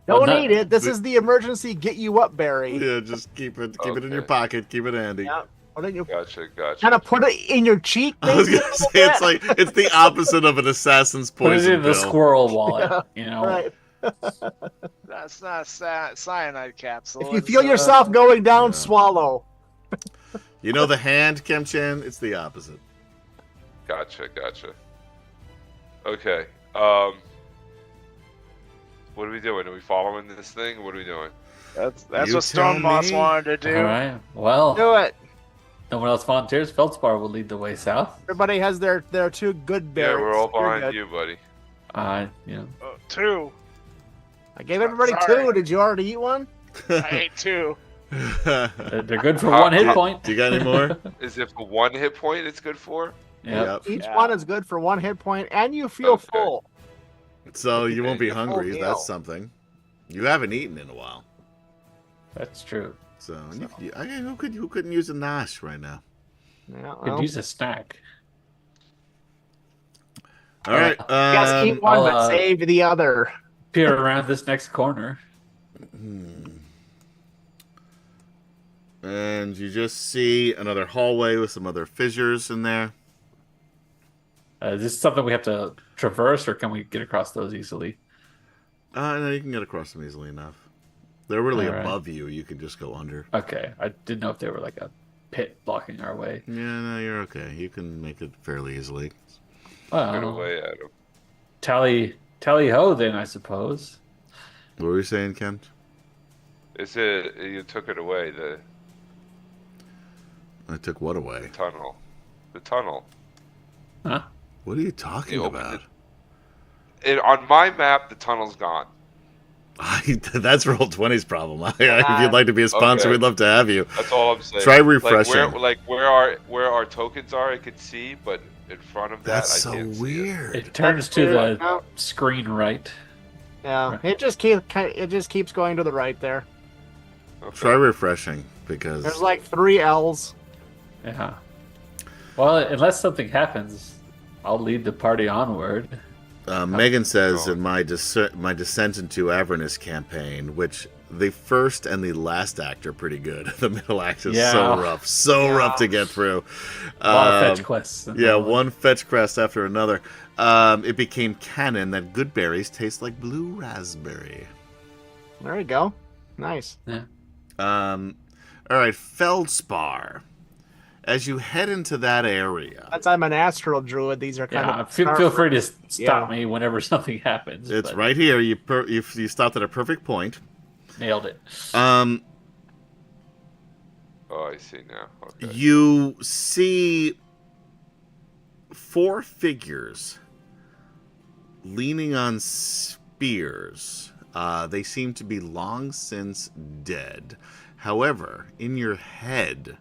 Don't not- eat it. This is the emergency get you up berry. Yeah, just keep it in your Okay. pocket. Keep it handy. Yeah. Put it in your, Gotcha. kind of put it in your cheek. I was maybe gonna a say little it's bit. like it's the opposite of an assassin's Put it poison in the pill. squirrel wallet. You know. Right. That's not a cyanide capsule. If you It's, feel yourself going down, yeah. swallow. You know the hand, Kemchan? It's the opposite. Gotcha. Okay. What are we doing? Are we following this thing? What are we doing? That's You what Stone tell Moss me. wanted to do. All right. Well, Do it. no one else volunteers. Feldspar will lead the way south. Everybody has their two good berries. Yeah, we're all You're behind good. you, buddy. You know. Oh, 2. I gave everybody Sorry. 2. Did you already eat one? I ate 2. They're good for How- one hit how- point. Do you got any more? Is it for 1 hit point it's good for? Yeah. Each Yeah. one is good for 1 hit point, and you feel Okay. full. So you won't be hungry. meal. That's something. You haven't eaten in a while. That's true. So who couldn't use a nosh right now? Yeah, Could well, use a snack. All right. Yes, keep one, but I'll, save the other. peer around this next corner. And you just see another hallway with some other fissures in there. Is this something we have to traverse, or can we get across those easily? No, you can get across them easily enough. They're really All right. above you. You can just go under. Okay, I didn't know if they were like a pit blocking our way. Yeah, no, you're okay. You can make it fairly easily. Get Well, away at him. tally ho then, I suppose. What were you saying, Kent? Is it? You took it away. The I took what away? tunnel. The tunnel. Huh? What are you talking You opened about? On my map, the tunnel's gone. That's Roll20's problem. If you'd like to be a sponsor, Okay. we'd love to have you. That's all I'm saying. Try refreshing. Like where our tokens are, I could see, but in front of that, That's I so can't see it. weird. It turns to the No. screen right. Yeah, Right. it just keeps going to the right there. Okay. Try refreshing because There's like 3 L's. Yeah. Well, unless something happens, I'll lead the party onward. Megan says Oh. in my Descent into Avernus campaign, which the first and the last act are pretty good. The middle act is so Yeah. rough, so Yeah. rough to get through. A lot of fetch quests. Yeah, one fetch quest after another. It became canon that good berries taste like blue raspberry. There you go. Nice. All right, Feldspar. As you head into that area, Since I'm an astral druid, these are kind Yeah, of. feel free to stop Yeah. me whenever something happens. it's but right here. You stopped at a perfect point. Nailed it. Um, Oh, I see now. Okay. You see 4 figures leaning on spears. They seem to be long since dead. However, in your head,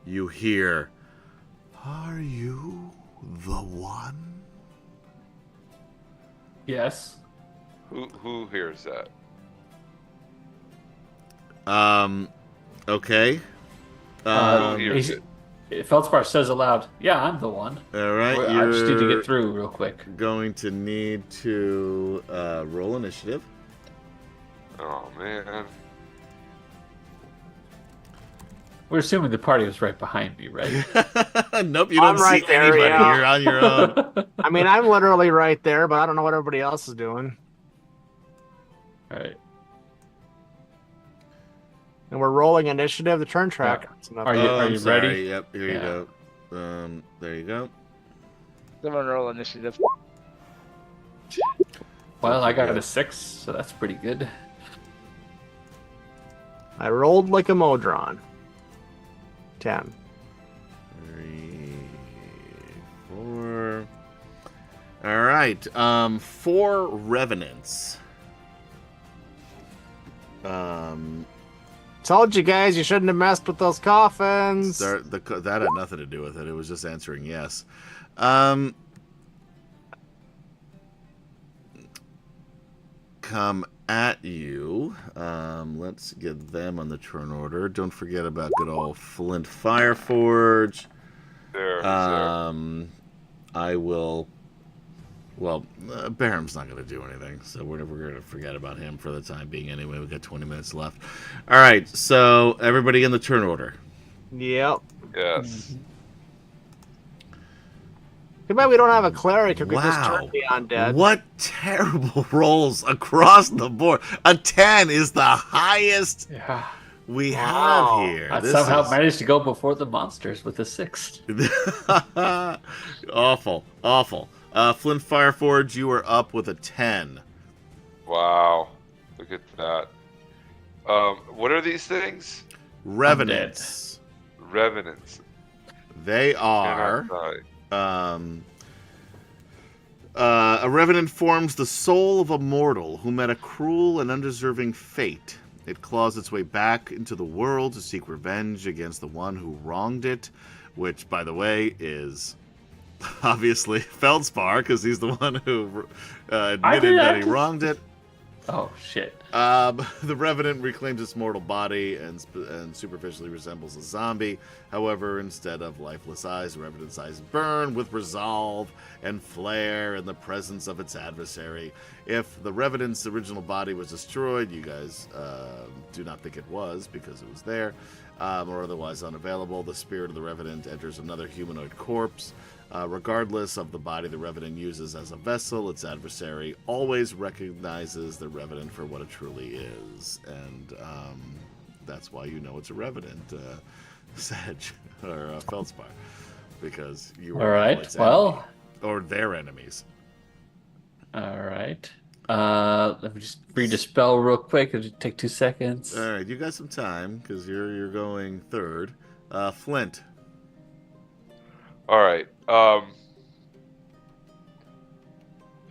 you hear, "Are you the one?" Yes. Who hears that? Okay. Who hears he's- it? Feldspar says aloud, "Yeah, I'm the one. All right. I just need to You're get through real quick." going to need to roll initiative. Oh man. We're assuming the party was right behind me, right? Nope, you don't I'm right see there, anybody. yeah. You're on your own. I mean, I'm literally right there, but I don't know what everybody else is doing. All right. And we're rolling initiative. The turn track. Are you- I'm sorry. ready? Yep, here Yeah. you go. There you go. Someone roll initiative. Well, I got a 6, so that's pretty good. I rolled like a Modron. 10. 3, 4. All right. 4 revenants. Told you guys you shouldn't have messed with those coffins. That had nothing to do with it. It was just answering yes. Come at you. Let's get them on the turn order. Don't forget about good old Flint Fireforge. There. I will. Well, Baham's not going to do anything, so we're going to forget about him for the time being anyway. We've got 20 minutes left. All right, so everybody in the turn order. Yep. Yes. Too bad we don't have a cleric who could just Wow. turn me undead. What terrible rolls across the board. A 10 is the highest Yeah. we Wow. have here. I This somehow is- managed to go before the monsters with a 6. Awful. Flint Fireforge, you are up with a 10. Wow. Look at that. What are these things? Revenants. Revenants. They are. Cannot die. A revenant forms the soul of a mortal who met a cruel and undeserving fate. It claws its way back into the world to seek revenge against the one who wronged it, which, by the way, is obviously Feldspar, because he's the one who admitted that he wronged it. Oh, shit. The Revenant reclaims its mortal body and superficially resembles a zombie. However, instead of lifeless eyes, the Revenant's eyes burn with resolve and flare in the presence of its adversary. If the Revenant's original body was destroyed, you guys do not think it was because it was there, or otherwise unavailable, the spirit of the Revenant enters another humanoid corpse. Regardless of the body the Revenant uses as a vessel, its adversary always recognizes the Revenant for what it truly is. And that's why you know it's a Revenant, Sedge, or Feldspar. Because you All right, its well... enemy, or their enemies. All right. Let me just read the spell real quick. It'll take 2 seconds. All right, you got some time, because you're going third. Flint. All right.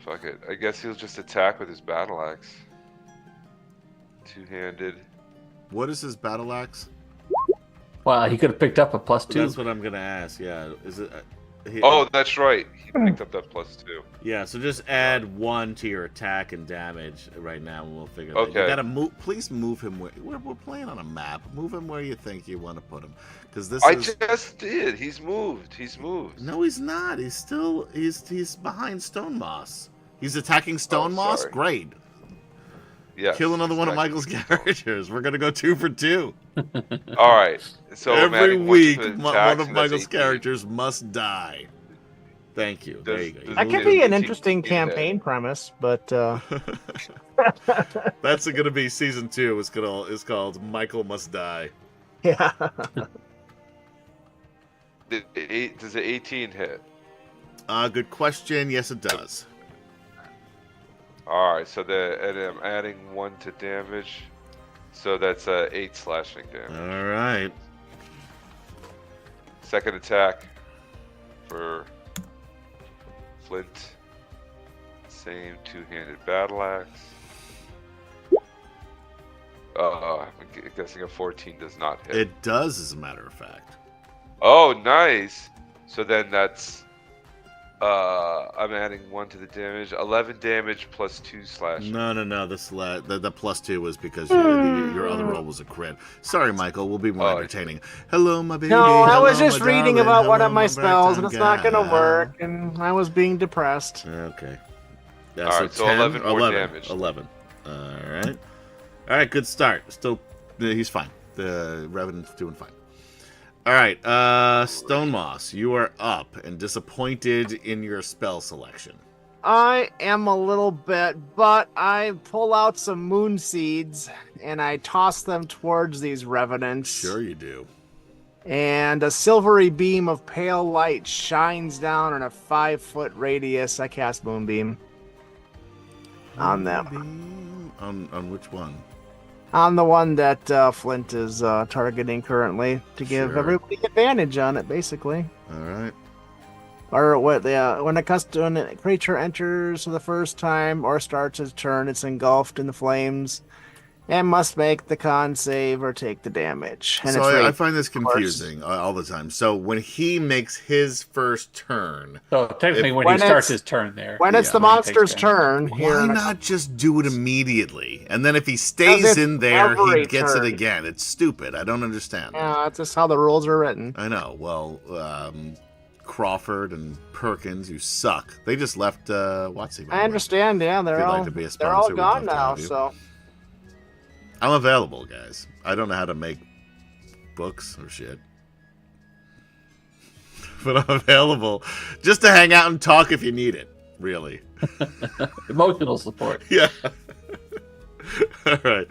Fuck it. I guess he'll just attack with his battle axe. Two-handed. What is his battle axe? Wow, he could have picked up a +2. That's what I'm going to ask, yeah. Is it... Oh, that's right. He picked up that +2. Yeah, so just add 1 to your attack and damage right now, and we'll figure it out. Okay. You gotta move. Please move him. We're playing on a map. Move him where you think you want to put him, because this I is. just did. He's moved. He's moved. No, he's not. He's still. He's behind Stone Moss. He's attacking Stone Moss. sorry. Great. Yes. Kill another one of exactly. Michael's characters. We're gonna go 2 for 2. All right. So I'm Every adding week, one to the one attacks, of and that's Michael's 18. characters must die. Thank you. There you go. Does- That could Yeah. be an 18 interesting yeah. campaign premise, but That's gonna be season 2. It's called Michael Must Die. yeah. Does the 18 hit? Good question. Yes, it does. All right. So and I'm adding 1 to damage. So that's 8 slashing damage. All right. Second attack for Flint. Same two-handed battle axe. I'm guessing a 14 does not hit. It does, as a matter of fact. Oh, nice. So then that's I'm adding 1 to the damage. 11 damage plus 2 slash. No. The +2 was because your other roll was a crit. Sorry, Michael. We'll be more Oh, entertaining. Hello, my baby. No, I was Hello, just my reading darling. about one Hello, of my spells, and ragtime it's not going to gal. work, and I was being depressed. Okay. Yeah, All right, so 10, 11 more 11, damage. 11. All right. All right, good start. Still, he's fine. The Revenant's doing fine. All right, Stone Moss, you are up and disappointed in your spell selection. I am a little bit, but I pull out some moon seeds, and I toss them towards these revenants. Sure you do. And a silvery beam of pale light shines down in a 5-foot radius. I cast Moonbeam on them. On which one? On the one that Flint is targeting currently to give Sure. everybody advantage on it, basically. All right. Or when a creature enters for the first time or starts its turn, it's engulfed in the flames and must make the con save or take the damage. And So it's I raged, find this of course. confusing all the time. So when he makes his first turn, So technically, when when he starts it's- his turn there. When it's Yeah, the when he takes monster's damage. turn, here why in a- not just do it immediately? And then if he stays Because it's in there, he every gets turn. it again. It's stupid. I don't understand. Yeah, that's just how the rules are written. I know. Well, Crawford and Perkins, you suck. They just left WotC. by the I way. understand. Yeah, If they're you'd like all to be a they're all sponsor, we'd gone love to now. have you. So I'm available, guys. I don't know how to make books or shit. But I'm available just to hang out and talk if you need it, really. Emotional support. Yeah. All right.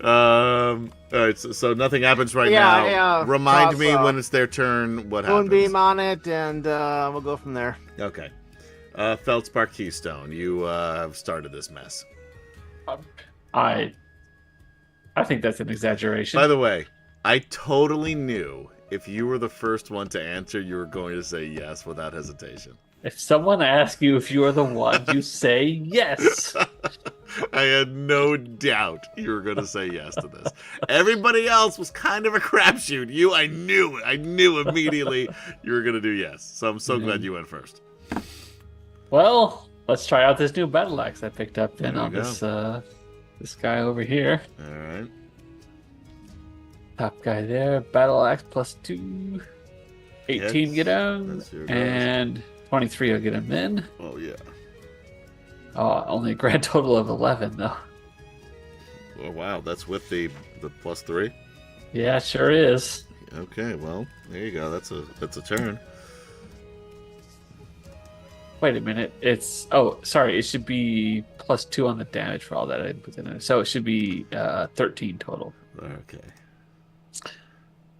All right. So nothing happens right Yeah, now. yeah. Remind Toss, me when it's their turn. What happens? Moonbeam on it, and we'll go from there. Okay. Feldspar Keystone, you have started this mess. I think that's an exaggeration. By the way, I totally knew if you were the first one to answer, you were going to say yes without hesitation. If someone asks you if you are the one, you say yes. I had no doubt you were going to say yes to this. Everybody else was kind of a crapshoot. I knew immediately you were going to do yes. So I'm so glad you went first. Well, let's try out this new battle axe I picked up then There on you this This guy over here. All right. Top guy there. Battle axe +2. 18 get him. That's your And 23 will get him in. Oh, yeah. Oh, only a grand total of 11, though. Oh, wow. That's with the +3? Yeah, sure is. Okay, well, there you go. That's a turn. Wait a minute. It's... Oh, sorry. It should be +2 on the damage for all that I put in there. So it should be 13 total. Okay.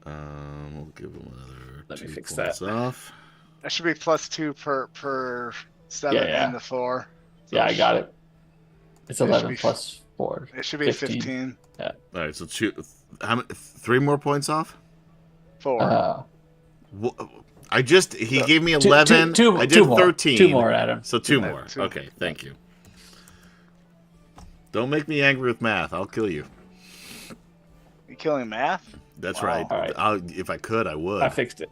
We'll give him another Let me 2 fix points that. off. That should be +2 per 7 Yeah. and the 4. So Yeah, I got it. It's It should 11 be- plus 4. It should be 15. All right, so how many, 3 more points off? 4. He gave me Two- 11. two- I did two more. 13. 2 more, Adam. So 2 Yeah, more. 2. Okay, thank you. Don't make me angry with math. I'll kill you. You killing math? That's Wow. right. All right. If I could, I would. I fixed it.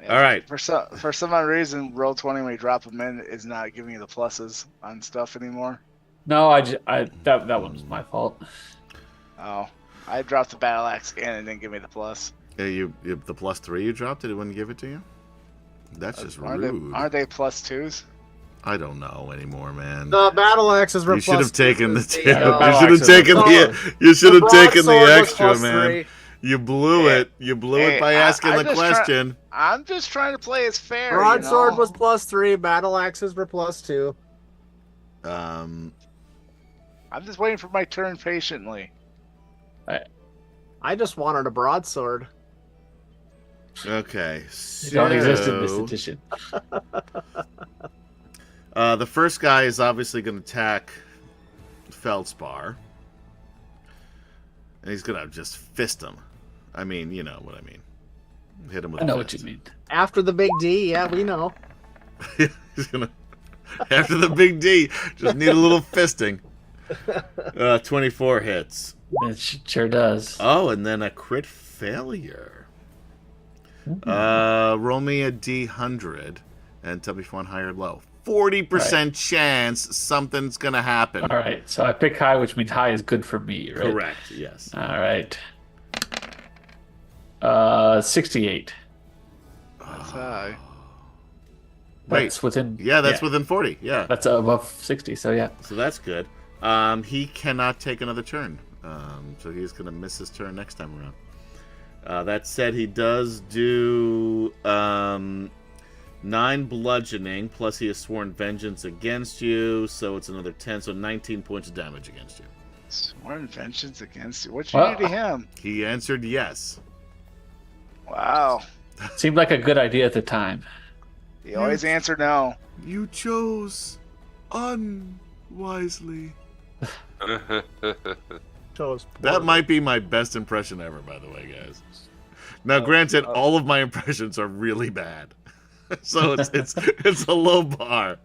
All right. For some odd reason, Roll20 when you drop them in is not giving you the pluses on stuff anymore. No, that one was my fault. Oh, I dropped the battle axe and it didn't give me the plus. You the +3 you dropped it wouldn't give it to you? That's just rude. Aren't they +2s? I don't know anymore, man. The battle axes were You should have taken the +2s. two. Yeah, You should have taken the. You should have taken the extra, man. You blew it. You blew it by asking I'm the just question. I'm just trying to play as fair. Broadsword you know? was +3. Battle axes were +2. Um. I'm just waiting for my turn patiently. I just wanted a broadsword. Okay. It don't exist in this So, edition. the first guy is obviously going to attack Feldspar. And he's going to just fist him. I mean, you know what I mean. Hit him with I know a what you fist. mean. After the big D, yeah, we know. He's going to... After the big D, just need a little fisting. 24 hits. It sure does. Oh, and then a crit failure. Roll me a D100 and tell me if you want high or low. 40% chance something's going to happen. All right, so I pick high, which means high is good for me, right? Correct, yes. All right. 68. That's high. That's within. Yeah, that's within 40. Yeah. That's above 60. So yeah. So that's good. He cannot take another turn. So he's going to miss his turn next time around. That said, he does do 9 bludgeoning, plus he has sworn vengeance against you, so it's another 10, so 19 points of damage against you. Sworn vengeance against you. What'd you do to him? He answered yes. Wow. Seemed like a good idea at the time. He always answered no. You chose unwisely. That might be my best impression ever, by the way, guys. Now, granted, all of my impressions are really bad, so it's a low bar.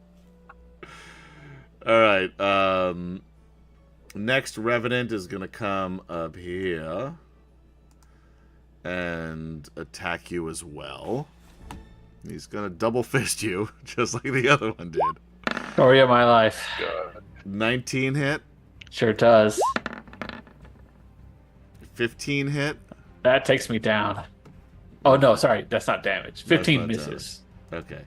All right. Next Revenant is gonna come up here and attack you as well. He's gonna double fist you, just like the other one did. Story of my life. 19 hit, Sure does. 15 hit. That takes me down. Oh no, sorry, that's not damage. 15 not misses. Okay.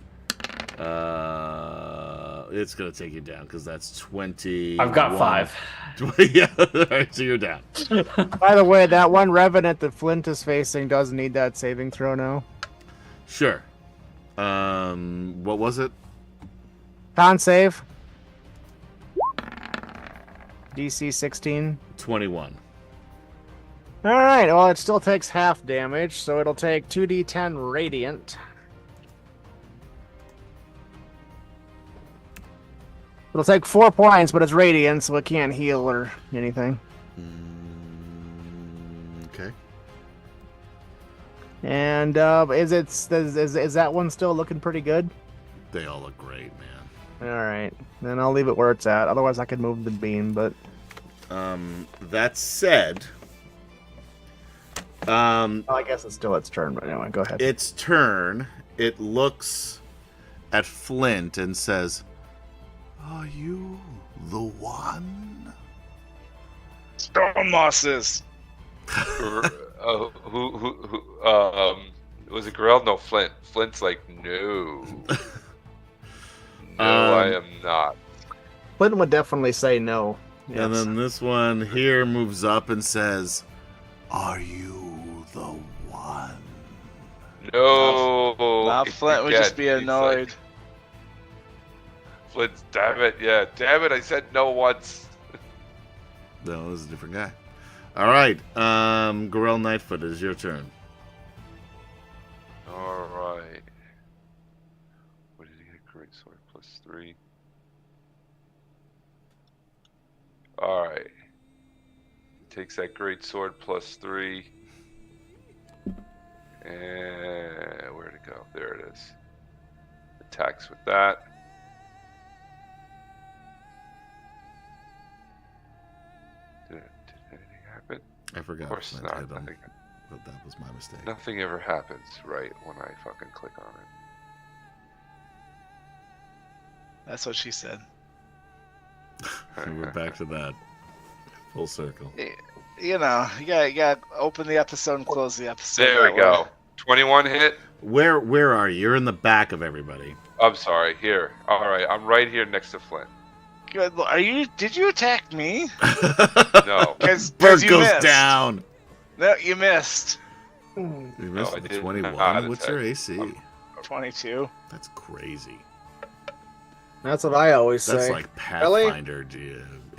It's gonna take you down because that's 20. I've got 5. Yeah. All right, so you're down. By the way, that one Revenant that Flint is facing does need that saving throw now. Sure. What was it? Con save. DC 16. 21. All right. Well, it still takes half damage, so it'll take 2d10 radiant. It'll take 4 points, but it's radiant, so it can't heal or anything. Okay. And is that one still looking pretty good? They all look great, man. All right. Then I'll leave it where it's at. Otherwise, I could move the beam, but That said, I guess it's still its turn. But anyway, go ahead. its turn, it looks at Flint and says, "Are you the one? Stone mosses. who was it Gorell? No, Flint. Flint's like, no. No, I am not. Flint would definitely say no. And then this one here moves up and says, "Are you the one?" No. Now Flint would just be He's annoyed. like, Flint's, damn it, yeah, damn it, I said no once. No, this is a different guy. All right, Gorell Nightfoot, it is your turn. All right. What did he get? Great sword +3. All right. He takes that great sword +3. And where'd it go? There it is. Attacks with that. Did anything happen? I forgot. Of course Flint not. hit him, Nothing, but that was my mistake. nothing ever happens right when I fucking click on it. That's what she said. And we're back to that. Full circle. You know, you gotta open the episode and close the episode. There we go. 21 hit. Where are you? You're in the back of everybody. I'm sorry. Here. All right. I'm right here next to Flint. Good. Are you? Did you attack me? No. Because Bird you goes missed. down. No, you missed. You missed I the did 21. not What's your attack. AC? 22. That's crazy. That's what I always say. That's like Pathfinder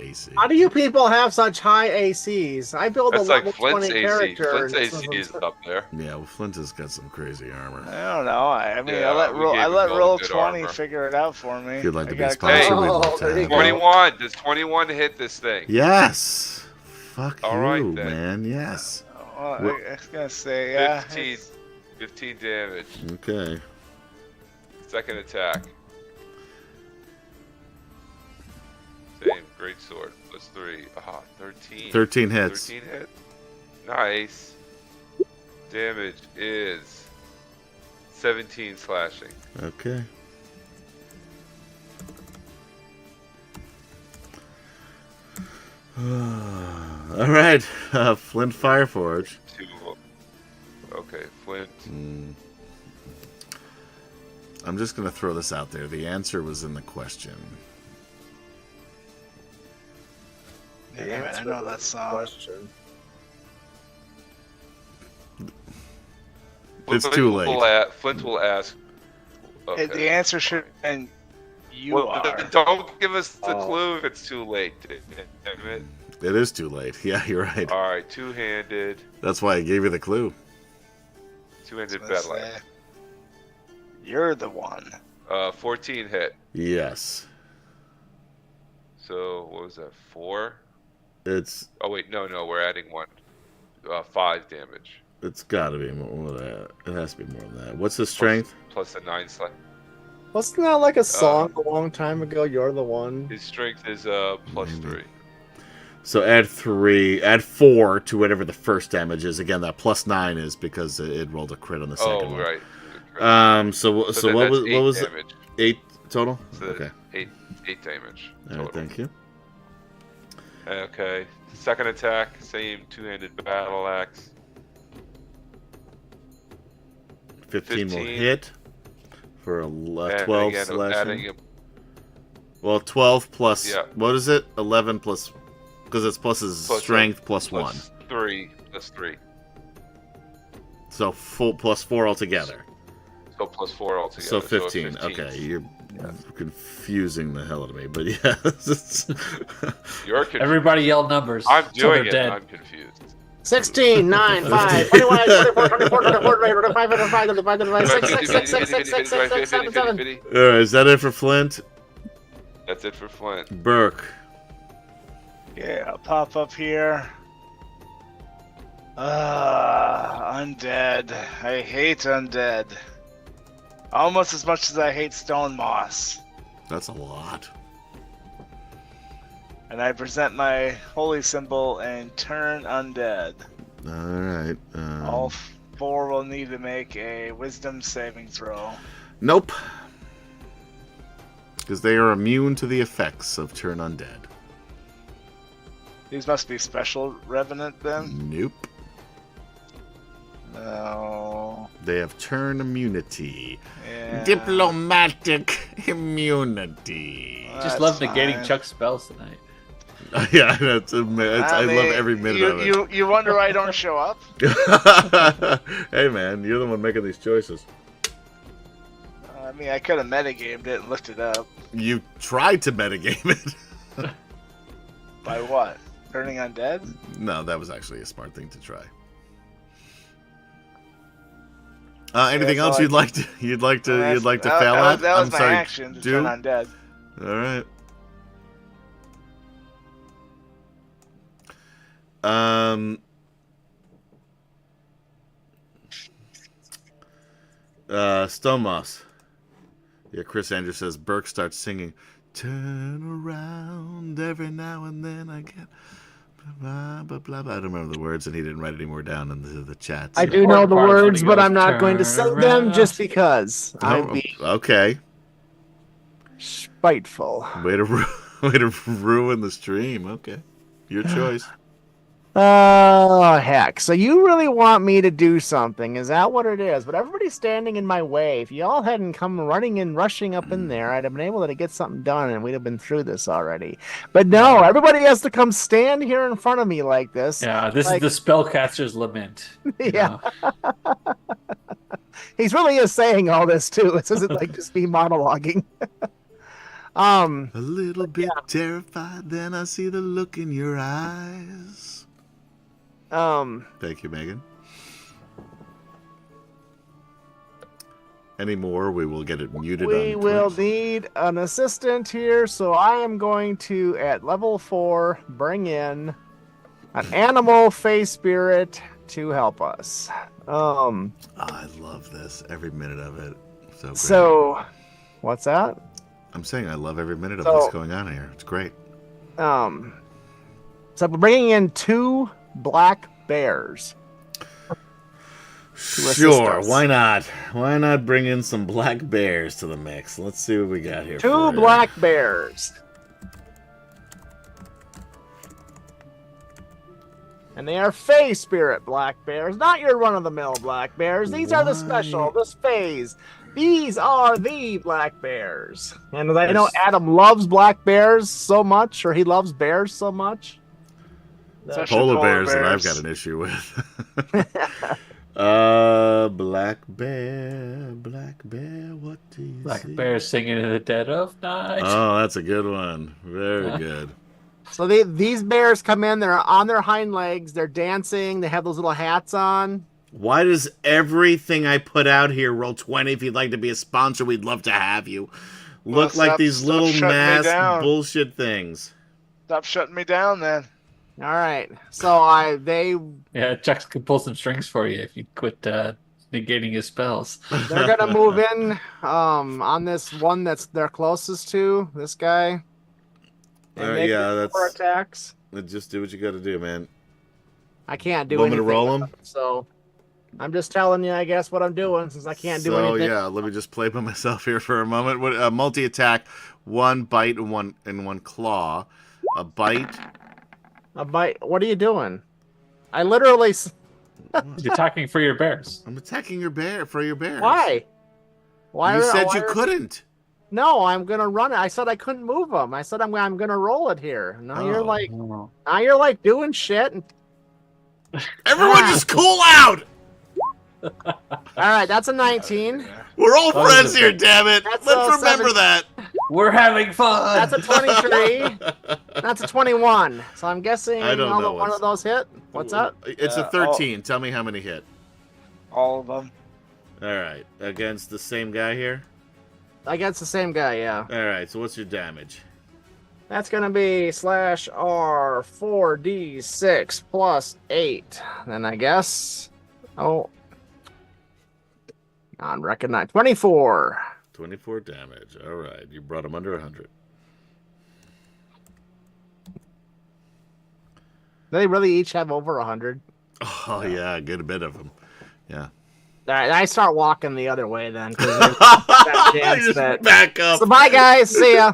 AC. How do you people have such high ACs? I build That's a level like Flint's 20 AC. character. Flint's and AC is up there. Yeah, well, Flint has got some crazy armor. I don't know. I mean, Yeah, I let we roll. gave I him let all roll good 20 armor. figure it out for me. If you'd like to I be a gotta sponsor, go- we'd Oh, love to there you have go. you. 21. Does 21 hit this thing? Yes. Fuck All you, right, then. man. Yes. Well, What- I was gonna say, yeah. 15 damage. Okay. Second attack. Same. Great sword. +3. Aha. 13. 13 hits. 13 hit. Nice. Damage is 17 slashing. Okay. All right. Flint Fireforge. 2. Okay. Flint. I'm just going to throw this out there. The answer was in the question. Damn it, I know that song. Question. It's too late. Flint will ask. Okay. The answer should have been you Well, are. don't give us the Oh. clue if it's too late. Damn it. It is too late. Yeah, you're right. All right, two-handed, That's why I gave you the clue. two-handed I was battle gonna axe. say, you're the one. 14 hit. Yes. So what was that? 4? It's Oh wait, no, we're adding 1. 5 damage. It's got to be more than that. It has to be more than that. What's the strength? Plus a 9 slash. Wasn't that like a song a long time ago? You're the one. His strength is +3. So add 4 to whatever the first damage is. Again, that +9 is because it rolled a crit on the second Oh one. right. So then what that's was 8 what was it? damage. 8 total? So Okay. that's 8 damage. All right, Total. thank you. Okay. Second attack, same two-handed battle axe. 15 will 15. hit for a And 12 again, slashing. adding a Well, 12 plus Yeah. what is it? 11 plus because it's plus his Plus strength plus 1. +3. Plus 3. So full plus 4 altogether. So +4 altogether. So a 15. Okay, you're confusing the hell out of me, but yeah. You're confused. Everybody yell numbers. I'm till they're doing it. dead. I'm confused. 16, 9, 5, 21, 24, 24, 24, 25, 25, 25, 25, 6, 6, 6, 6, 6, 6, 6, 6, 7, 7. All right, is that it for Flint? That's it for Flint. Burke. Yeah, I'll pop up here. Undead. I hate undead. Almost as much as I hate stone moss. That's a lot. And I present my holy symbol and turn undead. All right. All 4 will need to make a wisdom saving throw. Nope. Because they are immune to the effects of turn undead. These must be special revenant then? Nope. No. They have turn immunity. Yeah. Diplomatic immunity. Just That's love negating fine. Chuck's spells tonight. Yeah, I mean, love every minute of it. You wonder why I don't show up? Hey man, you're the one making these choices. I mean, I could have metagamed it and looked it up. You tried to metagame it. By what? Turning undead? No, that was actually a smart thing to try. Anything so else you'd like to fail at? That was I'm my sorry, action to do? turn undead. All right. Stone Moss. Yeah, Chris Andrews says Burke starts singing. Turn around every now and then I get blah blah blah blah. I don't remember the words, and he didn't write any more down in the chat. I so- do know the Part when words, he but goes, I'm not going to "Turn sing them around." just because I'd Oh, be okay. spiteful. Way to ruin the stream. Okay, your choice. Oh, heck. So you really want me to do something. Is that what it is? But everybody's standing in my way. If y'all hadn't come running and rushing up in there, I'd have been able to get something done and we'd have been through this already. But no, everybody has to come stand here in front of me like this. Yeah, this Like- is the spellcaster's lament. you Yeah. know? He's really is saying all this too. This isn't like just me monologuing. A little bit terrified, then I see the look in your eyes. Thank you, Megan. Any more, we will get it muted on we will Twitch. need an assistant here, so I am going to, at level 4, bring in an animal face spirit to help us. Oh, I love this. Every minute of it. So great. So, what's that? I'm saying I love every minute of So- what's going on here. It's great. So we're bringing in 2 black bears. assist Sure, us. why not? Why not bring in some black bears to the mix? Let's see what we got here. 2 for you. black bears. And they are Fey Spirit black bears, not your run-of-the-mill black bears. These are the special, the Fays. These are the black bears. And I know Adam loves black bears so much, or he loves bears so much. Especially Polar polar bears that I've bears. got an issue with. black bear, what do you Black see? bear singing in the dead of night. Oh, that's a good one. Very good. So these bears come in, they're on their hind legs, they're dancing, they have those little hats on. Why does everything I put out here roll 20? If you'd like to be a sponsor, we'd love to have you. Well, Look like stop- these stop little shutting me masked down. bullshit things. Stop shutting me down then. All right. So they Yeah, Chuck can pull some strings for you if you quit negating his spells. they're gonna move in on this one that's they're closest to, this guy. And they yeah, do that's 4 attacks. just do what you got to do, man. I can't do Want me to anything. roll with 'em? them, so I'm just telling you, I guess, what I'm doing since I can't do So anything. yeah, let me just play by myself here for a moment. What multi-attack, 1 bite and one claw. A bite. A bite. What are you doing? I literally. He's attacking for your bears. I'm attacking your bear for your bears. Why? Why? You said why you couldn't. No, I'm gonna run it. I said I couldn't move them. I said I'm gonna roll it here. Now Oh. you're like doing shit. And... Everyone just cool out. All right, that's a 19. We're all Oh, friends is it- here, damn it. That's Let's a remember 7. that. We're having fun. That's a 23. That's a 21. So I'm guessing I don't know one what's- of those hit. What's that? It's a 13. Tell me how many hit. All of them. All right, against the same guy here. I guess the same guy. Yeah. All right, so what's your damage? That's gonna be /R 4d6 plus 8. Then I guess. Oh. Non-recognized. 24. 24 damage. All right, you brought him under 100. They really each have over 100. Oh yeah, a good bit of them. Yeah. All right, I start walking the other way then. 'Cause there's that chance Just that... back up. So bye, guys. See ya.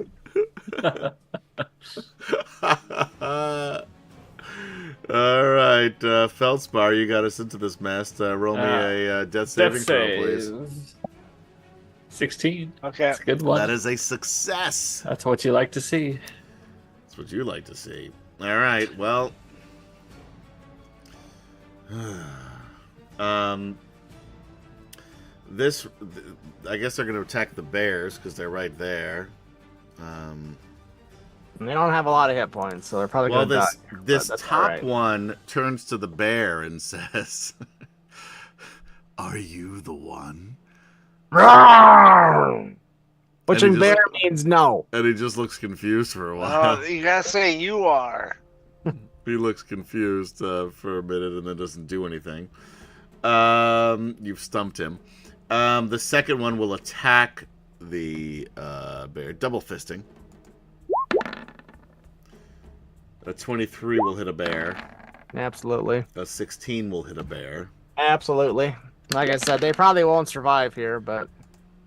All right, Feldspar, you got us into this mess. Roll me a death saving throw, please. 16. Okay. That's a good one. That is a success. That's what you like to see. That's what you like to see. All right, well, this, I guess they're going to attack the bears because they're right there. They don't have a lot of hit points, so they're probably Well, going to die. this That's top alright. one turns to the bear and says, "Are you the one?" Roar! Which And in he just- bear means no. And he just looks confused for a while. Oh, you gotta say you are. He looks confused for a minute and then doesn't do anything. You've stumped him. The second one will attack the bear, double fisting. A 23 will hit a bear. Absolutely. A 16 will hit a bear. Absolutely. Like I said, they probably won't survive here, but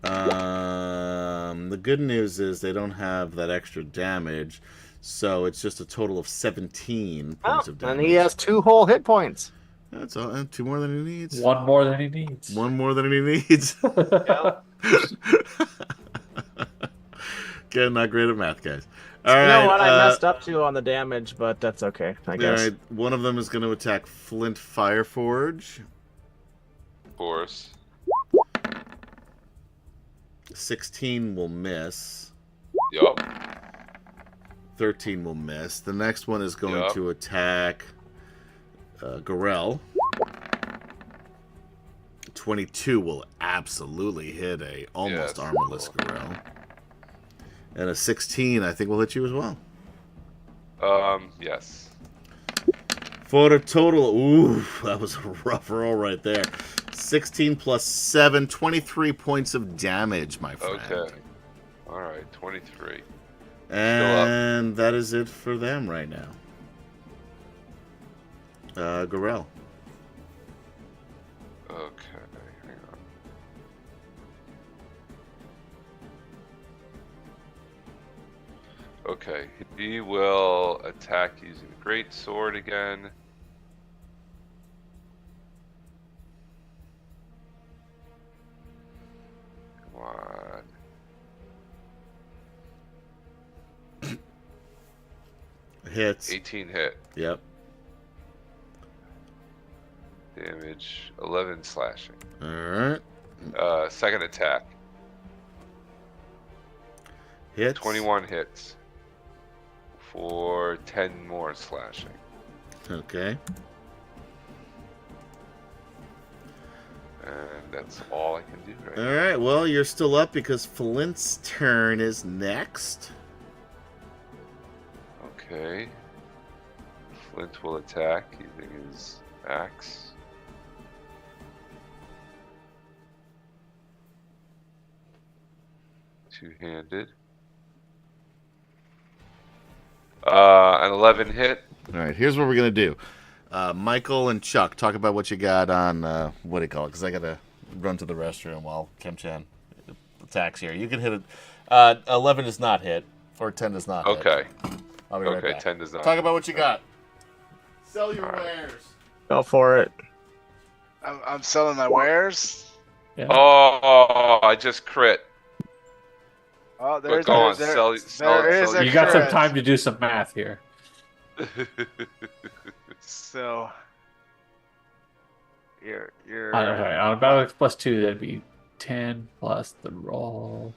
The good news is they don't have that extra damage, so it's just a total of 17 points of damage. and he has 2 whole hit points. That's all. 2 more than he needs. One more than he needs. 1 more than he needs. Again, not great at math, guys. All right. You know what? I messed up too on the damage, but that's okay, I guess. All right. One of them is going to attack Flint Fireforge. Of course. 16 will miss. Yup. 13 will miss. The next one is going Yup. to attack Gorell. 22 will absolutely hit a almost Yes. armorless Gorell. And a 16, I think, will hit you as well. Yes. For a total, ooh, that was a rough roll right there. 16 plus 7, 23 points of damage, my friend. Okay. All right. 23. And that is it for them right now. Gorell. Okay. Hang on. Okay. He will attack using the great sword again. Come on. Hits. 18 hit. Yep. Damage 11 slashing. Alright. Second attack. Hits. 21 hits. For 10 more slashing. Okay. And that's all I can do right now. Alright, well, you're still up because Flint's turn is next. Okay. Flint will attack using his axe. Two-handed. An 11 hit. Alright, here's what we're going to do. Michael and Chuck, talk about what you got on, what do you call it? Because I got to run to the restroom while Kim-chan attacks here. You can hit it. 11 does not hit, or 10 does not hit. Okay. I'll be right Okay, back. 10 does not. Talk about what you got. Sell your Alright. wares. Go for it. I'm selling my wares. Yeah. Oh, I just crit. Oh, there's go on, there sell- there is sell- a You got some crit. time to do some math here. So you're Okay, on Battle X plus 2, that'd be 10 plus the roll.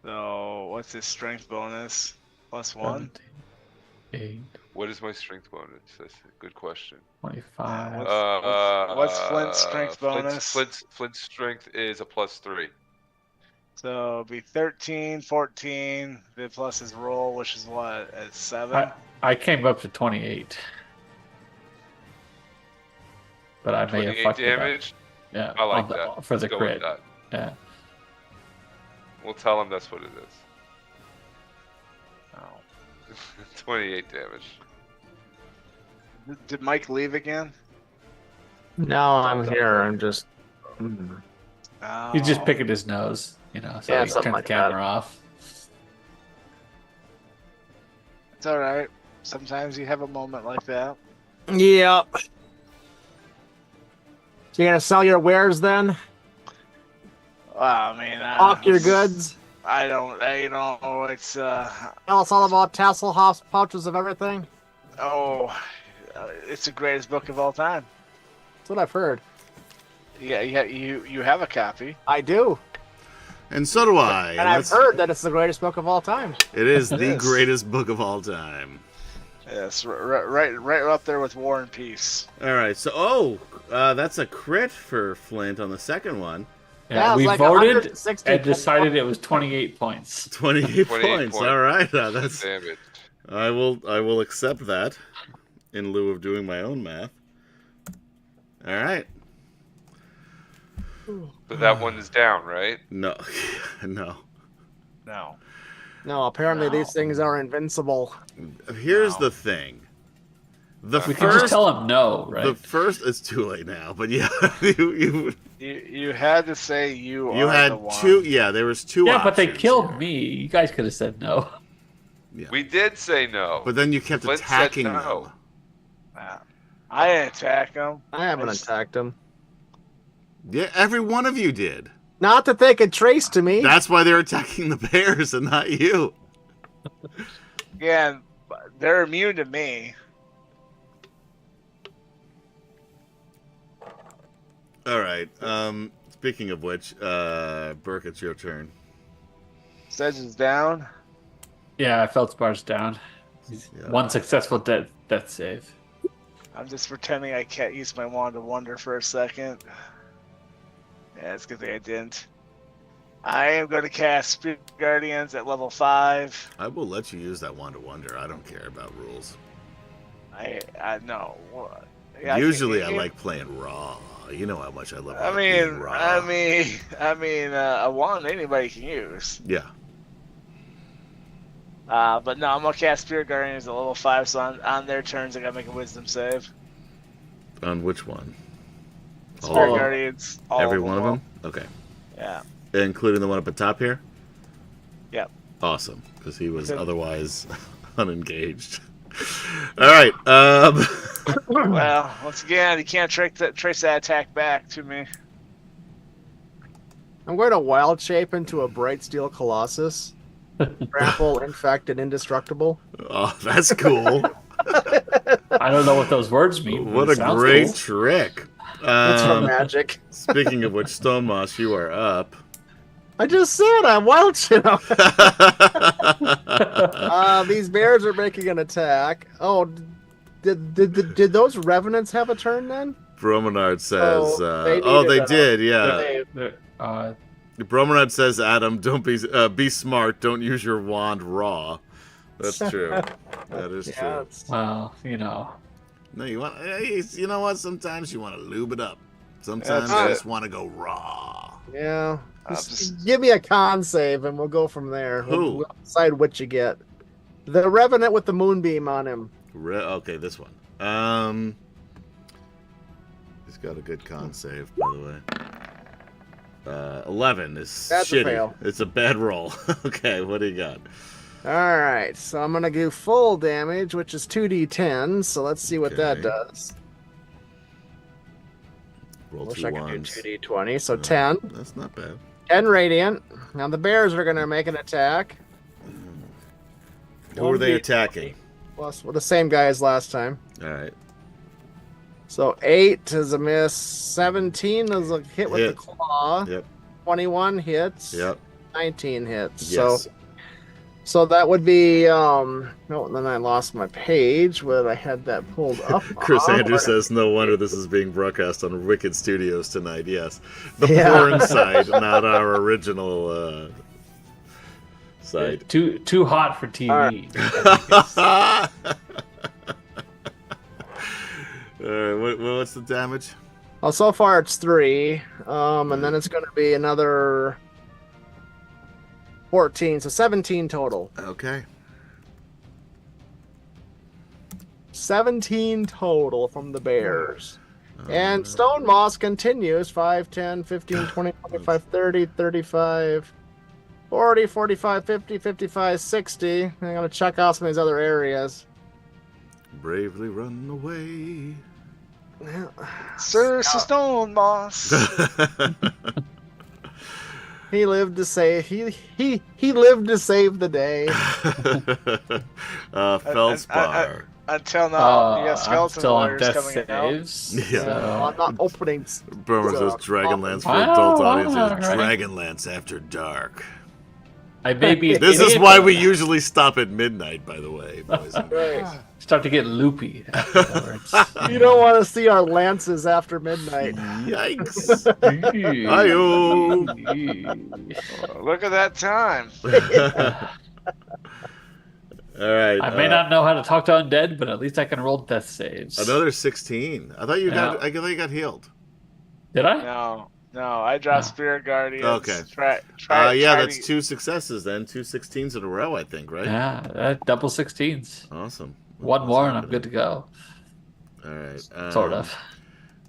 so what's his strength bonus? +1. 8, What is my strength bonus? That's a good question. 25. What's Flint's strength bonus? Flint's strength is a +3. So it'll be 13, 14, then plus his roll, which is what, at 7? I came up to 28. But I may have 28 fucked it up. damage. Yeah, I like on the- that. for the Let's go with crit. that. Yeah. We'll tell him that's what it is. Oh. 28 damage. Did Mike leave again? No, I'm here. I'm just. He's just picking his nose, so Yeah, he something turned like the camera off. It's all right. Sometimes you have a moment like that. Yeah. So you're gonna sell your wares then? I mean, Hawk your goods? I don't. It's Tell us all about Tasselhoff's pouches of everything. it's the greatest book of all time. That's what I've heard. Yeah, you have a copy. I do. And so do I. And I've heard that it's the greatest book of all time. It is It the is. greatest book of all time. Yes, right up there with War and Peace. All right, so that's a crit for Flint on the second one. Yeah, it was we like voted 160 and decided it was 28 points. 28 28 points. All right, that's. Damage. I will accept that in lieu of doing my own math. All right. But that one is down, right? No, no. No. No, apparently these things are invincible. Here's the thing. The We can just first, tell him no, right? the first. It's too late now, but yeah, You had to say you you are had the one. two. Yeah, there was two. Yeah, but they options killed here. me. You guys could have said no. We did say no. But then you kept Flint said attacking no. them. I didn't attack him. I haven't attacked them. Yeah, every one of you did. Not that they could trace to me. That's why they're attacking the bears and not you. Yeah, they're immune to me. All right. Speaking of which, Burke, it's your turn. Sedge is down. Yeah, Feldspar's down. Yeah. One successful death save. I'm just pretending I can't use my Wand of Wonder for a second. Yeah, it's a good thing I didn't. I am going to cast Spirit Guardians at level 5. I will let you use that Wand of Wonder. I don't care about rules. I know. Yeah, Usually, I like playing raw. You know how much I love. Being raw. I mean, a wand anybody can use. Yeah. But no, I'm gonna cast Spirit Guardians at level 5. So on their turns, I gotta make a Wisdom save. On which one? Spirit All- Guardians. Every one of them. Okay. Yeah. Including the one up at top here. Yep. Awesome, because he was Okay. otherwise unengaged. All right. Well, once again, you can't trace that attack back to me. I'm going to wild shape into a bright steel colossus. Grapple, infect, and indestructible. Oh, that's cool. I don't know what those words mean. but What it a sounds great cool. trick. It's for magic. Speaking of which, Stone Moss, you are up. I just said I'm wild shape. These bears are making an attack. Oh, did those revenants have a turn then? Bromenard says, they they needed did, yeah. Uh, Bromenard says, Adam, don't be smart. Don't use your wand raw. That's true. That is true. it's- well, No, you know what? Sometimes you want to lube it up. Sometimes That's you it. just want to go raw. Yeah. Just- Just give me a con save and we'll go from there. Who? We'll decide what you get. The revenant with the moonbeam on him. Okay, this one. He's got a good con save, by the way. 11 is That's a shitty. fail. It's a bad roll. Okay, what do you got? All right, so I'm gonna do full damage, which is 2d10. So let's see what that Okay. does. Roll Wish two I could ones. do 2d20. So 10, That's not bad. 10 radiant. Now the bears are gonna make an attack. Who are they 1d20. attacking? Plus, well, the same guy as last time. All right. So 8 is a miss. 17 is a hit with Hit. the claw. Yep. 21 hits. Yep. 19 hits. Yes. So that would be no. Then I lost my page where I had that pulled up. Chris on. Andrews says, "No wonder this is being broadcast on Wicked Studios tonight." Yes, the Yeah. porn site, not our original site. too hot for TV. What's the damage? Well, so far it's 3, and then it's going to be another 14, so 17 total. Okay. 17 total from the bears. And Stone Moss continues 5, 10, 15, 20, 25, 30, 35, 40, 45, 50, 55, 60. I'm going to check out some of these other areas. Bravely run away. Sir Stone Moss. He lived to save he lived to save the day. Feldspar. Until now, you got I'm skeleton still on warriors death coming saves. Yeah. So. I'm not opening. Boomer says Dragonlance for Wow, adult audiences. alright. Dragonlance after dark. I may be an This is idiot, why but we usually stop at midnight, by the way, boys and girls. Right. start to get loopy afterwards. You don't want to see our lances after midnight. Yikes. Ayo. Look at that time. All right. I may not know how to talk to undead, but at least I can roll death saves. Another 16. I thought you got. I thought you got healed. Did I? No, I dropped No. Spirit Guardians. Okay. Try that's 2 successes then. 2 16s in a row, I think, right? Yeah, double 16s. Awesome. One more and I'm good to go. All right. Sort of.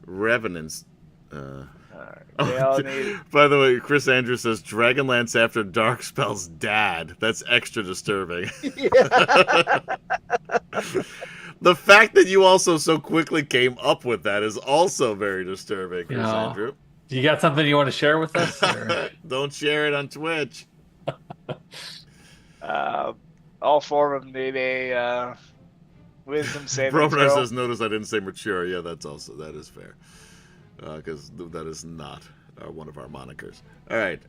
Revenants. They all need. By the way, Chris Andrews says Dragonlance after dark spells dad. That's extra disturbing. The fact that you also so quickly came up with that is also very disturbing, Chris Andrew. You got something you want to share with us? Or? Don't share it on Twitch. All 4 of them need a wisdom saving Bromar throw. says, notice I didn't say mature. Yeah, that is fair. Because that is not one of our monikers. All right.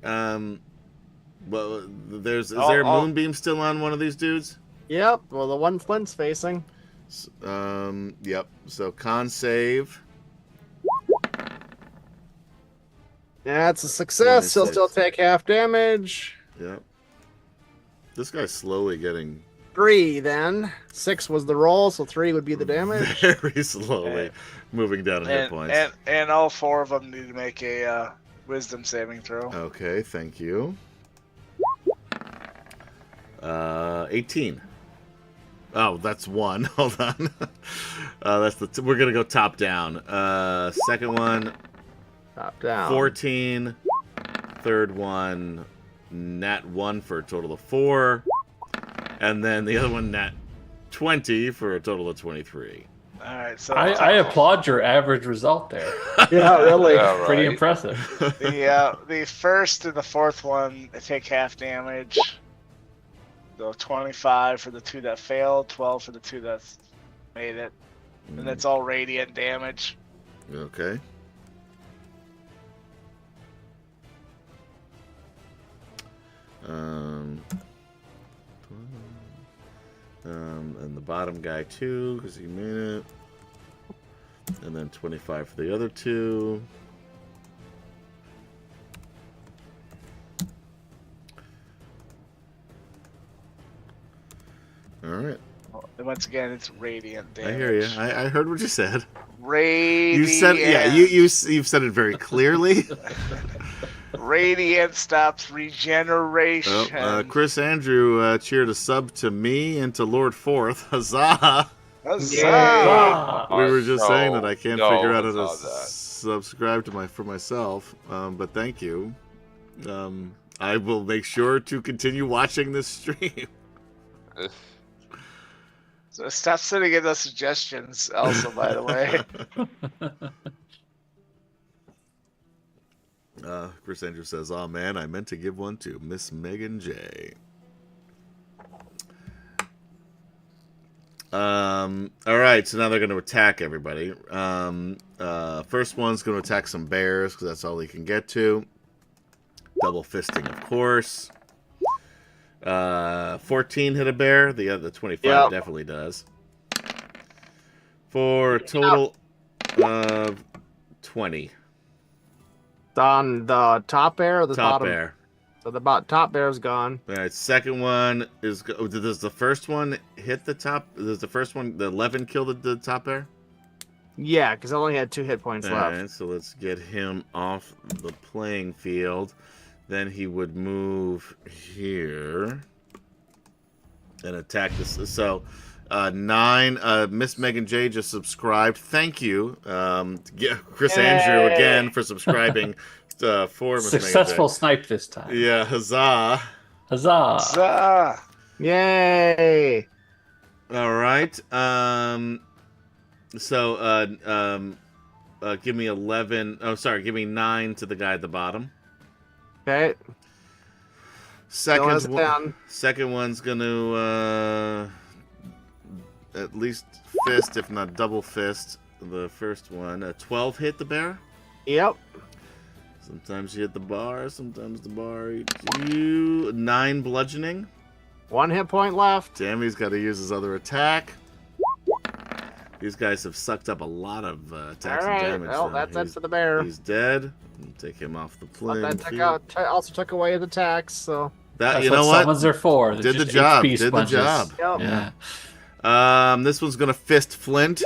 Well, is there a moonbeam still on one of these dudes? Yep. Well, the one Flint's facing. Yep. So con save. That's a success. He'll 26. still take half damage. Yep. This guy's slowly getting 3 then. 6 was the roll, so 3 would be the damage. very slowly moving down in hit points. And all 4 of them need to make a wisdom saving throw. Okay, thank you. 18. Oh, that's 1. Hold on. That's we're gonna go top down. Second one. Top down. 14. Third one, nat 1 for a total of 4. And then the other one, nat 20 for a total of 23. All right, so I applaud your average result there. Yeah, really. Yeah, Pretty right. impressive. the first and the fourth one they take half damage. So 25 for the 2 that failed, 12 for the 2 that made it, and that's all radiant damage. Okay. And the bottom guy too, because he made it. And then 25 for the other 2. All right. And once again, it's radiant damage. I hear you. I heard what you said. Radiant. You said, yeah. You've said it very clearly. Radiant stops regeneration. Oh, Chris Andrew cheered a sub to me and to Lord Forth. Huzzah! Huzzah! We were just saying that I can't figure out how to huzzah that. subscribe to for myself. But thank you. I will make sure to continue watching this stream. So stop sending in those suggestions. Also, by the way, Chris Andrew says, "Oh man, I meant to give one to Miss Megan J." All right, so now they're going to attack everybody. First one's going to attack some bears because that's all he can get to. Double fisting, of course. 14 hit a bear. The other 25 definitely does. For a total of 20. On the top bear or the Top bottom? bear. So the top bear's gone. All right, second one is. Does the first one hit the top? Does the first one, the 11, kill the top bear? Yeah, because I only had 2 hit points All left. right, so let's get him off the playing field. Then he would move here and attack this. So 9. Miss Megan J just subscribed. Thank you, Chris Andrew again for subscribing. For Miss Successful Megan J. snipe this time. Yeah, huzzah! Huzzah! Huzzah. Yay! All right. Give me 11. Oh, sorry. Give me 9 to the guy at the bottom. Okay. Second one's gonna at least fist, if not double fist. The first one, a 12 hit the bear. Yep. Sometimes you hit the bar. Sometimes the bar hits you. 9 bludgeoning. 1 hit point left. Damn, he's got to use his other attack. These guys have sucked up a lot of attacks and damage. Well, that's it for the bear. He's dead. Take him off the plane. Also took away his attacks, so. That's what summons are for. Did the job. Did the job. Yep. Yeah. This one's gonna fist Flint,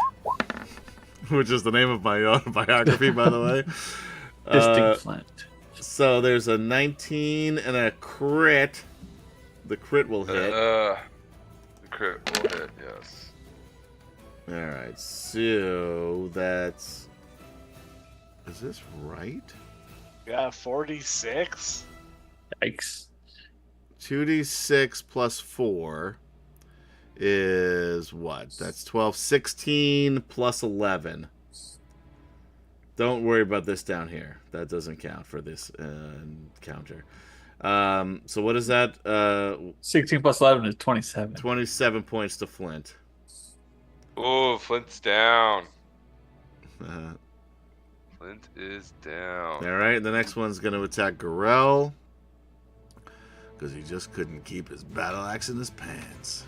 which is the name of my autobiography, by the way. Fisting Flint. So there's a 19 and a crit. The crit will hit. The crit will hit. Yes. All right. So that's. Is this right? Yeah, 46. Yikes. 2d6 plus 4 is what? That's 12. 16 plus 11. Don't worry about this down here. That doesn't count for this counter. So what is that? 16 plus 11 is 27. 27 points to Flint. Oh, Flint's down. Flint is down. All right, the next one's going to attack Gorell because he just couldn't keep his battle axe in his pants.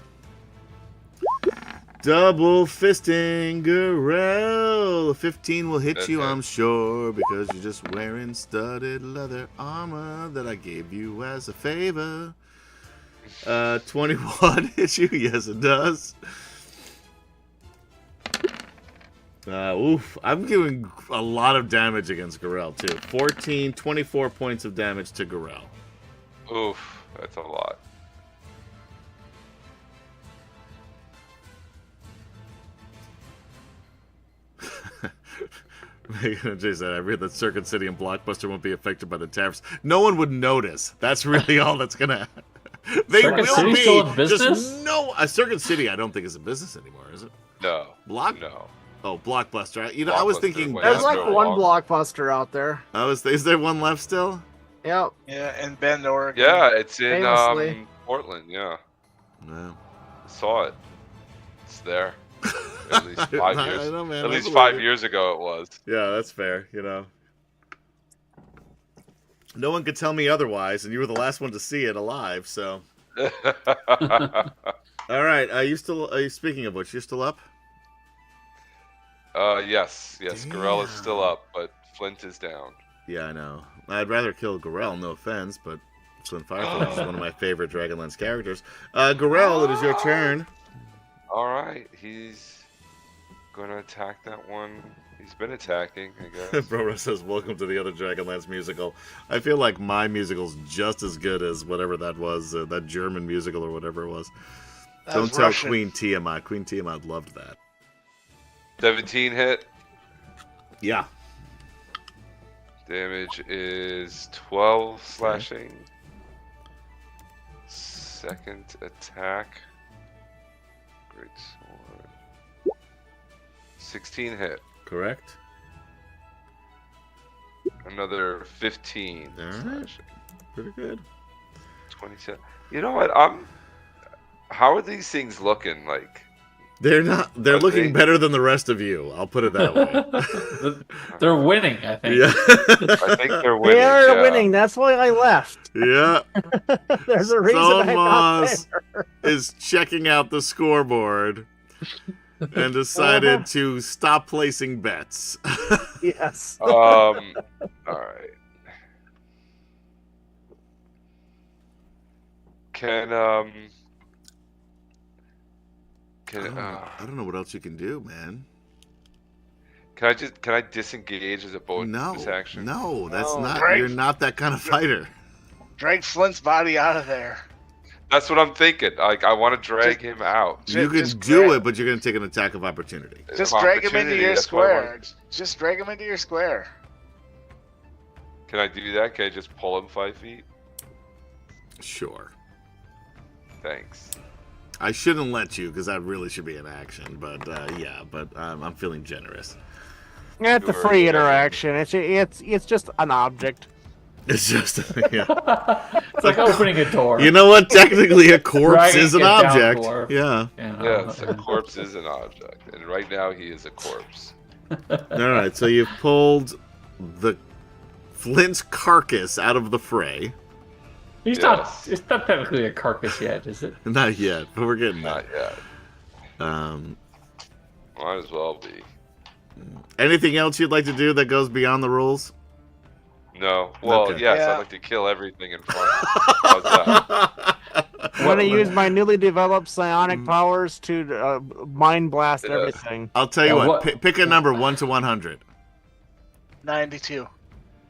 Double fisting Gorell. 15 will hit you, I'm sure, because you're just wearing studded leather armor that I gave you as a favor. 21 hits you? Yes, it does. Oof. I'm giving a lot of damage against Gorell, too. 24 points of damage to Gorell. Oof, that's a lot. Jason, I read that Circuit City and Blockbuster won't be affected by the tariffs. No one would notice. That's really all that's going to happen. They Circuit will City's be. still in business? Just no. Circuit City, I don't think is a business anymore, is it? No. No. Oh, Blockbuster. Blockbuster I was thinking. There's like After one long. Blockbuster out there. Is there one left still? Yep. Yeah, in Bend, Oregon. Yeah, it's in Famously. Portland. Yeah, No. I saw it. It's there. At least 5 years. I know, man. At I least believe 5 you. years ago, it was. Yeah, that's fair. No one could tell me otherwise, and you were the last one to see it alive. So. All right. Are you speaking of which, you're still up? Yes. Gorell is still up, but Flint is down. Yeah, I know. I'd rather kill Gorell, no offense, but Flint Firefly is one of my favorite Dragonlance characters. Gorell, it is your turn. All right, he's gonna attack that one. He's been attacking, I guess. Bro says, "Welcome to the other Dragonlance musical." I feel like my musical's just as good as whatever that was, that German musical or whatever it was. Don't tell Russian. Queen Tiamat. Queen Tiamat loved that. 17 hit. Yeah. Damage is 12 slashing. Second attack. Great sword. 16 hit. Correct. Another 15 All right. slashing. Pretty good. 27. You know what? How are these things looking like? They're not. They're Are looking they- better than the rest of you. I'll put it that way. They're winning, I think. Yeah. I think they're winning. They are yeah. winning. That's why I left. Yeah. There's a reason I'm not Moss there. is checking out the scoreboard and decided to stop placing bets. Yes. All right. I don't know what else you can do, man. Can I disengage as a bonus No, action? no, that's No. not. Drake. You're not that kind of fighter. Drag Flint's body out of there. That's what I'm thinking. Like, I want to drag him out. You can do it, but you're going to take an attack of opportunity. Just drag him into your square. Just drag him into your square. Can I do that? Can I just pull him 5 feet? Sure. Thanks. I shouldn't let you because that really should be an action, but yeah, but I'm feeling generous. It's a free interaction. It's just an object. It's just yeah. It's like opening a door. You know what? Technically, a corpse Dragging is an it down object. dwarf. Yeah. Yes, a corpse is an object, and right now he is a corpse. All right. So you've pulled the Flint's carcass out of the fray. He's not. It's not technically a carcass yet, is it? Not yet, but we're getting Not there. yet. Might as well be. Anything else you'd like to do that goes beyond the rules? No. Well, Okay. yes, Yeah. I'd like to kill everything in front of me. How's that? I'm gonna use my newly developed psionic powers to mind blast Yeah. everything. I'll tell you Yeah, what. what- Pick a number 1 to 100. 92.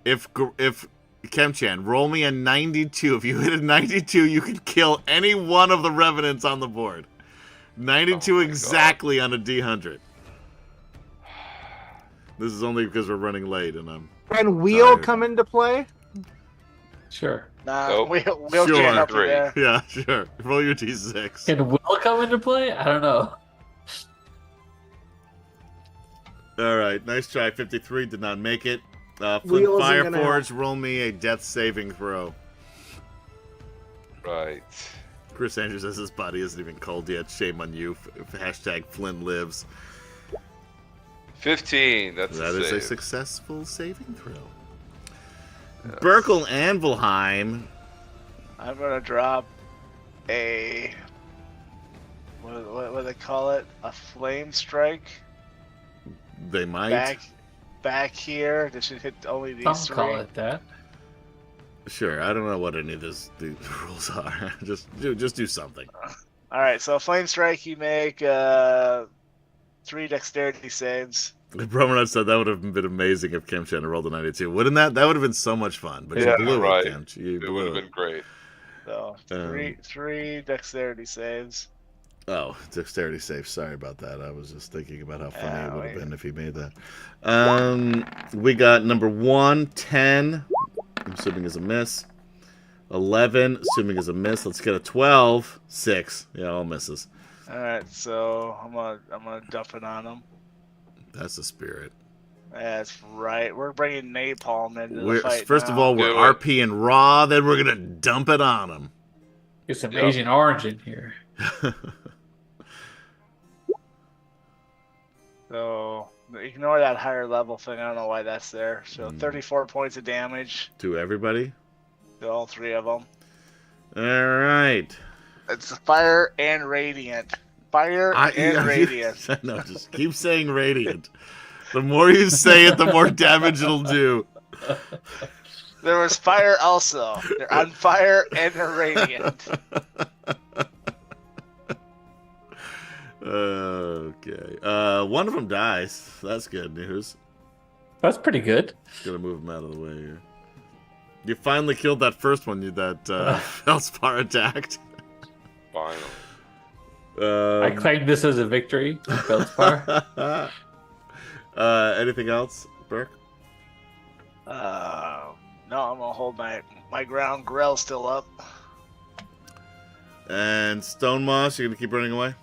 If Kemchan, roll me a 92. If you hit a 92, you can kill any one of the revenants on the board. 92 Oh my exactly on a D100. This is only because we're running late and I'm... Can wheel Sorry. come into play? Sure. Nah, Nope. we'll Sure. get up Three. there. Yeah, sure. Roll your D6. Can Will come into play? I don't know. All right, nice try. 53 did not make it. Flint Wheel isn't gonna Fireforge, roll me a death saving throw. Right. Chris Andrews says his body isn't even cold yet. Shame on you. Hashtag Flint lives. 15. That's That a is a save. successful saving throw. Burkle Anvilheim. I'm gonna drop a what do they call it? A flame strike They might. back here. This should hit only these Some three. call it that. Sure, I don't know what any of these rules are. just do something. All right, so flame strike, you make 3 dexterity saves. Promenade said that would have been amazing if Kemchan had rolled a 92. Wouldn't that? That would have been so much fun. But Yeah, you blew right. it, Kemch. You It would blew have it. been great. So three dexterity saves. Oh, dexterity save. Sorry about that. I was just thinking about how funny Yeah, it would have wait. been if he made that. We got number 1, 10. I'm assuming is a miss. 11, assuming is a miss. Let's get a 12. 6. Yeah, all misses. All right, so I'm gonna dump it on them. That's the spirit. That's right. We're bringing napalm into the fight. First of now. all, we're Do it. RP and raw. Then we're gonna dump it on him. Get some Yep. Agent Orange in here. So ignore that higher level thing. I don't know why that's there. So 34 points of damage To everybody. to all 3 of them. All right. It's fire and radiant. Fire and radiant. No, just keep saying radiant. The more you say it, the more damage it'll do. There was fire also. They're on fire and they're radiant. Okay. One of them dies. That's good news. That's pretty good. Gonna move him out of the way here. You finally killed that first one that Felspar attacked. Finally. I claim this as a victory, Feldspar. Anything else, Burke? No, I'm gonna hold my ground. Grell's still up. And Stone Moss, you're gonna keep running away?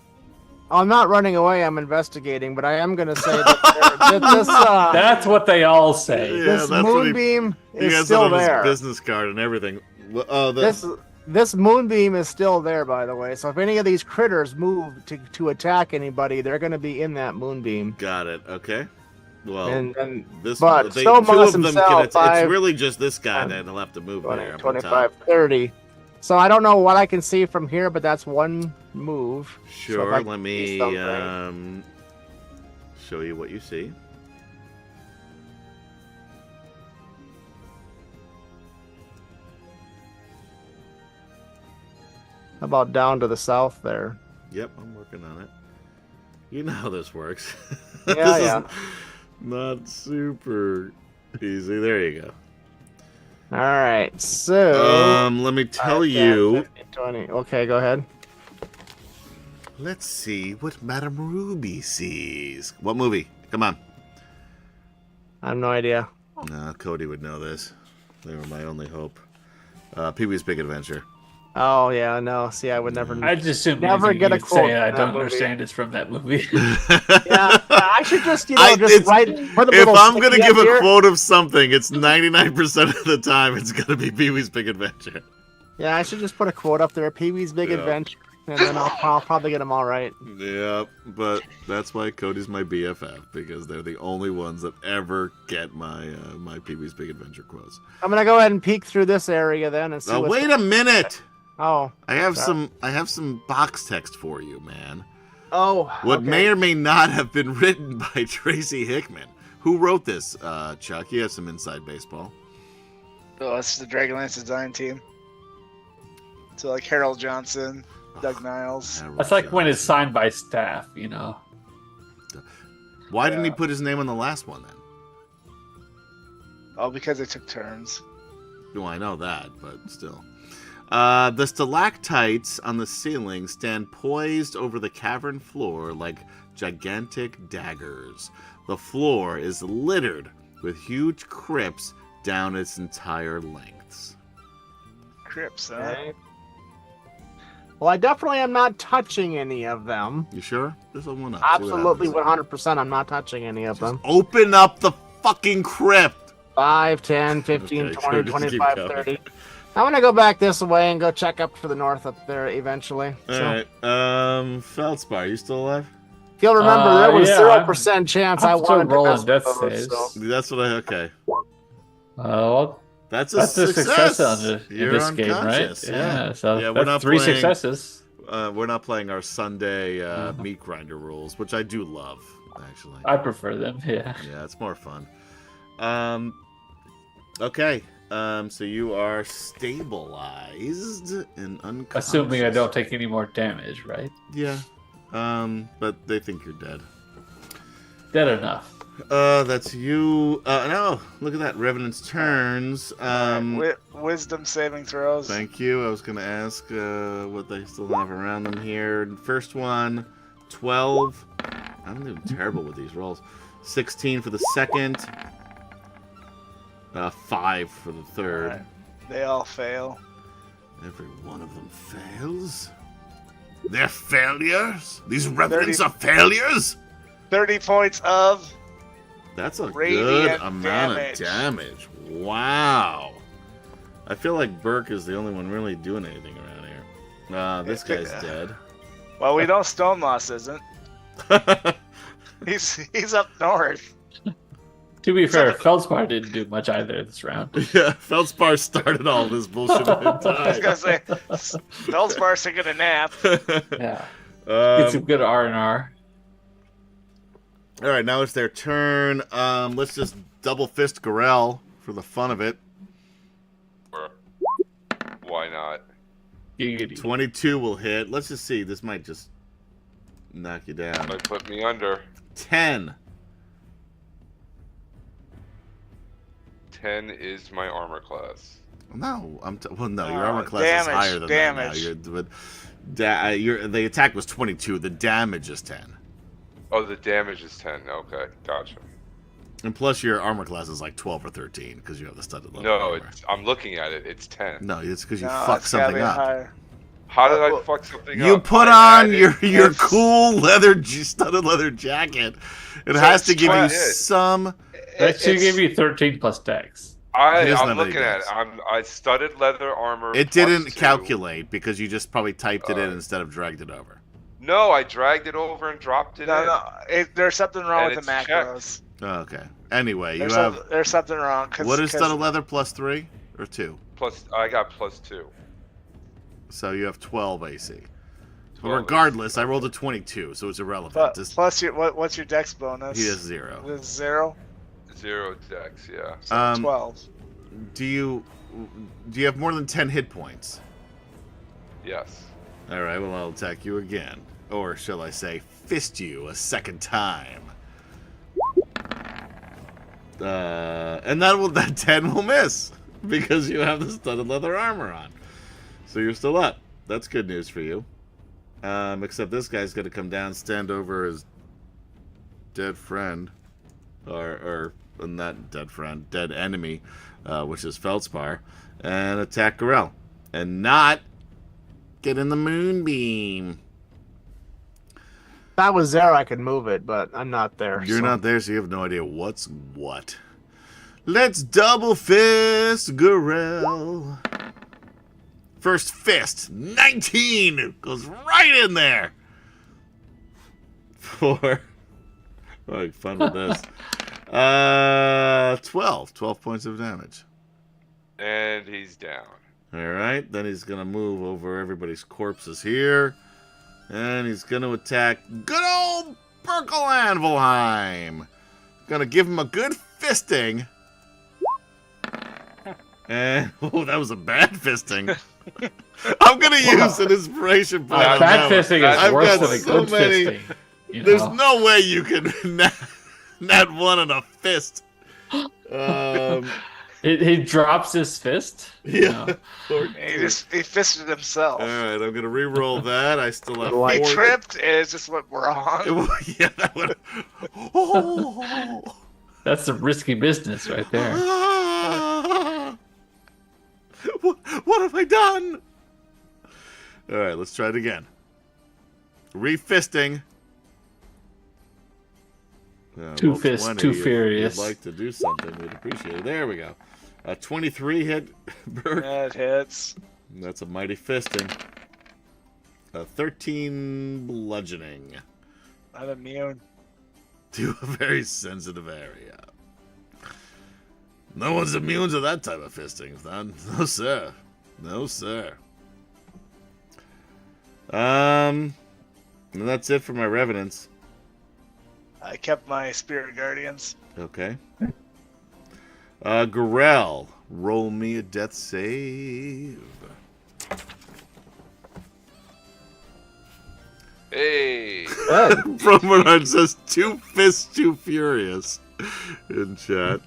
I'm not running away. I'm investigating, but I am going to say that That's what they all say. Yeah, this that's what moonbeam He is has still it on there. his business card and everything. Oh, This moonbeam is still there, by the way. So if any of these critters move to attack anybody, they're going to be in that moonbeam. got it. Okay. Well, And this but they, Stone two Moss of them himself, can. It's 5, really just this guy that'll have to move 20, there. up on 25, top. 30. So I don't know what I can see from here, but that's one move. So if Sure. I Let can me see something- show you what you see. How about down to the south there? Yep, I'm working on it. You know how this works. Yeah, This yeah. is not super easy. There you go. All right, so Let me tell 5, 10, you. 15, 20. Okay, go ahead. Let's see what Madame Ruby sees. What movie? Come on. I have no idea. No, Cody would know this. They were my only hope. Pee-wee's Big Adventure. Oh yeah, no. See, I would never. I just assume Never anything get a you quote say I from that don't movie. understand it's from that movie. Yeah, I should just It's- write. Put a If little I'm gonna sticky give up a here. quote of something, it's 99% of the time it's gonna be Pee-wee's Big Adventure. Yeah, I should just put a quote up there. Pee-wee's Big Yeah. Adventure, and then I'll probably get them all right. Yeah, but that's why Cody's my BFF, because they're the only ones that ever get my my Pee-wee's Big Adventure quotes. I'm gonna go ahead and peek through this area then and see. Now what's wait a minute. Oh. I have some box text for you, man. Oh. What okay. may or may not have been written by Tracy Hickman. Who wrote this, Chuck? You have some inside baseball. Oh, that's the DragonLance design team. So like Harold Johnson, Doug Niles. Harold That's like when Johnson. it's signed by staff, you know. Why didn't he Yeah. put his name on the last one then? Oh, because they took turns. Well, I know that, but still. The stalactites on the ceiling stand poised over the cavern floor like gigantic daggers. The floor is littered with huge crypts down its entire lengths. Crips, huh? Okay. Well, I definitely am not touching any of them. You sure? This one up. See what Absolutely, happens. 100%. I'm not touching any of them. Open up the fucking crypt! 5, 10, 15, Okay, 20, just keep 25, going. 30. I'm gonna go back this way and go check up to the north up there eventually. So, Alright, Feldspar, you still alive? if you'll remember, there was yeah, 0% chance I I'm still wanted to rolling mess with death those, saves. so. That's what okay. Well, That's a that's a success. success in You're this game, right? unconscious, Yeah, so Yeah, we're that's not 3 playing- successes. We're not playing our Sunday meat grinder rules, which I do love, actually. I prefer them, yeah. Yeah, it's more fun. Okay. So you are stabilized and unconscious. Assuming I don't take any more damage, right? Yeah. But they think you're dead. Dead enough. That's you. No, look at that. Revenant's turns. Wisdom saving throws. Thank you. I was going to ask what they still have around them here. First one, 12. I'm doing terrible with these rolls. 16 for the second. 5 for the third. Alright. They all fail. Every one of them fails. They're failures? These revenants 30. are failures? 30 points of. That's a Radiant good amount damage. of damage. Wow. I feel like Burke is the only one really doing anything around here. This guy's dead. Well, we know Stonemoss isn't. He's up north. To be fair, Feldspar didn't do much either this round. Yeah, Feldspar started all this bullshit and I was died. gonna say, Feldspar taking a nap. Yeah. Get some Um, good R&R. all right, now it's their turn. Let's just double fist Gorell for the fun of it. Or why not? Giggity. 22 will hit. Let's just see. This might just knock you down. Might put me under. 10. 10 is my armor class. No, well, no. Your Oh, armor class damage, is higher than damage. that now. The attack was 22. The damage is 10, Oh, the damage is 10. Okay, gotcha. and plus your armor class is like 12 or 13 because you have the studded leather No, armor. I'm looking at it. It's 10. No, it's because you No, fucked it's gotta something be up. higher. How did I Well, fuck something You up? put I on added- your if- cool studded leather jacket. It So has it's to give you 20. some. That should It's- give you 13 plus dex. It doesn't I'm have looking any at it. dice. I studded leather armor. It plus didn't 2. calculate because you just probably typed it in Uh, instead of dragged it over. No, I dragged it over and dropped it in. No, there's something wrong And with the it's checked. macros. Oh, okay. Anyway, you have. There's something wrong. What is studded leather plus 3 or 2? Plus, I got plus 2. So you have 12 AC. But 12 regardless, AC. I rolled a 22, so it's irrelevant. But Just, plus what's your dex bonus? he has 0. It's 0. 0 dex, yeah. So 12. Do you have more than 10 hit points? Yes. All right. Well, I'll attack you again, or shall I say, fist you a second time. And that 10 will miss. because you have the studded leather armor on. So you're still up. That's good news for you. Except this guy's going to come down, stand over his dead friend, or not dead friend, dead enemy, which is Feldspar, and attack Gorell, and not get in the moonbeam. If I was there, I could move it, but I'm not there. You're not there, so you have no idea what's what. Let's double fist Gorell. First fist, 19, goes right in there. 4. Oh, fun with this. 12 points of damage. And he's down. All right, then he's gonna move over everybody's corpses here, and he's gonna attack good old Burkle Anvilheim. Gonna give him a good fisting. And oh, that was a bad fisting. I'm gonna use an inspiration point. Bad fisting is worse than a good fisting. There's no way you can nat one in a fist. He drops his fist. Yeah. He fisted himself. All right, I'm gonna re-roll that. I still have 4. He tripped, and it just went wrong. Yeah, that would. Oh. That's some risky business right there. What have I done? All right, let's try it again. Refisting. Two fists, 20. too furious. If you'd like to do something, we'd appreciate it. There we go. 23 hit, Burke. That hits. That's a mighty fisting. 13 bludgeoning. I'm immune. To a very sensitive area. No one's immune to that type of fisting. No, sir. No, sir. And that's it for my revenants. I kept my spirit guardians. Okay. Gorell, roll me a death save. Hey. From Bernard says 2 fists too furious in chat.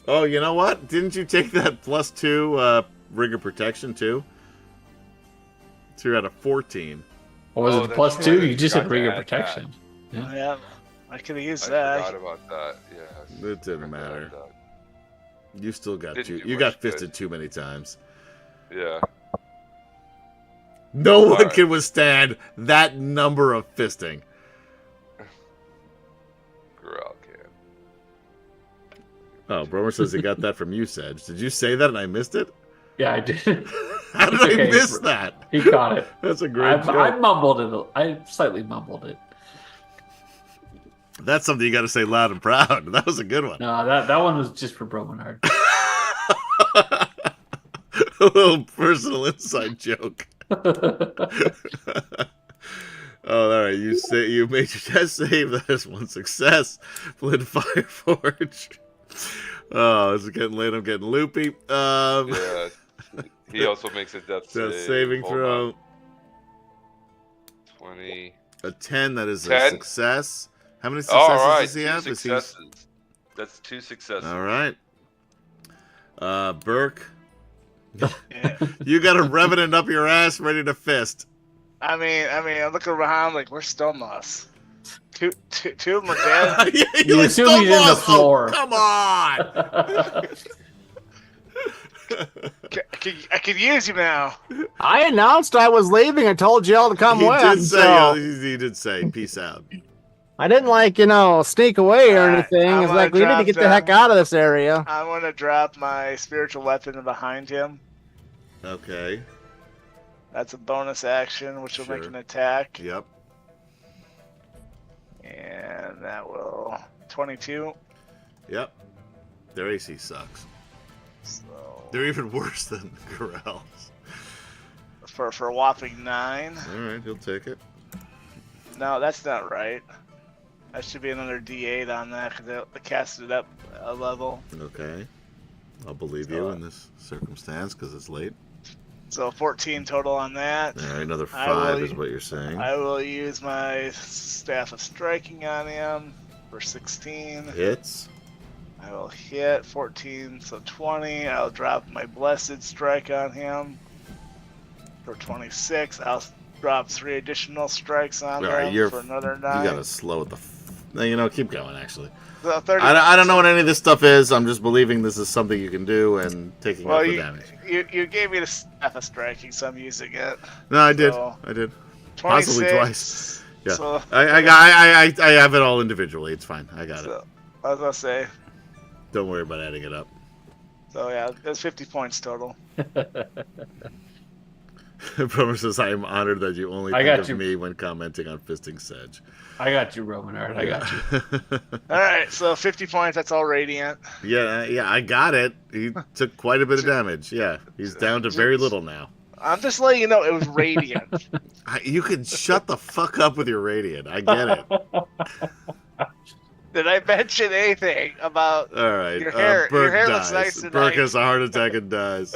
Oh, you know what? Didn't you take that +2 rigor protection too? 2 out of 14. Or was it the +2? right. You just had Forgot to rigor add protection. Yeah, Yeah. I could have used I that. forgot about that. Yeah. It didn't matter. You still got Didn't two. do You much got good. fisted too many times. Yeah. No one Alright. can withstand that number of fisting. Gorell can. Oh, Bromer says he got that from you, Sedge. Did you say that and I missed it? Yeah, I did. How did It's I okay. miss that? He caught it. That's a great joke. I mumbled it. I slightly mumbled it. That's something you got to say loud and proud. That was a good one. No, that one was just for Bromenhard. A little personal inside joke. Oh, all right. You made your test save. That is one success. Flint Fireforge. Oh, it's getting late. I'm getting loopy. Yeah. He also makes a death save. That's saving Hold throw. on. 20. A 10. That is a 10? success. How many All successes right. does he 2 have? Is he- successes. That's 2 successes. All right. Burke, Yeah. you got a revenant up your ass ready to fist. I mean, I'm looking around like, where's Stonemoss? Two of them are dead. Yeah, You like, assume he's in the "Stop, oh, floor." come on. I could use you now. I announced I was leaving. I told you all to come He with. did say, so he did say, peace out. I didn't sneak away or Alright, anything. I'm It's like we gonna need to drop get the heck out of this area. I'm gonna drop my spiritual weapon behind him. Okay. That's a bonus action, which will make Sure. an attack, Yep. and that will 22. Yep. Their AC sucks. So They're even worse than Gorell's. for a whopping 9. All right, he'll take it. No, that's not right. That should be another D8 on that because they casted it up a level. Okay. I'll believe you in this circumstance because it's late. So 14 total on that. All right, another I 5 will- is what you're saying. I will use my staff of striking on him for 16. Hits. I will hit 14, so 20. I'll drop my Blessed Strike on him for 26. I'll drop 3 additional strikes on him for another 9. You gotta slow the. No, keep going. Actually, So 30, I don't know what any of this stuff is. I'm just believing this is something you can do and taking out the damage. You gave me the staff of striking, so I'm using it. No, I did. 26, Possibly twice. Yeah, so, I have it all individually. It's fine. I got it. I was gonna say. Don't worry about adding it up. So yeah, that's 50 points total. Promer says, I am honored that you only think of me when commenting on Fisting Sedge. I got you, Romanard. I got you. All right, so 50 points. That's all radiant. Yeah, I got it. He took quite a bit of damage. Yeah, he's down to very little now. I'm just letting you know it was radiant. You can shut the fuck up with your radiant. I get it. Did I mention anything about all right, your hair? Burke your hair dies. looks nice tonight. Burke has a heart attack and dies.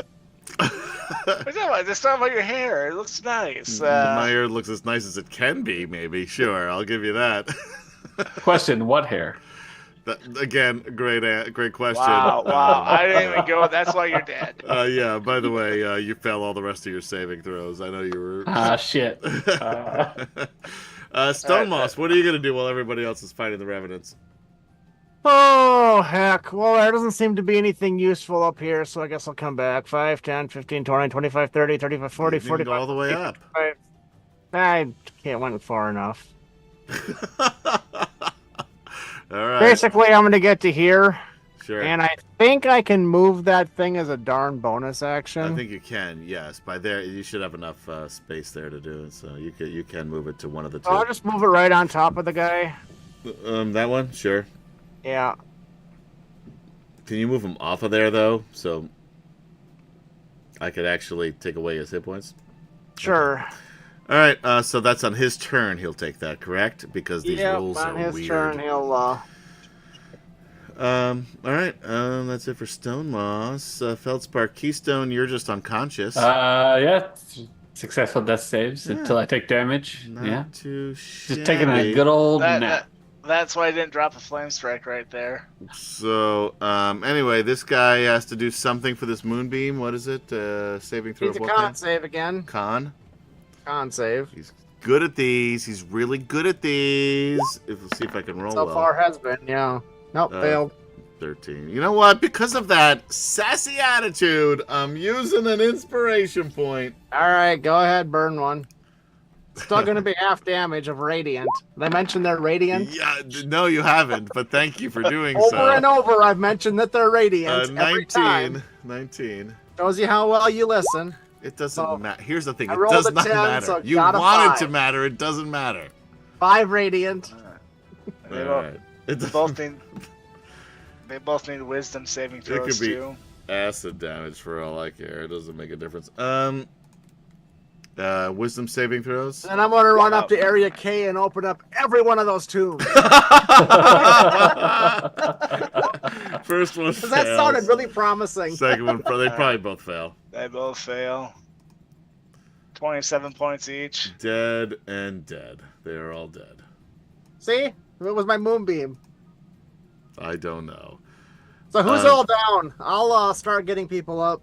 Just talking about your hair. It looks nice. My hair looks as nice as it can be, maybe. Sure, I'll give you that. Question, what hair? Again, great question. Wow. I didn't even go. That's why you're dead. Yeah, by the way, you failed all the rest of your saving throws. I know you were... shit. Stone Moss, what are you going to do while everybody else is fighting the Revenants? Oh, heck. Well, there doesn't seem to be anything useful up here, so I guess I'll come back. 5, 10, 15, 20, 25, 30, 35, 40, 45. Go all the way up. I can't went far enough. All right. Basically, I'm going to get to here. Sure. And I think I can move that thing as a darn bonus action. I think you can, yes. By there, you should have enough space there to do it, so you can move it to one of the two. I'll just move it right on top of the guy. That one? Sure. Yeah. Can you move him off of there, though, so I could actually take away his hit points? Sure. Okay. All right, so that's on his turn. He'll take that, correct? Because these rules are weird. on his turn, he'll... all right, that's it for Stone Moss. Feldspar Keystone, you're just unconscious. Yeah. Successful death saves until I take damage. Not too shabby. Just taking a good old nap. That's why I didn't drop a flame strike right there. So, anyway, this guy has to do something for this moonbeam. What is it? Saving throw. He's a con save again. Con save. He's good at these. He's really good at these. Let's see if I can roll so well. far has been, yeah. Nope, failed. 13. You know what? Because of that sassy attitude, I'm using an inspiration point. All right, go ahead, burn one. Still going to be half damage of radiant. Did I mention they're radiant? Yeah, no, you haven't, but thank you for doing so. Over and over, I've mentioned that they're radiant. 19. Every time. 19. Shows you how well you listen. It doesn't matter. Here's the thing. It rolled does a not 10, matter. so You got a want 5. it to matter. It doesn't matter. 5 radiant. All right. They both need wisdom saving throws be too. Acid damage for all I care. It doesn't make a difference. Wisdom saving throws. And I'm going to run up to Area K and open up every one of those tombs. First one fails. That sounded really promising. Second one, they probably both fail. They both fail. 27 points each. Dead and dead. They are all dead. See? It was my moonbeam. I don't know. So who's all down? I'll start getting people up.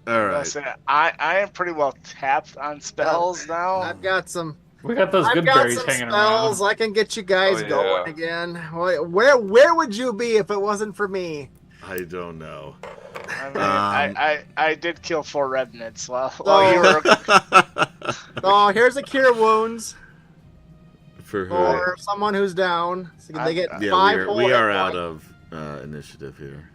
All right. I am pretty well tapped on spells now. I've got some. We got those good berries hanging spells. around. I can get you guys going again. Where would you be if it wasn't for me? I don't know. I mean, I did kill 4 revenants while you were. Oh, here's a cure wounds for someone who's down. So they get 5 we are out of initiative here.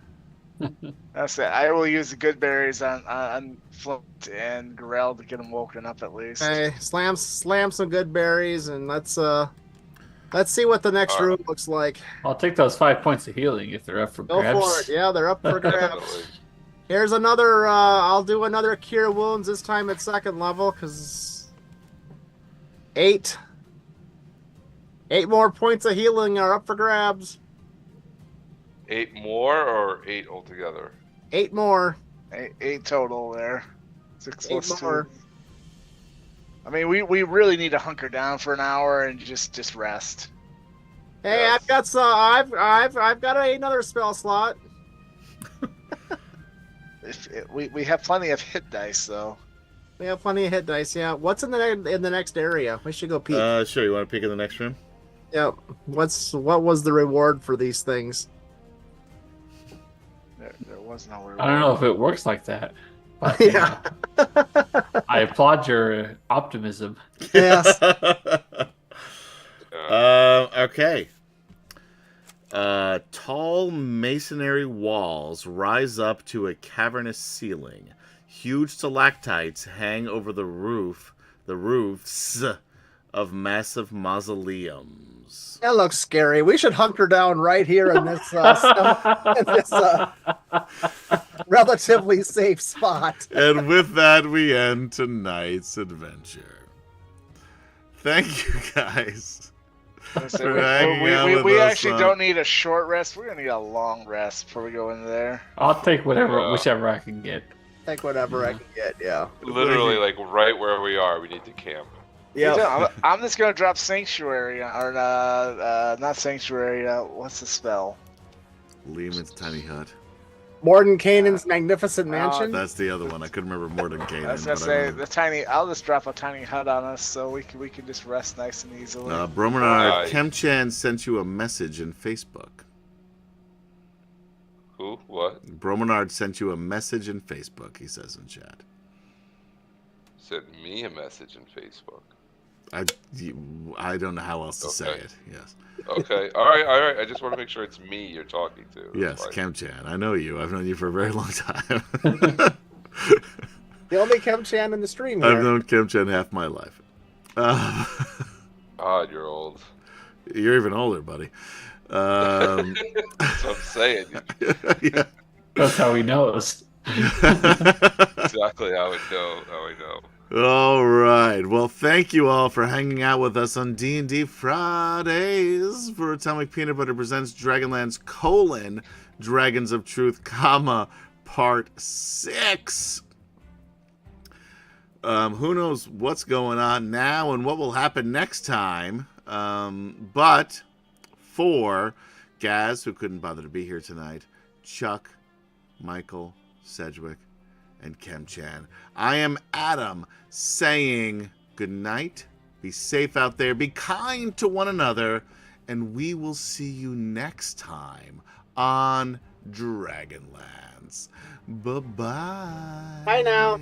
That's it. I will use the good berries on Flint and Gorell to get them woken up at least. Okay, slam some good berries and let's see what the next room looks like. I'll take those 5 points of healing if they're up for grabs. Go for it. Yeah, they're up for grabs. Here's another. I'll do another cure wounds this time at 2nd level because 8 more points of healing are up for grabs. 8 more or 8 altogether? 8 more. 8 total there. 6 plus 2. I mean, we really need to hunker down for an hour and just rest. Hey, Yes. I've got some. I've got another spell slot. We have plenty of hit dice though. We have plenty of hit dice. Yeah. What's in the next area? We should go peek. Sure. You want to peek in the next room? Yep. What was the reward for these things? There was no reward. I don't know if it works like that. But, Yeah. I applaud your optimism. Yes. Okay. Tall masonry walls rise up to a cavernous ceiling. Huge stalactites hang over the roofs of massive mausoleums. That looks scary. We should hunker down right here in this, relatively safe spot. And with that, we end tonight's adventure. Thank you, guys. Listen, for hanging out with we us actually on- don't need a short rest. We're gonna need a long rest before we go in there. I'll take whichever I can get. Take whatever I can get. Yeah. Literally, like right where we are, we need to camp. Yeah. I'm just gonna drop Sanctuary or not Sanctuary. What's the spell? Lehman's tiny hut. Mordenkainen's magnificent mansion. That's the other one. I couldn't remember Mordenkainen. I was gonna say the tiny. I'll just drop a tiny hut on us so we can just rest nice and easily. Bromenard, Kemchan sent you a message in Facebook. Who? What? Bromenard sent you a message in Facebook, he says in chat. Sent me a message in Facebook. I don't know how else to say Okay. it. Yes. Okay. All right. I just want to make sure it's me you're talking to. Yes, That's fine. Kemchan. I know you. I've known you for a very long time. The only Kemchan in the stream I've here. known Kemchan half my life. God, you're old. You're even older, buddy. That's what I'm saying. Yeah. That's how he knows. Exactly how I know. All right. Well, thank you all for hanging out with us on D&D Fridays for Atomic Peanut Butter presents Dragonlance : Dragons of Truth, Part 6. Who knows what's going on now and what will happen next time. But for Gaz, who couldn't bother to be here tonight, Chuck, Michael, Sedgwick, and Kemchan, I am Adam saying good night. Be safe out there. Be kind to one another. And we will see you next time on Dragonlance. Bye-bye. Bye now.